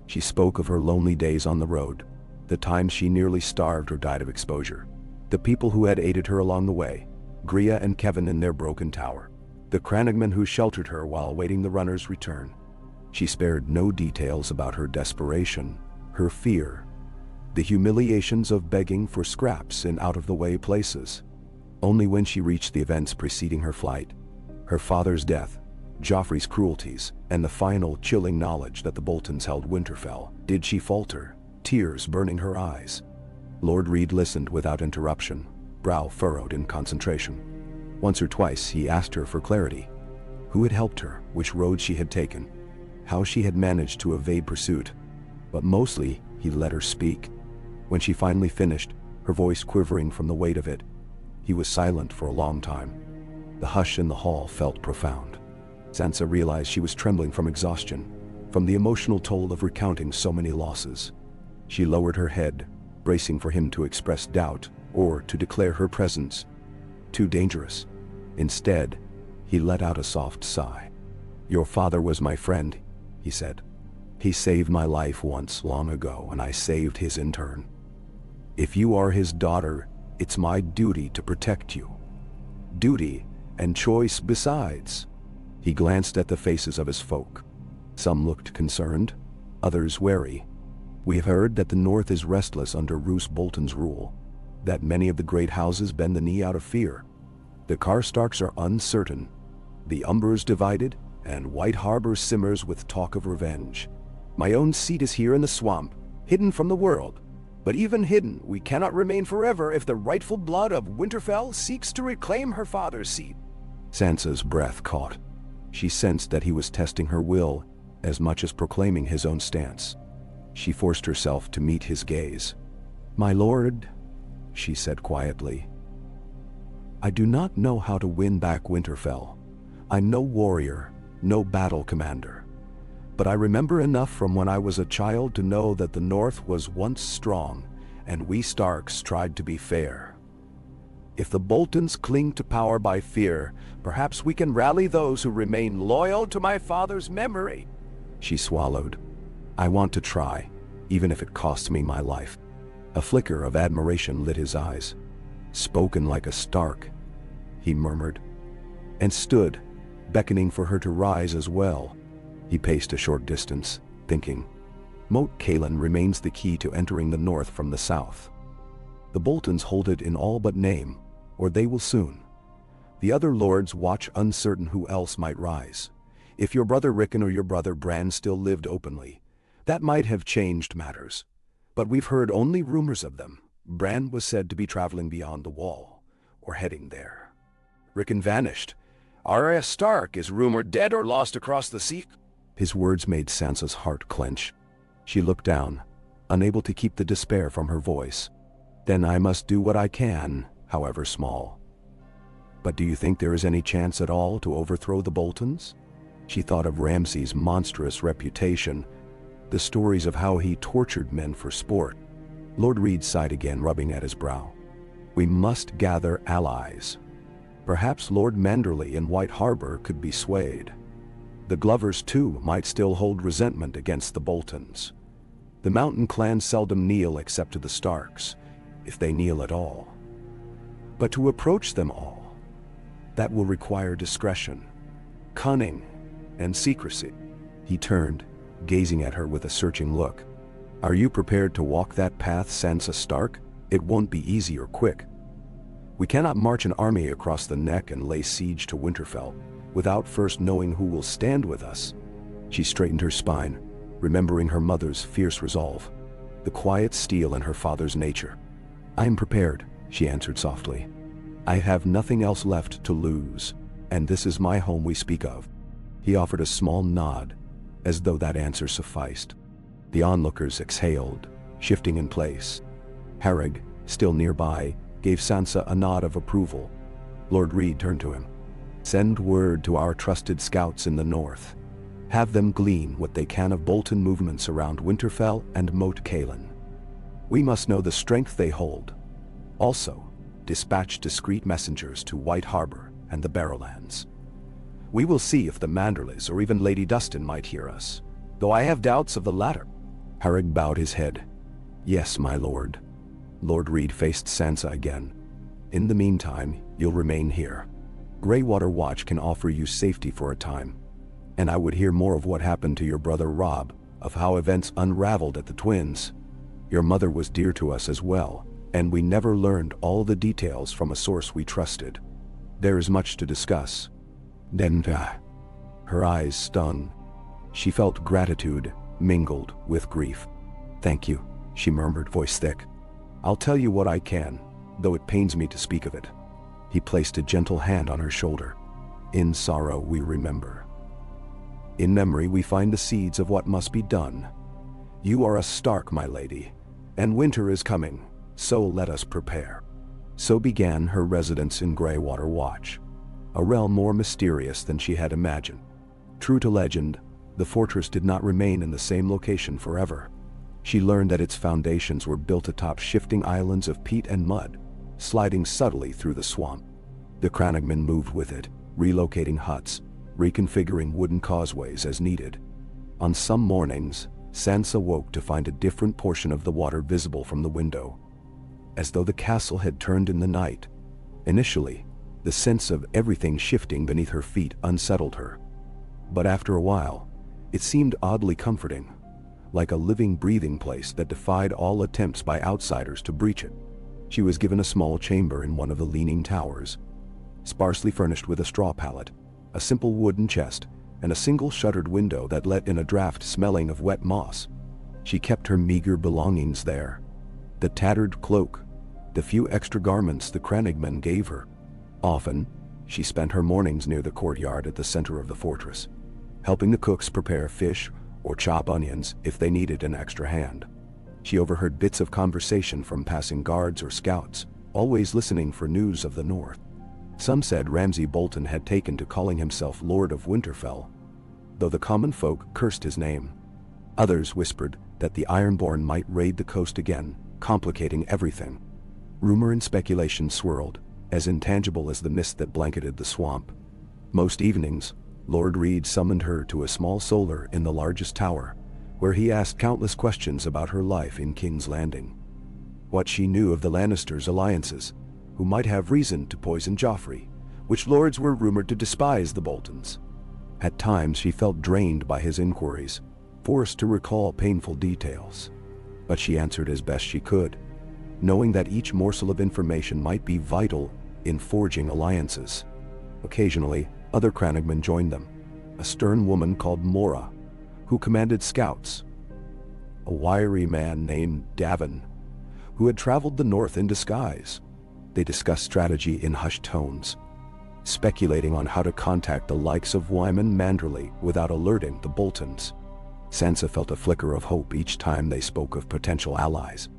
She spoke of her lonely days on the road, the times she nearly starved or died of exposure, the people who had aided her along the way, Griya and Kevin in their broken tower, the Crannogmen who sheltered her while awaiting the runner's return. She spared no details about her desperation, her fear, the humiliations of begging for scraps in out-of-the-way places. Only when she reached the events preceding her flight, her father's death, Joffrey's cruelties, and the final chilling knowledge that the Boltons held Winterfell, did she falter, tears burning her eyes. Lord Reed listened without interruption, brow furrowed in concentration. Once or twice he asked her for clarity. Who had helped her, which road she had taken, how she had managed to evade pursuit. But mostly he let her speak. When she finally finished, her voice quivering from the weight of it, he was silent for a long time. The hush in the hall felt profound. Sansa realized she was trembling from exhaustion, from the emotional toll of recounting so many losses. She lowered her head, bracing for him to express doubt or to declare her presence too dangerous. Instead, he let out a soft sigh. "Your father was my friend," he said. "He saved my life once long ago, and I saved his in turn. If you are his daughter, it's my duty to protect you. Duty and choice besides." He glanced at the faces of his folk. Some looked concerned, others wary. "We have heard that the North is restless under Roose Bolton's rule, that many of the great houses bend the knee out of fear. The Karstarks are uncertain, the Umbers divided, and White Harbor simmers with talk of revenge. My own seat is here in the swamp, hidden from the world. But even hidden, we cannot remain forever if the rightful blood of Winterfell seeks to reclaim her father's seat." Sansa's breath caught. She sensed that he was testing her will as much as proclaiming his own stance. She forced herself to meet his gaze. "My lord," she said quietly, "I do not know how to win back Winterfell. I'm no warrior, no battle commander. But I remember enough from when I was a child to know that the North was once strong, and we Starks tried to be fair. If the Boltons cling to power by fear, perhaps we can rally those who remain loyal to my father's memory." She swallowed. "I want to try, even if it costs me my life." A flicker of admiration lit his eyes. "Spoken like a Stark," he murmured, and stood, beckoning for her to rise as well. He paced a short distance, thinking. Moat Cailin remains the key to entering the north from the south. The Boltons hold it in all but name, or they will soon. The other lords watch, uncertain who else might rise. If your brother Rickon or your brother Bran still lived openly, that might have changed matters. But we've heard only rumors of them. Bran was said to be traveling beyond the wall, or heading there. Rickon vanished. Arya Stark is rumored dead or lost across the sea. His words made Sansa's heart clench. She looked down, unable to keep the despair from her voice. Then I must do what I can, however small. But do you think there is any chance at all to overthrow the Boltons? She thought of Ramsay's monstrous reputation, the stories of how he tortured men for sport. Lord Reed sighed again, rubbing at his brow. We must gather allies. Perhaps Lord Manderley in White Harbor could be swayed. The Glovers, too, might still hold resentment against the Boltons. The mountain clans seldom kneel except to the Starks, if they kneel at all. But to approach them all, that will require discretion, cunning, and secrecy. He turned, gazing at her with a searching look. Are you prepared to walk that path, Sansa Stark? It won't be easy or quick. We cannot march an army across the neck and lay siege to Winterfell without first knowing who will stand with us. She straightened her spine, remembering her mother's fierce resolve, the quiet steel in her father's nature. I am prepared, she answered softly. I have nothing else left to lose, and this is my home we speak of. He offered a small nod, as though that answer sufficed. The onlookers exhaled, shifting in place. Harrig, still nearby, gave Sansa a nod of approval. Lord Reed turned to him. Send word to our trusted scouts in the north. Have them glean what they can of Bolton movements around Winterfell and Moat Cailin. We must know the strength they hold. Also, dispatch discreet messengers to White Harbor and the Barrowlands. We will see if the Manderleys or even Lady Dustin might hear us, though I have doubts of the latter. Harrig bowed his head. Yes, my lord. Lord Reed faced Sansa again. In the meantime, you'll remain here. Greywater Watch can offer you safety for a time, and I would hear more of what happened to your brother Robb, of how events unraveled at the Twins. Your mother was dear to us as well, and we never learned all the details from a source we trusted. There is much to discuss. Her eyes stung. She felt gratitude mingled with grief. Thank you, she murmured, voice thick. I'll tell you what I can, though it pains me to speak of it. He placed a gentle hand on her shoulder. In sorrow we remember. In memory we find the seeds of what must be done. You are a Stark, my lady, and winter is coming, so let us prepare. So began her residence in Greywater Watch, a realm more mysterious than she had imagined. True to legend, the fortress did not remain in the same location forever. She learned that its foundations were built atop shifting islands of peat and mud, sliding subtly through the swamp. The crannogmen moved with it, relocating huts, reconfiguring wooden causeways as needed. On some mornings, Sansa woke to find a different portion of the water visible from the window, as though the castle had turned in the night. Initially, the sense of everything shifting beneath her feet unsettled her. But after a while, it seemed oddly comforting, like a living, breathing place that defied all attempts by outsiders to breach it. She was given a small chamber in one of the leaning towers, sparsely furnished with a straw pallet, a simple wooden chest, and a single shuttered window that let in a draft smelling of wet moss. She kept her meager belongings there. The tattered cloak, the few extra garments the crannogmen gave her. Often, she spent her mornings near the courtyard at the center of the fortress, helping the cooks prepare fish or chop onions if they needed an extra hand. She overheard bits of conversation from passing guards or scouts, always listening for news of the north. Some said Ramsay Bolton had taken to calling himself Lord of Winterfell, though the common folk cursed his name. Others whispered that the Ironborn might raid the coast again, complicating everything. Rumor and speculation swirled, as intangible as the mist that blanketed the swamp. Most evenings, Lord Reed summoned her to a small solar in the largest tower, where he asked countless questions about her life in King's Landing. what she knew of the Lannisters' alliances, who might have reason to poison Joffrey, which lords were rumored to despise the Boltons. At times she felt drained by his inquiries, forced to recall painful details. But she answered as best she could, knowing that each morsel of information might be vital in forging alliances. Occasionally, other Crannogmen joined them, a stern woman called Mora, who commanded scouts, a wiry man named Davin, who had traveled the north in disguise. They discussed strategy in hushed tones, speculating on how to contact the likes of Wyman Manderley without alerting the Boltons. Sansa felt a flicker of hope each time they spoke of potential allies.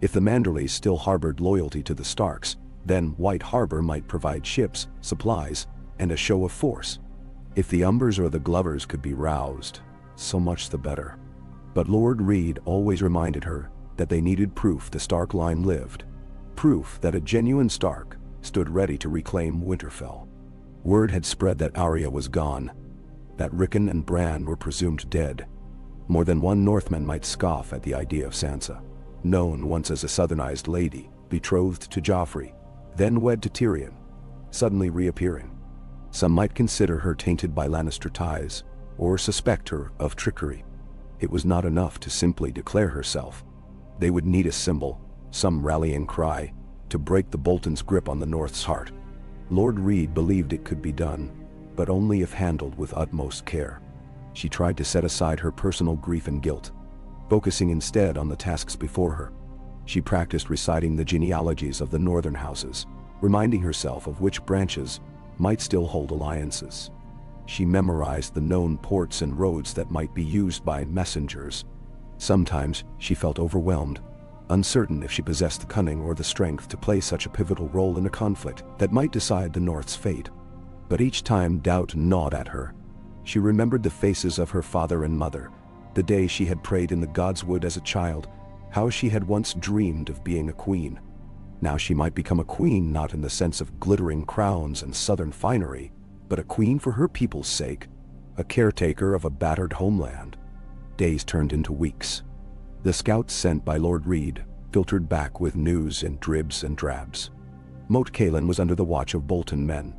If the Manderleys still harbored loyalty to the Starks, then White Harbor might provide ships, supplies, and a show of force. If the Umbers or the Glovers could be roused, so much the better. But Lord Reed always reminded her that they needed proof the Stark line lived, proof that a genuine Stark stood ready to reclaim Winterfell. Word had spread that Arya was gone, that Rickon and Bran were presumed dead. More than one Northman might scoff at the idea of Sansa, known once as a southernized lady, betrothed to Joffrey, then wed to Tyrion, suddenly reappearing. Some might consider her tainted by Lannister ties, or suspect her of trickery. It was not enough to simply declare herself. They would need a symbol, some rallying cry, to break the Boltons' grip on the North's heart. Lord Reed believed it could be done, but only if handled with utmost care. She tried to set aside her personal grief and guilt, focusing instead on the tasks before her. She practiced reciting the genealogies of the northern houses, reminding herself of which branches might still hold alliances. She memorized the known ports and roads that might be used by messengers. Sometimes she felt overwhelmed, uncertain if she possessed the cunning or the strength to play such a pivotal role in a conflict that might decide the North's fate. But each time doubt gnawed at her. She remembered the faces of her father and mother, the day she had prayed in the Godswood as a child, how she had once dreamed of being a queen. Now she might become a queen not in the sense of glittering crowns and southern finery, but a queen for her people's sake, a caretaker of a battered homeland. Days turned into weeks. The scouts sent by Lord Reed filtered back with news in dribs and drabs. Moat Cailin was under the watch of Bolton men,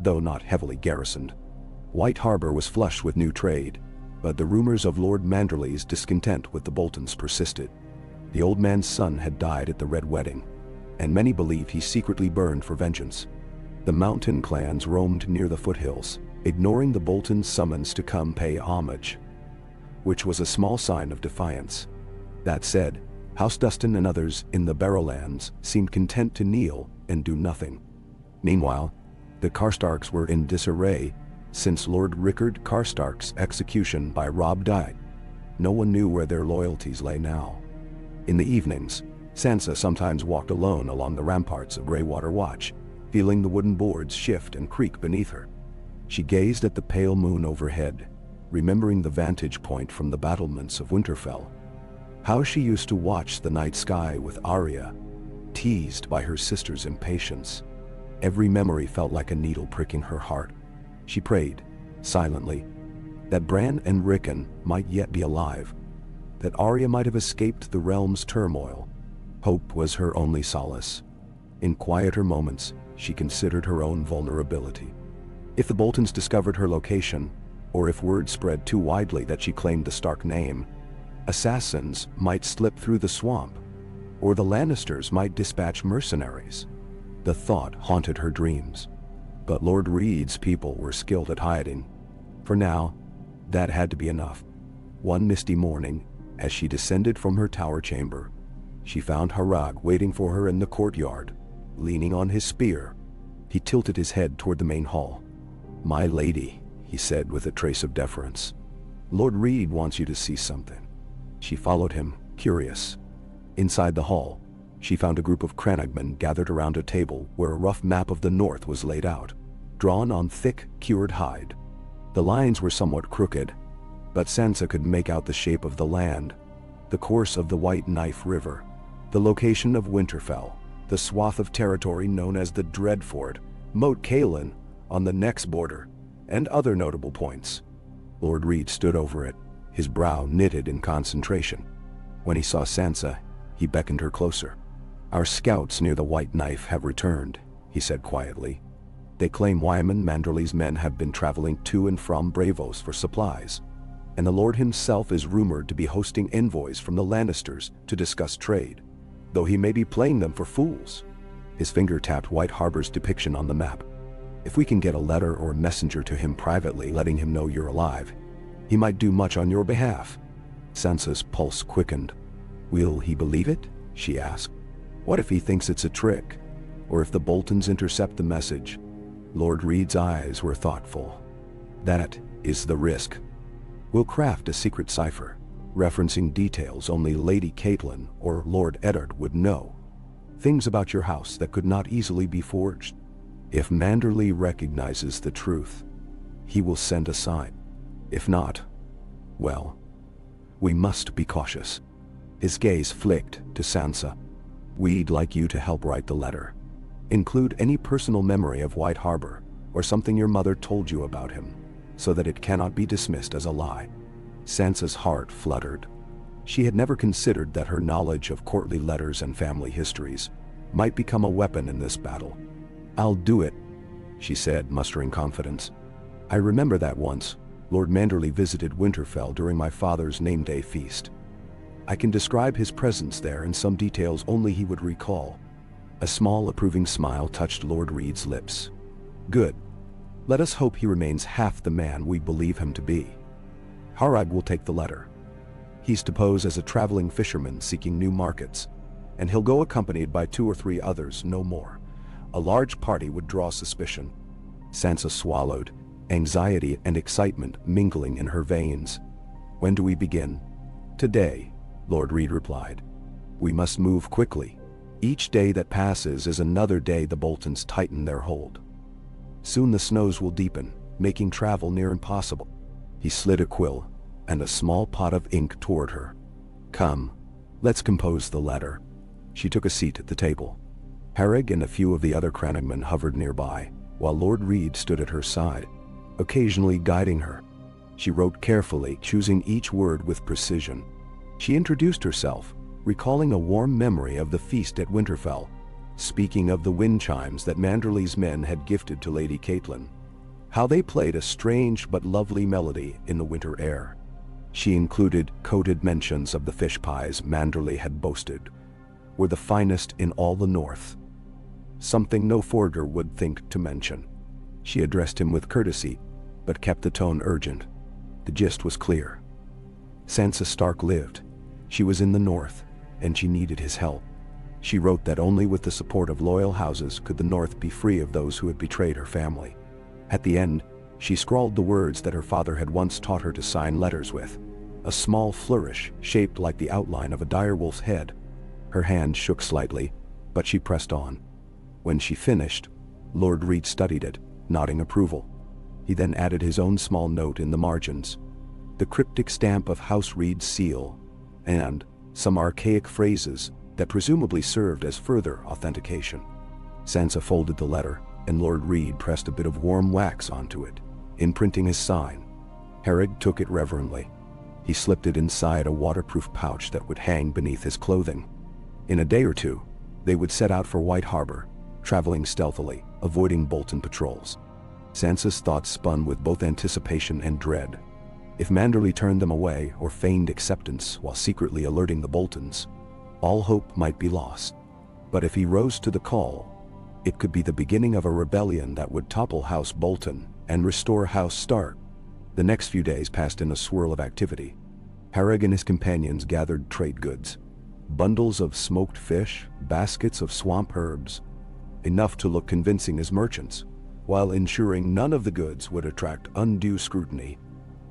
though not heavily garrisoned. White Harbor was flush with new trade, but the rumors of Lord Manderley's discontent with the Boltons persisted. The old man's son had died at the Red Wedding, and many believe he secretly burned for vengeance. The mountain clans roamed near the foothills, ignoring the Boltons' summons to come pay homage, which was a small sign of defiance. That said, House Dustin and others in the Barrowlands seemed content to kneel and do nothing. Meanwhile, the Karstarks were in disarray since Lord Rickard Karstark's execution by Robb died. No one knew where their loyalties lay now. In the evenings, Sansa sometimes walked alone along the ramparts of Greywater Watch, feeling the wooden boards shift and creak beneath her. She gazed at the pale moon overhead, remembering the vantage point from the battlements of Winterfell. How she used to watch the night sky with Arya, teased by her sister's impatience. Every memory felt like a needle pricking her heart. She prayed, silently, that Bran and Rickon might yet be alive, that Arya might have escaped the realm's turmoil. Hope was her only solace. In quieter moments, she considered her own vulnerability. If the Boltons discovered her location, or if word spread too widely that she claimed the Stark name, assassins might slip through the swamp, or the Lannisters might dispatch mercenaries. The thought haunted her dreams. But Lord Reed's people were skilled at hiding. For now, that had to be enough. One misty morning, as she descended from her tower chamber, she found Harag waiting for her in the courtyard, leaning on his spear. He tilted his head toward the main hall. "My lady," he said with a trace of deference, "Lord Reed wants you to see something." She followed him, curious. Inside the hall, she found a group of Crannogmen gathered around a table where a rough map of the north was laid out, drawn on thick, cured hide. The lines were somewhat crooked, but Sansa could make out the shape of the land, the course of the White Knife River, the location of Winterfell, the swath of territory known as the Dreadfort, Moat Cailin on the next border, and other notable points. Lord Reed stood over it, his brow knitted in concentration. When he saw Sansa, he beckoned her closer. "Our scouts near the White Knife have returned," he said quietly. "They claim Wyman Manderley's men have been traveling to and from Bravos for supplies, and the Lord himself is rumored to be hosting envoys from the Lannisters to discuss trade, though he may be playing them for fools." His finger tapped White Harbor's depiction on the map. "If we can get a letter or a messenger to him privately letting him know you're alive, he might do much on your behalf." Sansa's pulse quickened. "Will he believe it?" she asked. "What if he thinks it's a trick? Or if the Boltons intercept the message?" Lord Reed's eyes were thoughtful. "That is the risk. We'll craft a secret cipher, referencing details only Lady Catelyn or Lord Eddard would know. Things about your house that could not easily be forged. If Manderley recognizes the truth, he will send a sign. If not, well, we must be cautious." His gaze flicked to Sansa. "We'd like you to help write the letter. Include any personal memory of White Harbor or something your mother told you about him, so that it cannot be dismissed as a lie." Sansa's heart fluttered. She had never considered that her knowledge of courtly letters and family histories might become a weapon in this battle. "I'll do it," she said, mustering confidence. "I remember that once Lord Manderley visited Winterfell during my father's name-day feast. I can describe his presence there in some details only he would recall." A small approving smile touched Lord Reed's lips. "Good. Let us hope he remains half the man we believe him to be. Harag will take the letter. He's to pose as a traveling fisherman seeking new markets, and he'll go accompanied by 2 or 3 others, no more. A large party would draw suspicion." Sansa swallowed, anxiety and excitement mingling in her veins. "When do we begin?" "Today," Lord Reed replied. "We must move quickly. Each day that passes is another day the Boltons tighten their hold. Soon the snows will deepen, making travel near impossible." He slid a quill and a small pot of ink toward her. "Come, let's compose the letter." She took a seat at the table. Harag and a few of the other Crannogmen hovered nearby, while Lord Reed stood at her side, occasionally guiding her. She wrote carefully, choosing each word with precision. She introduced herself, recalling a warm memory of the feast at Winterfell, speaking of the wind chimes that Manderley's men had gifted to Lady Catelyn, how they played a strange but lovely melody in the winter air. She included coded mentions of the fish pies Manderley had boasted were the finest in all the north, something no Forger would think to mention. She addressed him with courtesy, but kept the tone urgent. The gist was clear. Sansa Stark lived. She was in the north, and she needed his help. She wrote that only with the support of loyal houses could the north be free of those who had betrayed her family. At the end, she scrawled the words that her father had once taught her to sign letters with, a small flourish shaped like the outline of a direwolf's head. Her hand shook slightly, but she pressed on. When she finished, Lord Reed studied it, nodding approval. He then added his own small note in the margins, the cryptic stamp of House Reed's seal, and some archaic phrases that presumably served as further authentication. Sansa folded the letter, and Lord Reed pressed a bit of warm wax onto it, imprinting his sign. Harag took it reverently. He slipped it inside a waterproof pouch that would hang beneath his clothing. In a day or 2, they would set out for White Harbor, traveling stealthily, avoiding Bolton patrols. Sansa's thoughts spun with both anticipation and dread. If Manderley turned them away or feigned acceptance while secretly alerting the Boltons, all hope might be lost. But if he rose to the call, it could be the beginning of a rebellion that would topple House Bolton and restore House Stark. The next few days passed in a swirl of activity. Harag and his companions gathered trade goods, bundles of smoked fish, baskets of swamp herbs, enough to look convincing as merchants, while ensuring none of the goods would attract undue scrutiny.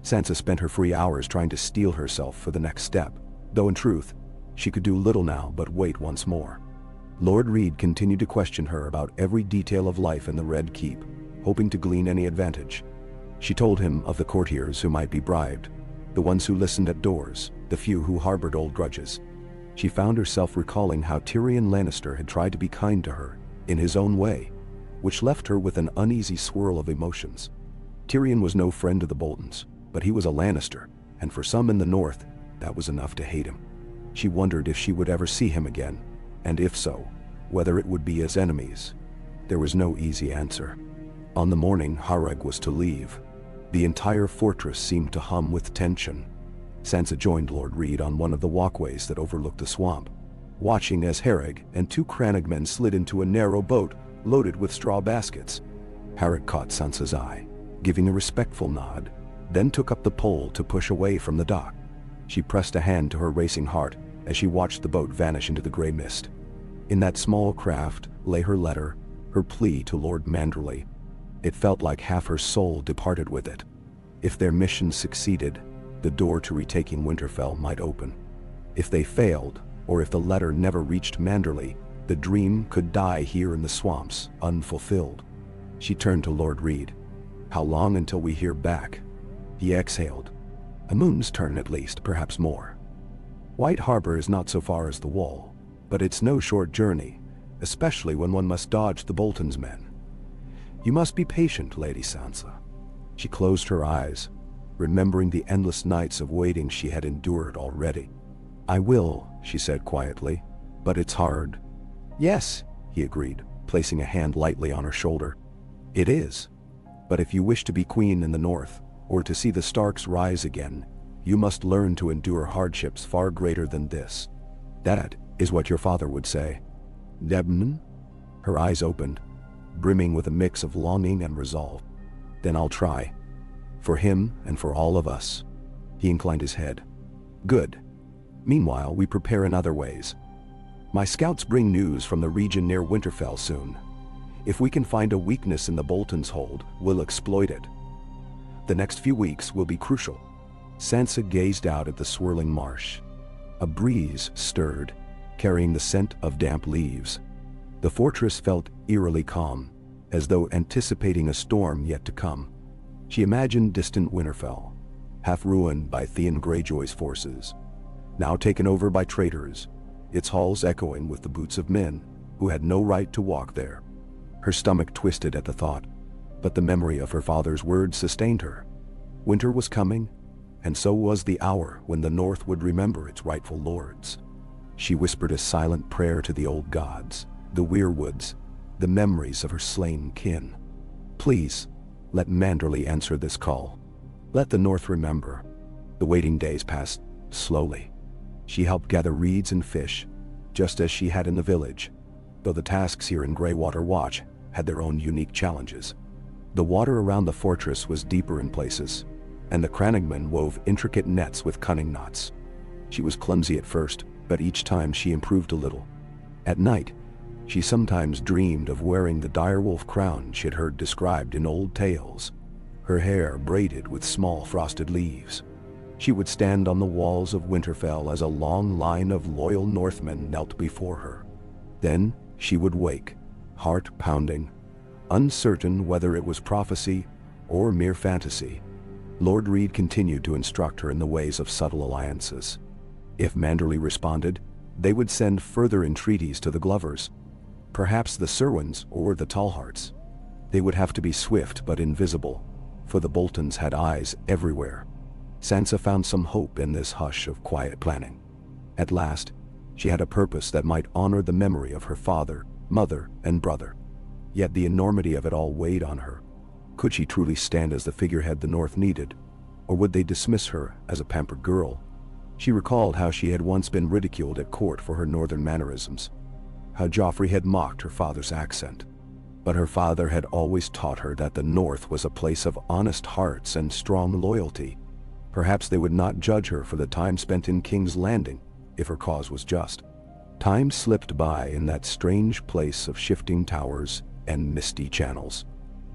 Sansa spent her free hours trying to steel herself for the next step, though in truth, she could do little now but wait once more. Lord Reed continued to question her about every detail of life in the Red Keep, hoping to glean any advantage. She told him of the courtiers who might be bribed, the ones who listened at doors, the few who harbored old grudges. She found herself recalling how Tyrion Lannister had tried to be kind to her, in his own way, which left her with an uneasy swirl of emotions. Tyrion was no friend to the Boltons, but he was a Lannister, and for some in the north, that was enough to hate him. She wondered if she would ever see him again, and if so, whether it would be as enemies. There was no easy answer. On the morning Hareg was to leave, the entire fortress seemed to hum with tension. Sansa joined Lord Reed on one of the walkways that overlooked the swamp, watching as Hareg and 2 crannogmen slid into a narrow boat loaded with straw baskets. Hareg caught Sansa's eye, giving a respectful nod, then took up the pole to push away from the dock. She pressed a hand to her racing heart as she watched the boat vanish into the gray mist. In that small craft lay her letter, her plea to Lord Manderley. It felt like half her soul departed with it. If their mission succeeded, the door to retaking Winterfell might open. If they failed, or if the letter never reached Manderley, the dream could die here in the swamps, unfulfilled. She turned to Lord Reed. "How long until we hear back?" He exhaled. "A moon's turn at least, perhaps more. White Harbor is not so far as the Wall, but it's no short journey, especially when one must dodge the Bolton's men. You must be patient, Lady Sansa." She closed her eyes, remembering the endless nights of waiting she had endured already. "I will," she said quietly, "but it's hard." "Yes," he agreed, placing a hand lightly on her shoulder. "It is. But if you wish to be queen in the north, or to see the Starks rise again, you must learn to endure hardships far greater than this. That is what your father would say." "Debnn?" Her eyes opened, brimming with a mix of longing and resolve. "Then I'll try. For him and for all of us." He inclined his head. "Good. Meanwhile, we prepare in other ways. My scouts bring news from the region near Winterfell soon. If we can find a weakness in the Bolton's hold, we'll exploit it. The next few weeks will be crucial." Sansa gazed out at the swirling marsh. A breeze stirred, carrying the scent of damp leaves. The fortress felt eerily calm, as though anticipating a storm yet to come. She imagined distant Winterfell, half ruined by Theon Greyjoy's forces, now taken over by traitors, its halls echoing with the boots of men who had no right to walk there. Her stomach twisted at the thought, but the memory of her father's words sustained her. Winter was coming, and so was the hour when the North would remember its rightful lords. She whispered a silent prayer to the old gods, the weirwoods, the memories of her slain kin. "Please, let Manderley answer this call. Let the North remember." The waiting days passed slowly. She helped gather reeds and fish, just as she had in the village, though the tasks here in Greywater Watch had their own unique challenges. The water around the fortress was deeper in places, and the crannogmen wove intricate nets with cunning knots. She was clumsy at first, but each time she improved a little. At night, she sometimes dreamed of wearing the direwolf crown she'd heard described in old tales, her hair braided with small frosted leaves. She would stand on the walls of Winterfell as a long line of loyal Northmen knelt before her. Then she would wake, heart pounding, uncertain whether it was prophecy or mere fantasy. Lord Reed continued to instruct her in the ways of subtle alliances. If Manderley responded, they would send further entreaties to the Glovers, perhaps the Serwins or the Tallhearts. They would have to be swift but invisible, for the Boltons had eyes everywhere. Sansa found some hope in this hush of quiet planning. At last, she had a purpose that might honor the memory of her father, mother, and brother. Yet the enormity of it all weighed on her. Could she truly stand as the figurehead the North needed, or would they dismiss her as a pampered girl? She recalled how she had once been ridiculed at court for her northern mannerisms, how Joffrey had mocked her father's accent. But her father had always taught her that the North was a place of honest hearts and strong loyalty. Perhaps they would not judge her for the time spent in King's Landing, if her cause was just. Time slipped by in that strange place of shifting towers and misty channels.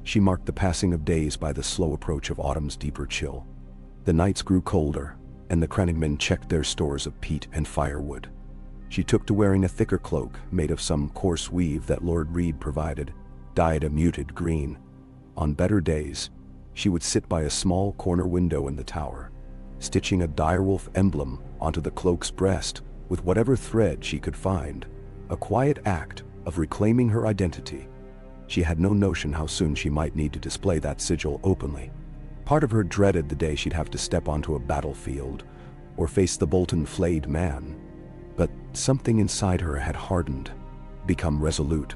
She marked the passing of days by the slow approach of autumn's deeper chill. The nights grew colder, and the crannogmen checked their stores of peat and firewood. She took to wearing a thicker cloak made of some coarse weave that Lord Reed provided, dyed a muted green. On better days, she would sit by a small corner window in the tower, stitching a direwolf emblem onto the cloak's breast with whatever thread she could find, a quiet act of reclaiming her identity. She had no notion how soon she might need to display that sigil openly. Part of her dreaded the day she'd have to step onto a battlefield or face the Bolton flayed man. But something inside her had hardened, become resolute.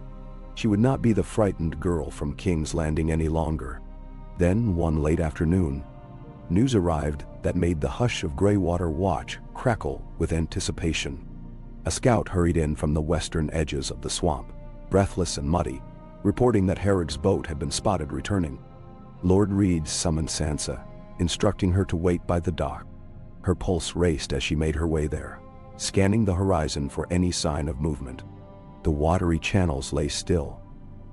She would not be the frightened girl from King's Landing any longer. Then, one late afternoon, news arrived that made the hush of Greywater Watch crackle with anticipation. A scout hurried in from the western edges of the swamp, breathless and muddy, reporting that Harrog's boat had been spotted returning. Lord Reed summoned Sansa, instructing her to wait by the dock. Her pulse raced as she made her way there, scanning the horizon for any sign of movement. The watery channels lay still,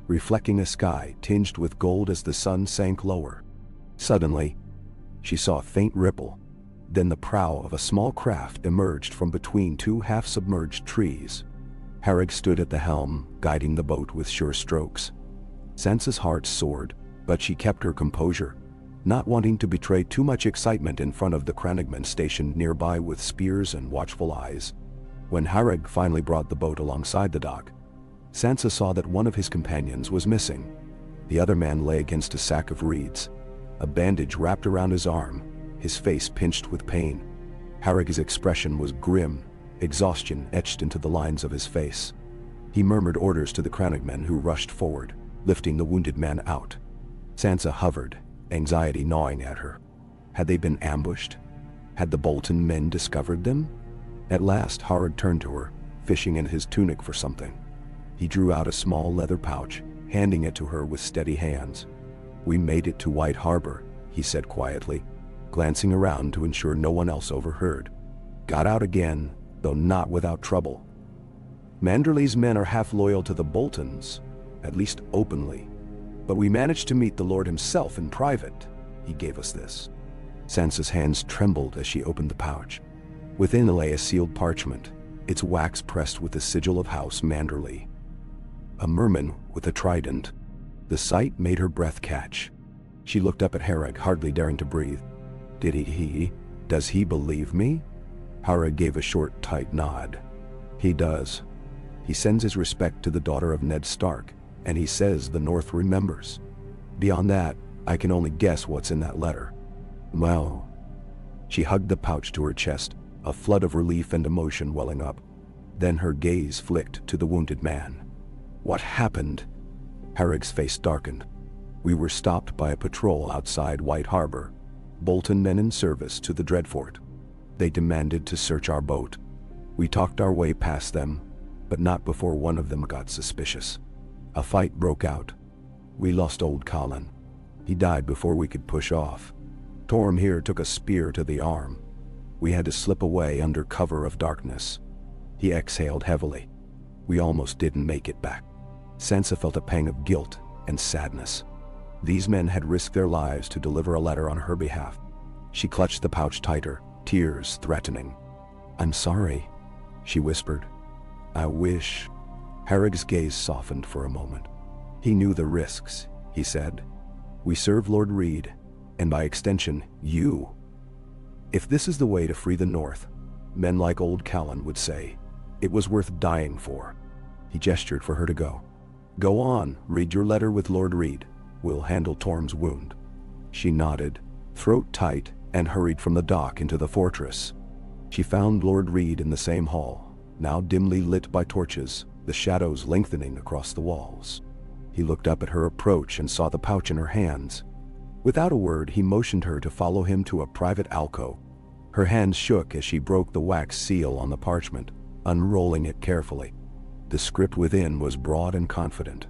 reflecting a sky tinged with gold as the sun sank lower. Suddenly, she saw a faint ripple. Then the prow of a small craft emerged from between two half-submerged trees. Harrog stood at the helm, guiding the boat with sure strokes. Sansa's heart soared, but she kept her composure, not wanting to betray too much excitement in front of the crannogmen stationed nearby with spears and watchful eyes. When Harrog finally brought the boat alongside the dock, Sansa saw that one of his companions was missing. The other man lay against a sack of reeds, a bandage wrapped around his arm, his face pinched with pain. Harrog's expression was grim, exhaustion etched into the lines of his face. He murmured orders to the crannogmen who rushed forward, lifting the wounded man out. Sansa hovered, anxiety gnawing at her. Had they been ambushed? Had the Bolton men discovered them? At last, Harrog turned to her, fishing in his tunic for something. He drew out a small leather pouch, handing it to her with steady hands. "We made it to White Harbor," he said quietly, glancing around to ensure no one else overheard. "Got out again, though not without trouble. Manderley's men are half loyal to the Boltons, at least openly. But we managed to meet the Lord himself in private. He gave us this." Sansa's hands trembled as she opened the pouch. Within lay a sealed parchment, its wax pressed with the sigil of House Manderley. A merman with a trident. The sight made her breath catch. She looked up at Harrog, hardly daring to breathe. Does he believe me?" Harrog gave a short, tight nod. "He does. He sends his respect to the daughter of Ned Stark, and he says the North remembers. Beyond that, I can only guess what's in that letter." "Well." She hugged the pouch to her chest, a flood of relief and emotion welling up. Then her gaze flicked to the wounded man. "What happened?" Harrog's face darkened. "We were stopped by a patrol outside White Harbor, Bolton men in service to the Dreadfort. They demanded to search our boat. We talked our way past them, but not before one of them got suspicious. A fight broke out. We lost old Colin. He died before we could push off. Torm here took a spear to the arm. We had to slip away under cover of darkness." He exhaled heavily. "We almost didn't make it back." Sansa felt a pang of guilt and sadness. These men had risked their lives to deliver a letter on her behalf. She clutched the pouch tighter, tears threatening. "I'm sorry," she whispered. "I wish." Harrog's gaze softened for a moment. "He knew the risks," he said. "We serve Lord Reed, and by extension, you. If this is the way to free the North, men like old Callan would say, it was worth dying for." He gestured for her to go. "Go on, read your letter with Lord Reed. We'll handle Torm's wound." She nodded, throat tight, and hurried from the dock into the fortress. She found Lord Reed in the same hall, now dimly lit by torches, the shadows lengthening across the walls. He looked up at her approach and saw the pouch in her hands. Without a word, he motioned her to follow him to a private alcove. Her hands shook as she broke the wax seal on the parchment, unrolling it carefully. The script within was broad and confident.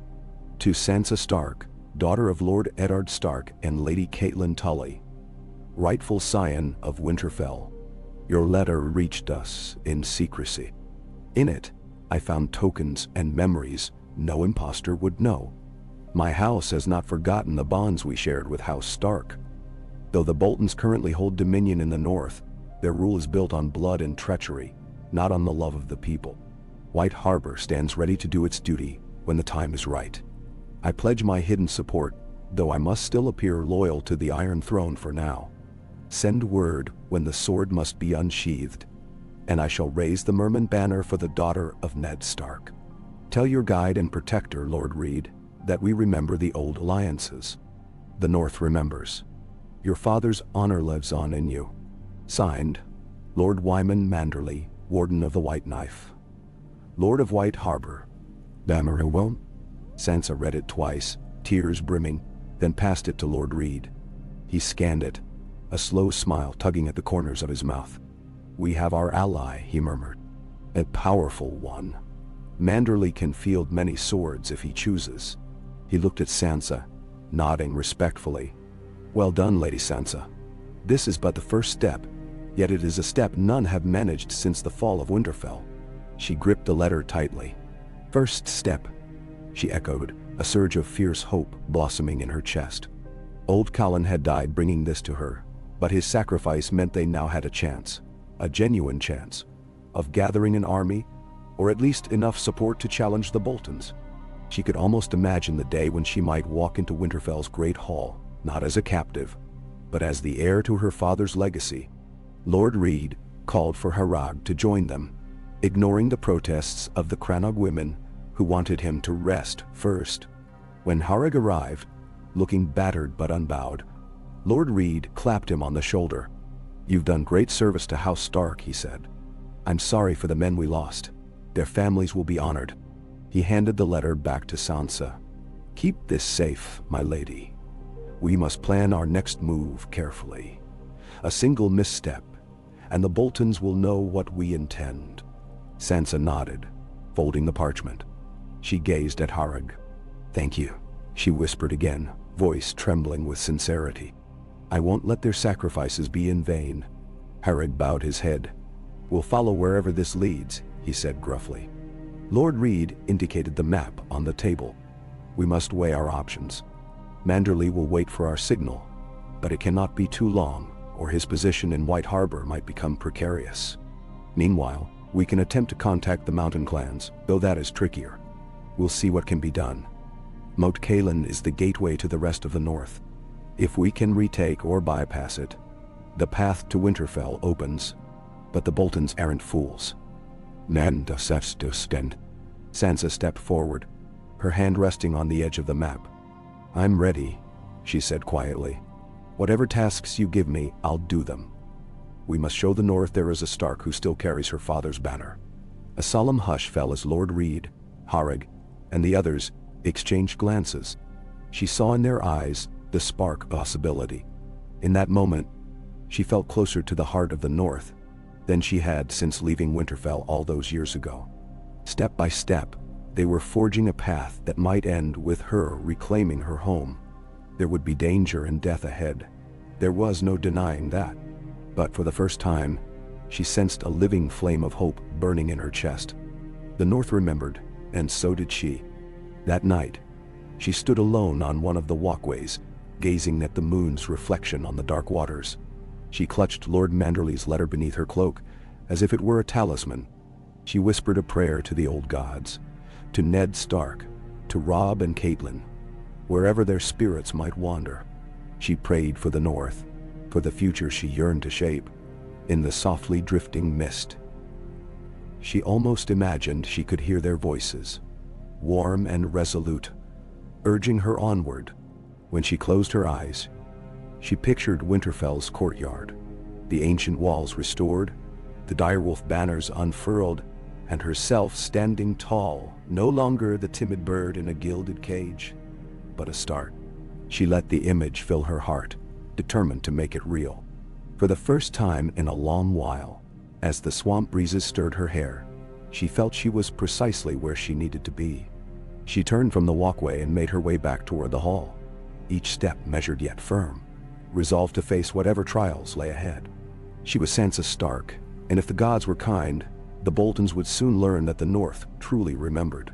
"To Sansa Stark, daughter of Lord Eddard Stark and Lady Catelyn Tully, rightful scion of Winterfell. Your letter reached us in secrecy. In it, I found tokens and memories no impostor would know. My house has not forgotten the bonds we shared with House Stark. Though the Boltons currently hold dominion in the North, their rule is built on blood and treachery, not on the love of the people. White Harbor stands ready to do its duty when the time is right. I pledge my hidden support, though I must still appear loyal to the Iron Throne for now. Send word when the sword must be unsheathed, and I shall raise the Merman banner for the daughter of Ned Stark. Tell your guide and protector, Lord Reed, that we remember the old alliances. The North remembers. Your father's honor lives on in you. Signed, Lord Wyman Manderley, Warden of the White Knife. Lord of White Harbor. Damerowon? Sansa read it twice, tears brimming, then passed it to Lord Reed. He scanned it, a slow smile tugging at the corners of his mouth. We have our ally, he murmured. A powerful one. Manderley can field many swords if he chooses. He looked at Sansa, nodding respectfully. Well done, Lady Sansa. This is but the first step, yet it is a step none have managed since the fall of Winterfell. She gripped the letter tightly. First step, she echoed, a surge of fierce hope blossoming in her chest. Old Colin had died bringing this to her, but his sacrifice meant they now had a chance, a genuine chance, of gathering an army, or at least enough support to challenge the Boltons. She could almost imagine the day when she might walk into Winterfell's great hall, not as a captive, but as the heir to her father's legacy. Lord Reed called for Harag to join them, ignoring the protests of the Crannog women who wanted him to rest first. When Harag arrived, looking battered but unbowed, Lord Reed clapped him on the shoulder. You've done great service to House Stark, he said. I'm sorry for the men we lost. Their families will be honored. He handed the letter back to Sansa. Keep this safe, my lady. We must plan our next move carefully. A single misstep, and the Boltons will know what we intend. Sansa nodded, folding the parchment. She gazed at Harag. Thank you, she whispered again, voice trembling with sincerity. I won't let their sacrifices be in vain. Harag bowed his head. We'll follow wherever this leads, he said gruffly. Lord Reed indicated the map on the table. We must weigh our options. Manderley will wait for our signal, but it cannot be too long, or his position in White Harbor might become precarious. Meanwhile, we can attempt to contact the mountain clans, though that is trickier. We'll see what can be done. Moat Cailin is the gateway to the rest of the north. If we can retake or bypass it, the path to Winterfell opens. But the Boltons aren't fools. Nanda Sefstustend. Sansa stepped forward, her hand resting on the edge of the map. I'm ready, she said quietly. Whatever tasks you give me, I'll do them. We must show the North there is a Stark who still carries her father's banner. A solemn hush fell as Lord Reed, Harag, and the others exchanged glances. She saw in their eyes the spark of possibility. In that moment, she felt closer to the heart of the North than she had since leaving Winterfell all those years ago. Step by step, they were forging a path that might end with her reclaiming her home. There would be danger and death ahead. There was no denying that. But for the first time, she sensed a living flame of hope burning in her chest. The North remembered, and so did she. That night, she stood alone on one of the walkways, gazing at the moon's reflection on the dark waters. She clutched Lord Manderley's letter beneath her cloak, as if it were a talisman. She whispered a prayer to the old gods, to Ned Stark, to Robb and Catelyn, wherever their spirits might wander. She prayed for the North, for the future she yearned to shape, in the softly drifting mist. She almost imagined she could hear their voices, warm and resolute, urging her onward. When she closed her eyes, she pictured Winterfell's courtyard, the ancient walls restored, the direwolf banners unfurled, and herself standing tall, no longer the timid bird in a gilded cage, but a Stark. She let the image fill her heart, determined to make it real. For the first time in a long while, as the swamp breezes stirred her hair, she felt she was precisely where she needed to be. She turned from the walkway and made her way back toward the hall, each step measured yet firm, resolved to face whatever trials lay ahead. She was Sansa Stark, and if the gods were kind, the Boltons would soon learn that the North truly remembered.